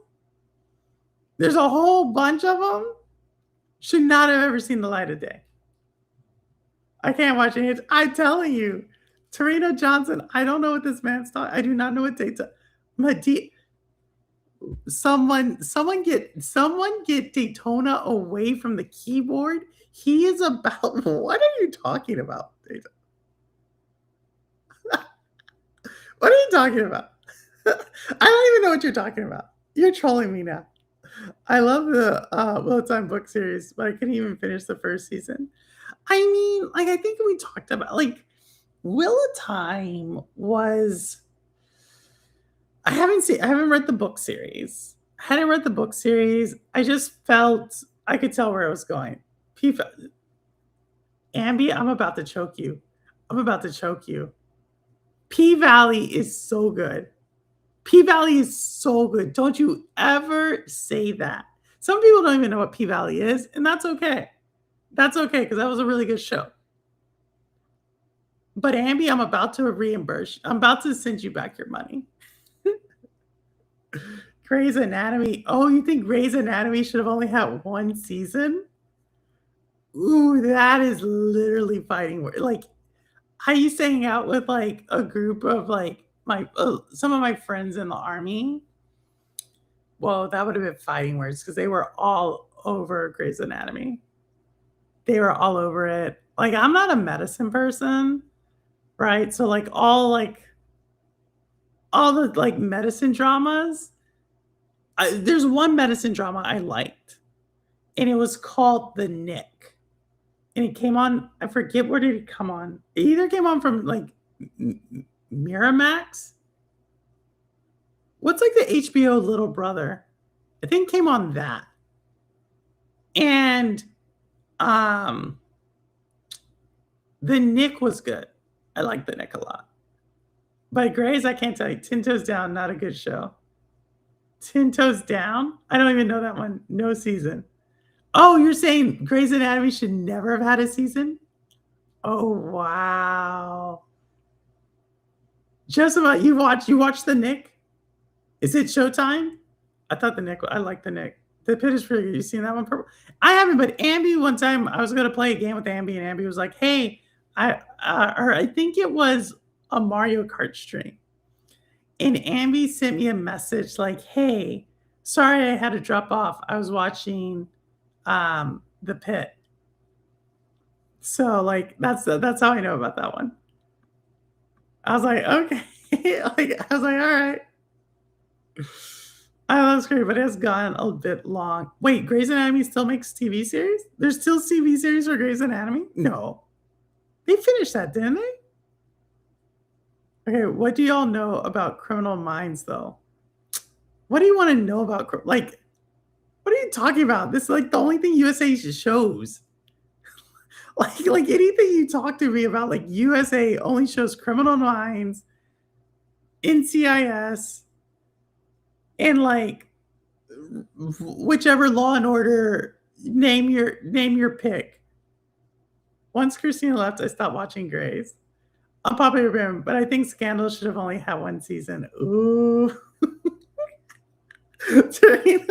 Should not have ever seen the light of day. I can't watch it. I'm telling you, Torino Johnson. I don't know what this man's talking. I do not know what data. Someone get Daytona away from the keyboard. He is about. What are you talking about, Daytona? What are you talking about? I don't even know what you're talking about. You're trolling me now. I love the Will Time book series, but I couldn't even finish the first season. I mean, like, I think we talked about, like, Will of Time was. I haven't read the book series. I hadn't read the book series. I just felt I could tell where it was going. Ambi, I'm about to choke you. I'm about to choke you. P-Valley is so good. P-Valley is so good. Don't you ever say that. Some people don't even know what P-Valley is, and that's okay. That's okay, because that was a really good show. But Ambi, I'm about to reimburse. I'm about to send you back your money. Grey's Anatomy. Oh, you think Grey's Anatomy should have only had one season? Ooh, that is literally fighting word. Like, I used to hang out with like a group of like some of my friends in the army. Well, that would have been fighting words because they were all over Grey's Anatomy. They were all over it. Like, I'm not a medicine person, right? So like all the like medicine dramas. There's one medicine drama I liked, and it was called The Nick. And it came on, I forget where did it come on. It either came on from like Miramax. What's like the HBO Little Brother? I think it came on that. And The Nick was good. I like The Nick a lot. But Grey's, I can't tell you. 10 Toes Down, not a good show. 10 Toes Down? I don't even know that one. No season. Oh, you're saying Grey's Anatomy should never have had a season? Oh, wow. Joseph, you watched The Nick? Is it Showtime? I thought The Nick, I like The Nick. The Pit is pretty good. You seen that one? I haven't, but Ambi, one time I was going to play a game with Ambi, and Ambi was like, hey, I think it was a Mario Kart stream. And Ambi sent me a message like, hey, sorry I had to drop off. I was watching The Pit. So like that's how I know about that one. I was like, okay. I was like, all right. I love Scream, but it has gone a bit long. Wait, Grey's Anatomy still makes TV series? There's still TV series for Grey's Anatomy? No. They finished that, didn't they? Okay, what do y'all know about Criminal Minds, though? What do you want to know about? Like, what are you talking about? This is like the only thing USA shows. like anything you talk to me about, like USA only shows Criminal Minds, NCIS, and like whichever Law and Order. Name your pick. Once Christina left, I stopped watching Grey's. Unpopular opinion, but I think Scandal should have only had one season. Ooh. Tarina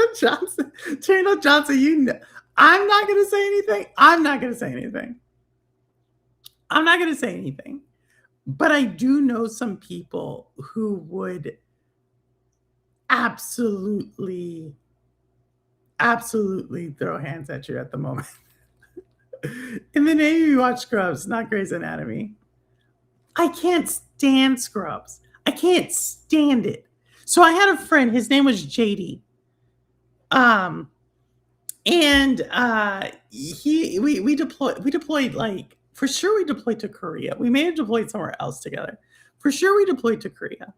Johnson, you know. I'm not going to say anything. But I do know some people who would absolutely throw hands at you at the moment. In the name you watch Scrubs, not Grey's Anatomy. I can't stand Scrubs. I can't stand it. So I had a friend, his name was JD. We deployed like, for sure we deployed to Korea. We may have deployed somewhere else together. For sure we deployed to Korea.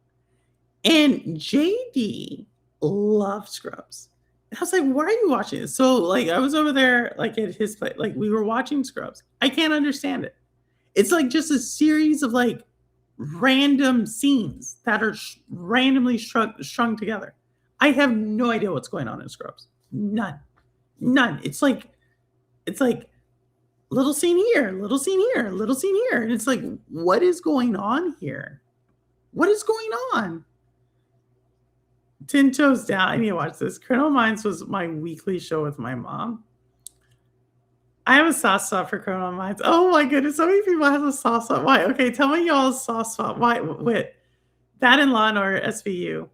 And JD loved Scrubs. And I was like, why are you watching this? So like I was over there like at his place, like we were watching Scrubs. I can't understand it. It's like just a series of like random scenes that are randomly strung together. I have no idea what's going on in Scrubs. None. It's like little scene here, little scene here, little scene here. And it's like, what is going on here? What is going on? 10 Toes Down. I need to watch this. Criminal Minds was my weekly show with my mom. I have a soft spot for Criminal Minds. Oh my goodness, so many people have a soft spot. Why? Okay, tell me y'all's soft spot. Why? Wait, that in Law and Order SVU.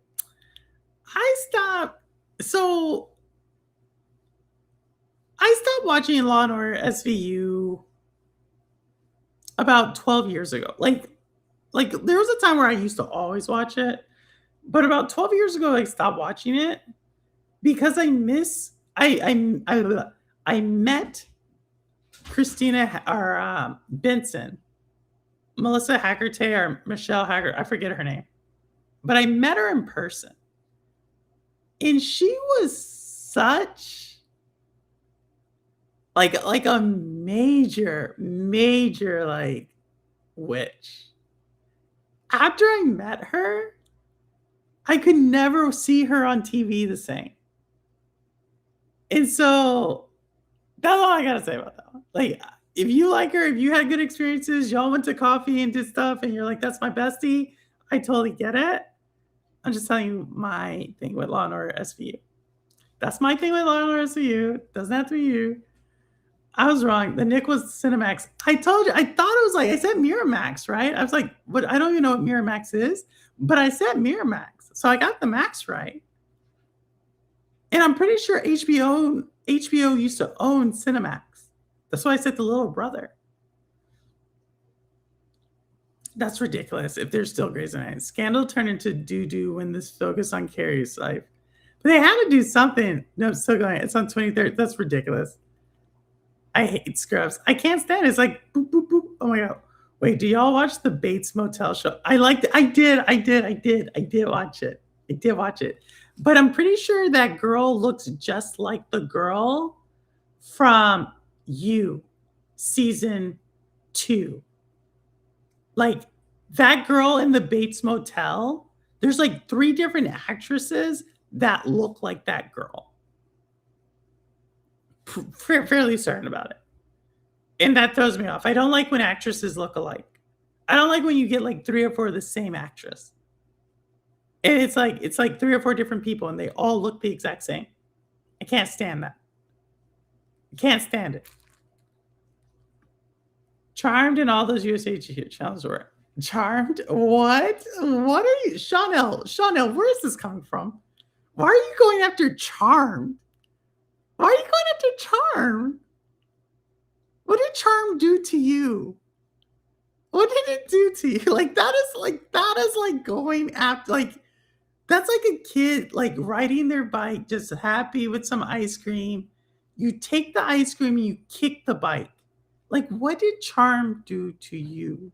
I stopped. So I stopped watching Law and Order SVU about 12 years ago. Like there was a time where I used to always watch it, but about 12 years ago I stopped watching it because I met Christina or Benson, Melissa Haggerty or Michelle Haggard, I forget her name, but I met her in person, and she was such like a major like witch. After I met her, I could never see her on TV the same. And so that's all I gotta say about that one. Like, if you like her, if you had good experiences, y'all went to coffee and did stuff, and you're like, that's my bestie, I totally get it. I'm just telling you my thing with Law and Order SVU. That's my thing with Law and Order SVU. Doesn't have to be you. I was wrong. The Nick was Cinemax. I told you. I thought it was like, I said Miramax, right? I was like, what? I don't even know what Miramax is, but I said Miramax. So I got the Max right. And I'm pretty sure HBO used to own Cinemax. That's why I said the little brother. That's ridiculous if they're still Grey's Anatomy. Scandal turned into doo-doo when this focused on Carrie's life. But they had to do something. No, it's still going. It's on 23rd. That's ridiculous. I hate Scrubs. I can't stand it. It's like boop, boop, boop. Oh my God. Wait, do y'all watch the Bates Motel show? I liked it. I did watch it. I did watch it. But I'm pretty sure that girl looks just like the girl from You, season 2. Like that girl in the Bates Motel, there's like 3 different actresses that look like that girl. Fairly certain about it. And that throws me off. I don't like when actresses look alike. I don't like when you get like 3 or 4 of the same actress. And it's like 3 or 4 different people and they all look the exact same. I can't stand that. I can't stand it. Charmed and all those USA channels were Charmed. What? What are you, Chanel? Where is this coming from? Why are you going after Charmed? Why are you going after Charmed? What did Charm do to you? What did it do to you? Like that is like going after, like that's like a kid like riding their bike, just happy with some ice cream. You take the ice cream and you kick the bike. Like, what did Charm do to you?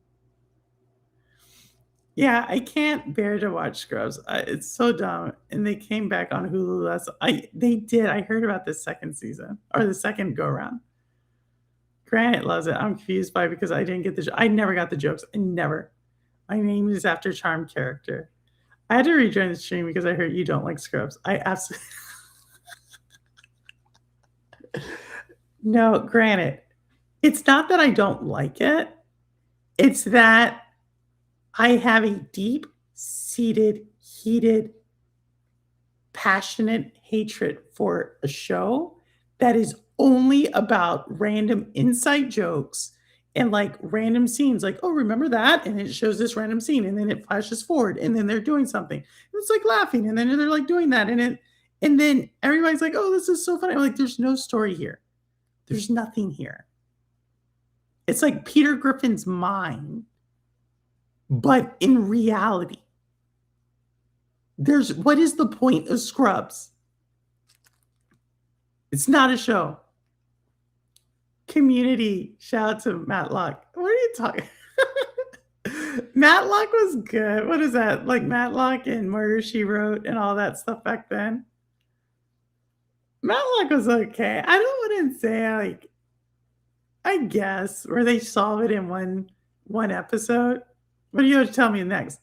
Yeah, I can't bear to watch Scrubs. It's so dumb. And they came back on Hulu. They did. I heard about this second season or the second go around. Granite loves it. I'm confused by it because I didn't get I never got the jokes. I never. My name is after Charm character. I had to rejoin the stream because I heard you don't like Scrubs. I absolutely. No, granted, it's not that I don't like it. It's that I have a deep-seated, heated, passionate hatred for a show that is only about random inside jokes and like random scenes. Like, oh, remember that? And it shows this random scene and then it flashes forward and then they're doing something. It's like laughing and then they're like doing that. And then everybody's like, oh, this is so funny. I'm like, there's no story here. There's nothing here. It's like Peter Griffin's mind, but in reality. What is the point of Scrubs? It's not a show. Community. Shout out to Matlock. What are you talking? Matlock was good. What is that? Like Matlock and Murder, She Wrote and all that stuff back then. Matlock was okay. I wouldn't say like, I guess, where they solve it in one episode. What do you have to tell me next?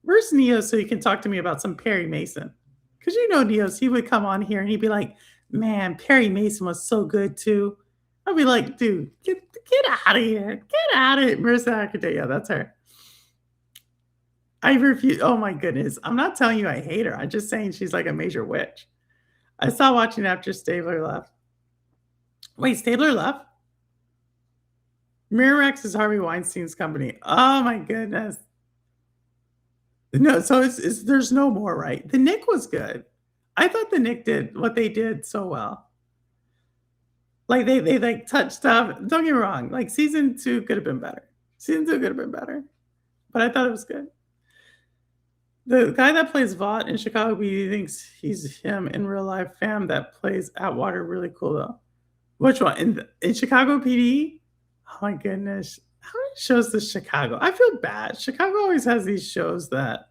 Where's Neo so you can talk to me about some Perry Mason? Because you know Neo's, he would come on here and he'd be like, man, Perry Mason was so good too. I'd be like, dude, get out of here. Get out of it. Marissa Akade, yeah, that's her. I refuse. Oh my goodness. I'm not telling you I hate her. I'm just saying she's like a major witch. I stopped watching after Stabler left. Wait, Stabler left? Miramax is Harvey Weinstein's company. Oh my goodness. No, so it's there's no more, right? The Nick was good. I thought the Nick did what they did so well. Like they like touched stuff. Don't get me wrong. Like season 2 could have been better. Season 2 could have been better. But I thought it was good. The guy that plays Vought in Chicago PD thinks he's him in real life. Fam that plays Atwater, really cool though. Which one? In Chicago PD? Oh my goodness. How many shows does Chicago? I feel bad. Chicago always has these shows that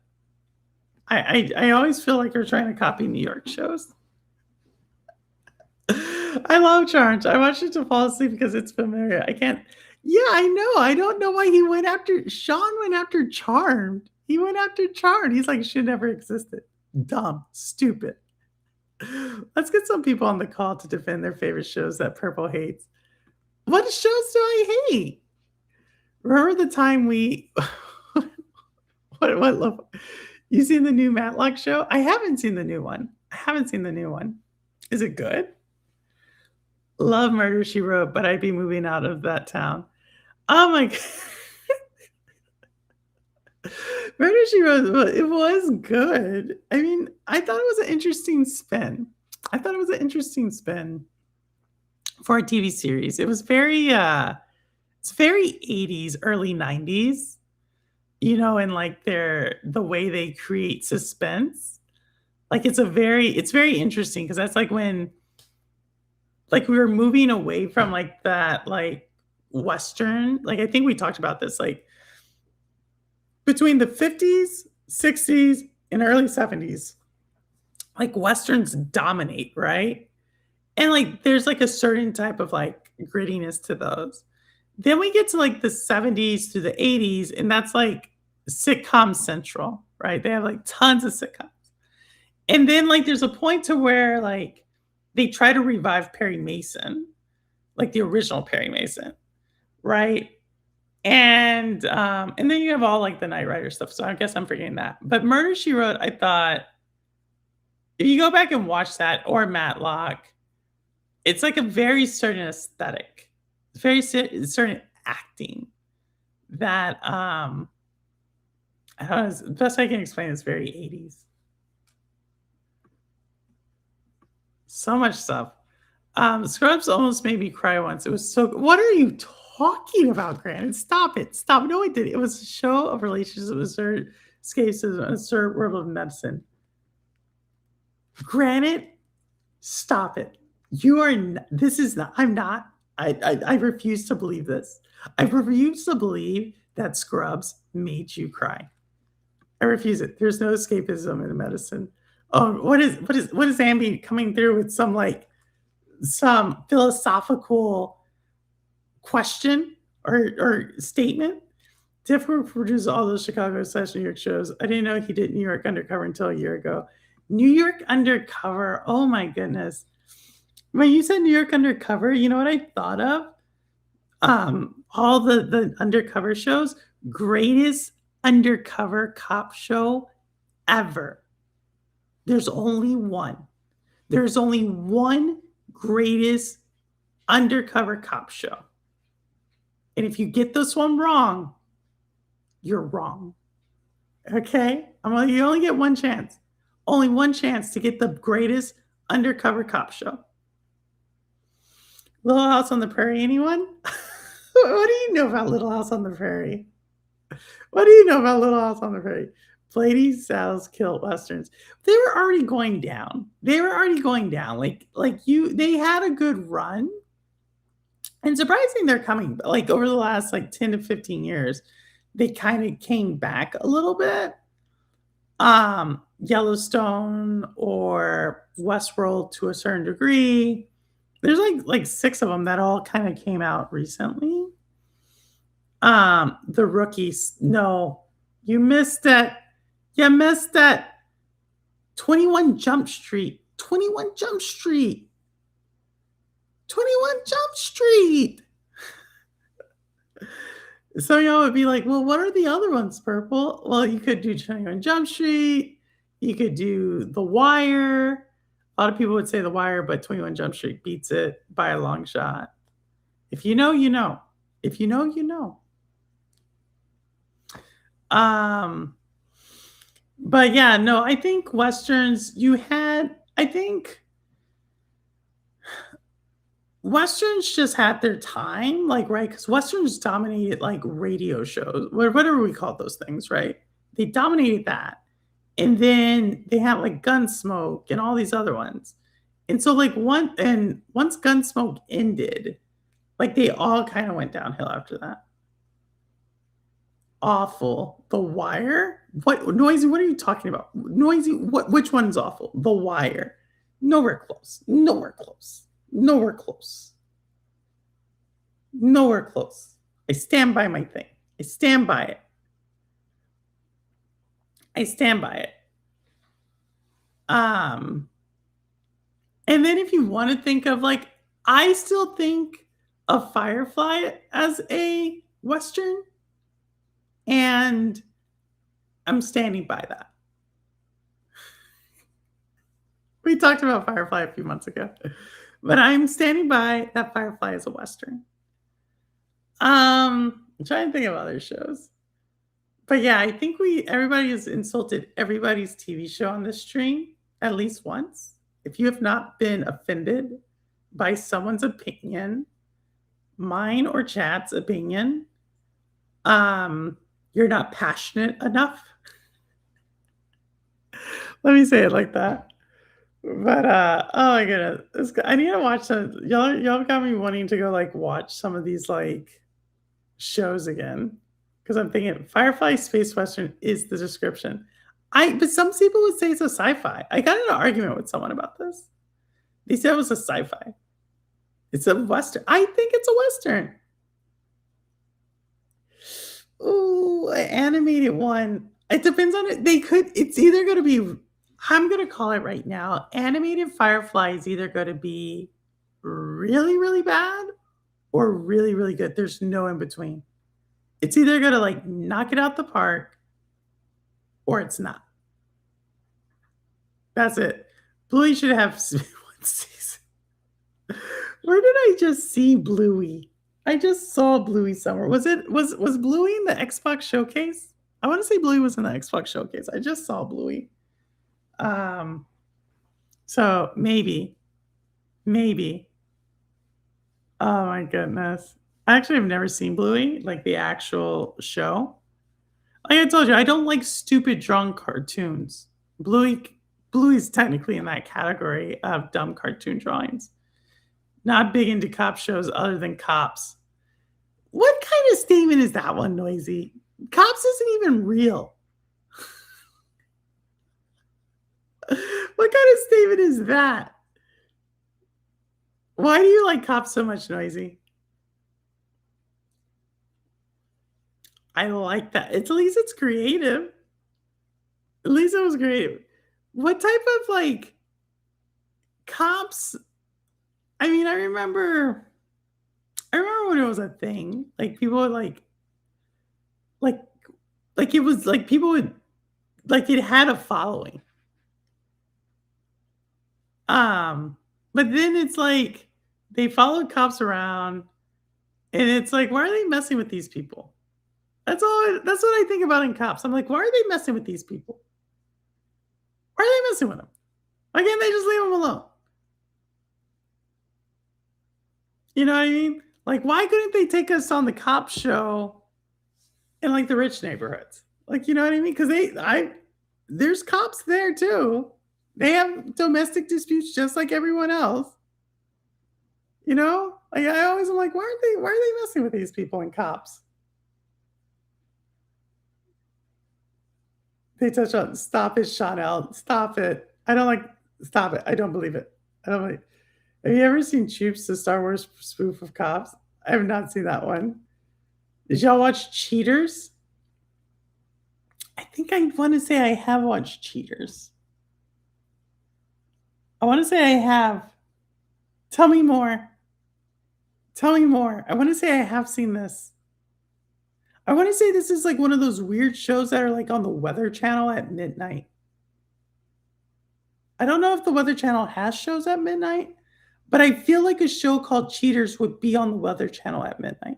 I always feel like they're trying to copy New York shows. I love Charmed. I watch it to fall asleep because it's familiar. I can't. Yeah, I know. I don't know why he went after. Sean went after Charmed. He went after Charmed. He's like, should never existed. Dumb. Stupid. Let's get some people on the call to defend their favorite shows that Purple hates. What shows do I hate? Remember the time we. What? You seen the new Matlock show? I haven't seen the new one. Is it good? Love Murder, She Wrote, but I'd be moving out of that town. Oh my God. Murder, She Wrote, it was good. I mean, I thought it was an interesting spin. For a TV series. It was very, it's very 80s, early 90s, you know, and like the way they create suspense. Like it's very interesting because that's like when, like we were moving away from like that, like Western, like I think we talked about this, like between the 50s, 60s, and early 70s, like Westerns dominate, right? And like there's like a certain type of like grittiness to those. Then we get to like the 70s to the 80s, and that's like sitcom central, right? They have like tons of sitcoms. And then like there's a point to where like they try to revive Perry Mason, like the original Perry Mason, right? And then you have all like the Knight Rider stuff. So I guess I'm forgetting that. But Murder, She Wrote, I thought if you go back and watch that or Matlock, it's like a very certain aesthetic, very certain acting that I don't know, the best I can explain is very 80s. So much stuff. Scrubs almost made me cry once. It was so good. What are you talking about, Granted? Stop it. Stop. No, it didn't. It was a show of relationships with absurd escapism, an absurd world of medicine. Granted, stop it. You are not, this is not, I'm not, I refuse to believe this. I refuse to believe that Scrubs made you cry. I refuse it. There's no escapism in medicine. Oh, what is Ambi coming through with some philosophical question or statement? Tiff produced all those Chicago / New York shows. I didn't know he did New York Undercover until a year ago. New York Undercover. Oh my goodness. When you said New York Undercover, you know what I thought of? All the undercover shows. Greatest undercover cop show ever. There's only one. There's only one greatest undercover cop show. And if you get this one wrong, you're wrong. Okay? You only get one chance. Only one chance to get the greatest undercover cop show. Little House on the Prairie, anyone? What do you know about Little House on the Prairie? What do you know about Little House on the Prairie? Lady Sal's Kilt Westerns. They were already going down. They had a good run. And surprising they're coming. Like over the last 10 to 15 years, they kind of came back a little bit. Yellowstone or Westworld to a certain degree. There's like 6 of them that all kind of came out recently. The Rookies. No, you missed it. You missed it. 21 Jump Street. 21 Jump Street. 21 Jump Street. So y'all would be like, well, what are the other ones, Purple? Well, you could do 21 Jump Street. You could do The Wire. A lot of people would say The Wire, but 21 Jump Street beats it by a long shot. If you know, you know. If you know, you know. Um, but yeah, no, I think westerns. I think westerns just had their time, like right, because westerns dominated like radio shows, whatever we call those things, right? They dominated that, and then they had like Gunsmoke and all these other ones, and so like once Gunsmoke ended, like they all kind of went downhill after that. Awful. The Wire? What Noisy? What are you talking about? Noisy? What? Which one's awful? The Wire. Nowhere close. Nowhere close. Nowhere close. Nowhere close. I stand by my thing. I stand by it. I stand by it. And then if you want to think of like, I still think of Firefly as a Western. And I'm standing by that. We talked about Firefly a few months ago, but I'm standing by that Firefly is a Western. I'm trying to think of other shows. But yeah, I think everybody has insulted everybody's TV show on this stream at least once. If you have not been offended by someone's opinion, mine or chat's opinion, you're not passionate enough. Let me say it like that. But oh my goodness, I need to watch some. Y'all got me wanting to go like watch some of these like shows again because I'm thinking Firefly Space Western is the description. But some people would say it's a sci-fi. I got in an argument with someone about this. They said it was a sci-fi. It's a Western. I think it's a Western. Ooh, an animated one. It depends on it. It's either going to be, I'm going to call it right now. Animated Firefly is either going to be really, really bad or really, really good. There's no in between. It's either going to like knock it out the park or it's not. That's it. Bluey should have one season. Where did I just see Bluey? I just saw Bluey somewhere. Was Bluey in the Xbox showcase? I want to say Bluey was in the Xbox showcase. I just saw Bluey. So maybe. Oh my goodness. I actually have never seen Bluey, like the actual show. Like I told you, I don't like stupid drawn cartoons. Bluey's technically in that category of dumb cartoon drawings. Not big into cop shows other than Cops. What kind of statement is that one, Noisy? Cops isn't even real. What kind of statement is that? Why do you like Cops so much, Noisy? I like that. At least it's creative. At least it was creative. What type of like Cops? I mean, I remember when it was a thing. Like people would like it was like people would like it had a following. But then it's like they followed Cops around, and it's like, why are they messing with these people? That's what I think about in Cops. I'm like, why are they messing with these people? Why are they messing with them? Why can't they just leave them alone? You know what I mean? Like, why couldn't they take us on the cop show in like the rich neighborhoods? Like, you know what I mean? Because there's cops there too. They have domestic disputes just like everyone else. You know? Like I always am like, why are they messing with these people in Cops? They touch on stop it, Chanel. Stop it. Stop it. I don't believe it. Have you ever seen Choops, the Star Wars spoof of Cops? I have not seen that one. Did y'all watch Cheaters? I think I want to say I have watched Cheaters. I want to say I have. Tell me more. Tell me more. I want to say I have seen this. I want to say this is like one of those weird shows that are like on the Weather Channel at midnight. I don't know if the Weather Channel has shows at midnight, but I feel like a show called Cheaters would be on the Weather Channel at midnight.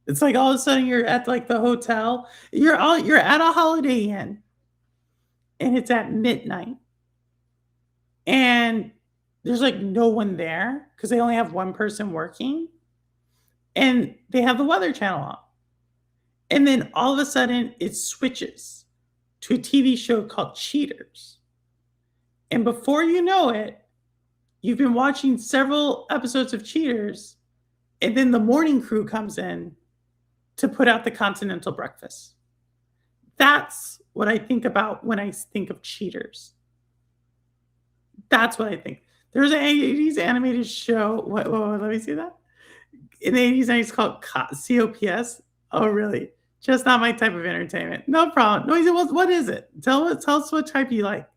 It's like all of a sudden you're at like the hotel. You're at a Holiday Inn and it's at midnight and there's like no one there because they only have one person working and they have the Weather Channel on. And then all of a sudden it switches to a TV show called Cheaters. And before you know it, you've been watching several episodes of Cheaters, and then the morning crew comes in to put out the continental breakfast. That's what I think about when I think of Cheaters. That's what I think. There's an 80s animated show. What, let me see that. In the 80s, it's called COPS. Oh, really? Just not my type of entertainment. No problem. No, he said, what is it? Tell us what type you like.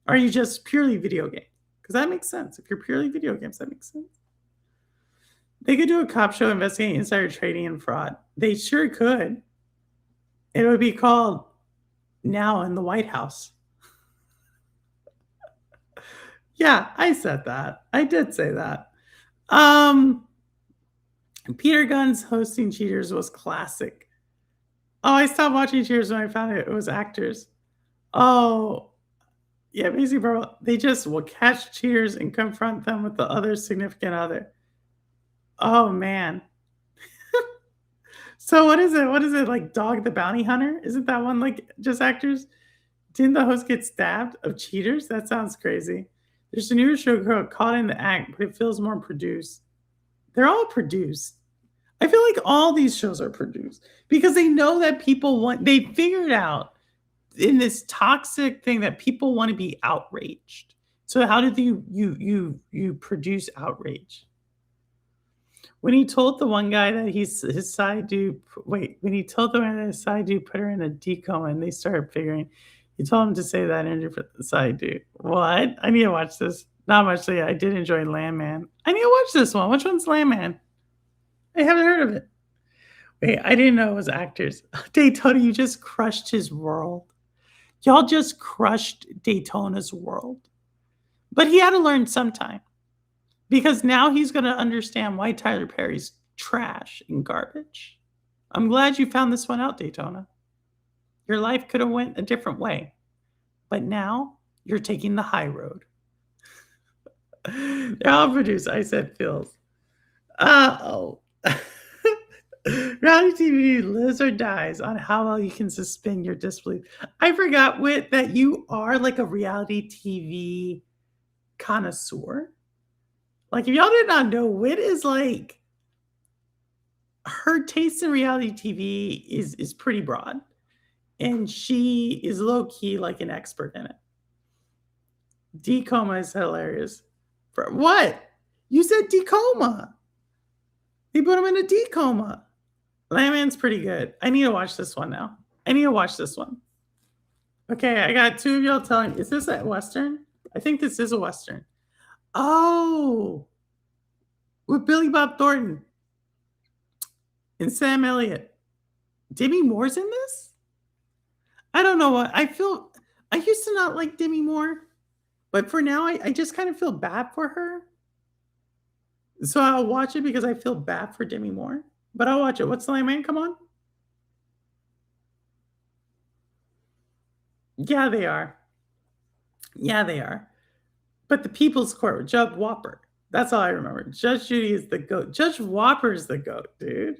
Are you just purely video games? Because that makes sense. If you're purely video games, that makes sense. They could do a cop show investigating insider trading and fraud. They sure could. It would be called Now in the White House. Yeah, I said that. I did say that. Peter Gunn's hosting Cheaters was classic. Oh, I stopped watching Cheaters when I found it was actors. Oh, yeah, basically, bro, they just will catch cheaters and confront them with the other significant other. Oh, man. So what is it? What is it, like Dog the Bounty Hunter? Isn't that one like just actors? Didn't the host get stabbed of cheaters? That sounds crazy. There's a newer show called Caught in the Act, but it feels more produced. They're all produced. I feel like all these shows are produced because they know that people want, they figured out in this toxic thing that people want to be outraged. So how did you produce outrage? When he told the one guy that his side dude, when he told the one that his side dude put her in a decoma and they started figuring, he told him to say that in a different side dude. What? I need to watch this. Not much. So yeah, I did enjoy Landman. I need to watch this one. Which one's Landman? I haven't heard of it. Wait, I didn't know it was actors. Daytona, you just crushed his world. Y'all just crushed Daytona's world. But he had to learn sometime. Because now he's going to understand why Tyler Perry's trash and garbage. I'm glad you found this one out, Daytona. Your life could have went a different way. But now you're taking the high road. They're all produced. I said Phil's. Oh. Reality TV lives or dies on how well you can suspend your disbelief. I forgot, Whit, that you are like a reality TV connoisseur. Like, if y'all did not know, Whit is like, her taste in reality TV is pretty broad. And she is low-key like an expert in it. Decoma is hilarious. For what? You said decoma. They put him in a decoma. Landman's pretty good. I need to watch this one now. I need to watch this one. Okay, I got two of y'all telling me. Is this a Western? I think this is a Western. Oh, with Billy Bob Thornton and Sam Elliott. Demi Moore's in this? I don't know what. I used to not like Demi Moore, but for now, I just kind of feel bad for her. So I'll watch it because I feel bad for Demi Moore. But I'll watch it. What's the Landman? Come on. Yeah, they are. Yeah, they are. But the People's Court, Judge Whopper. That's all I remember. Judge Judy is the GOAT. Judge Whopper is the GOAT, dude.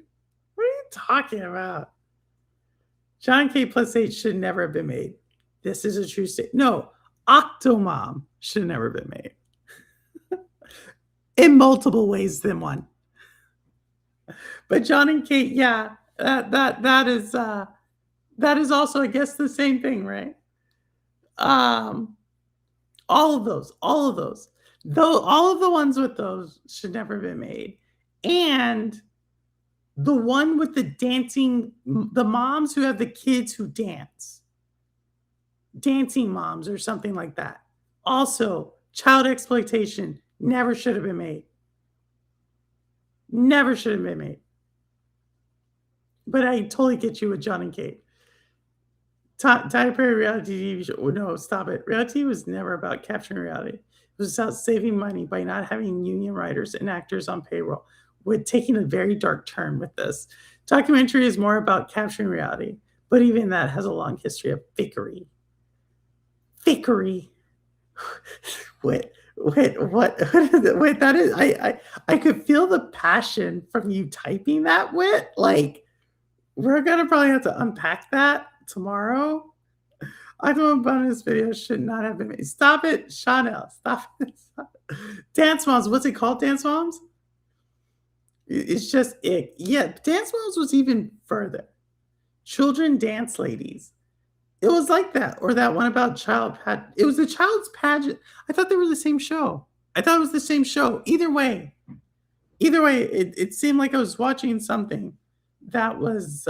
What are you talking about? John K. Plus 8 should never have been made. This is a true statement. No, Octomom should have never been made. In multiple ways than one. But John and Kate, yeah, that is also, I guess, the same thing, right? All of those, though, all of the ones with those should never have been made. And the one with the dancing, the moms who have the kids who dance, dancing moms or something like that. Also, child exploitation never should have been made. Never should have been made. But I totally get you with John and Kate. Tyler Perry reality TV show. Oh, no, stop it. Reality TV was never about capturing reality. It was about saving money by not having union writers and actors on payroll. We're taking a very dark turn with this. Documentary is more about capturing reality, but even that has a long history of fakery. Fakery. Wait, what? Wait, that is. I could feel the passion from you typing that. Wit, like we're gonna probably have to unpack that tomorrow. I know a bonus video should not have been made. Stop it, Chanel. Stop it. Dance Moms. What's it called? Dance Moms? It's just it. Yeah, Dance Moms was even further. Children Dance Ladies. It was like that. Or that one about it was the child's pageant. I thought they were the same show. I thought it was the same show. Either way, it seemed like I was watching something that was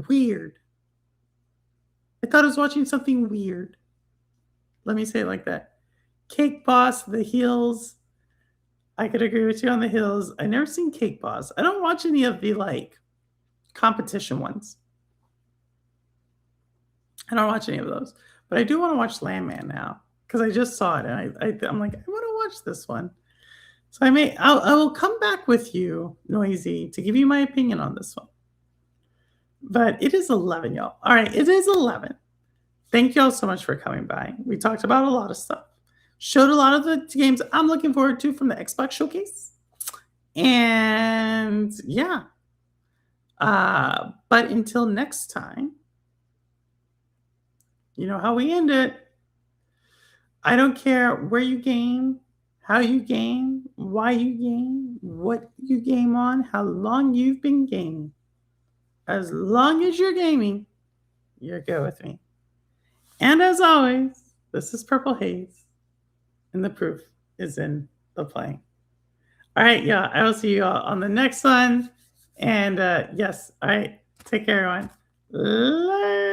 weird. I thought I was watching something weird. Let me say it like that. Cake Boss, The Hills. I could agree with you on The Hills. I never seen Cake Boss. I don't watch any of the like competition ones. I don't watch any of those. But I do want to watch Landman now because I just saw it and I'm like, I want to watch this one. So I will come back with you, Noisy, to give you my opinion on this one. But it is 11, y'all. All right, it is 11. Thank y'all so much for coming by. We talked about a lot of stuff. Showed a lot of the games I'm looking forward to from the Xbox Showcase. And yeah. But until next time, you know how we end it. I don't care where you game, how you game, why you game, what you game on, how long you've been gaming. As long as you're gaming, you're good with me. And as always, this is Purple Haze, and the proof is in the playing. All right, y'all. I will see you all on the next one. And yes, all right. Take care, everyone. Later.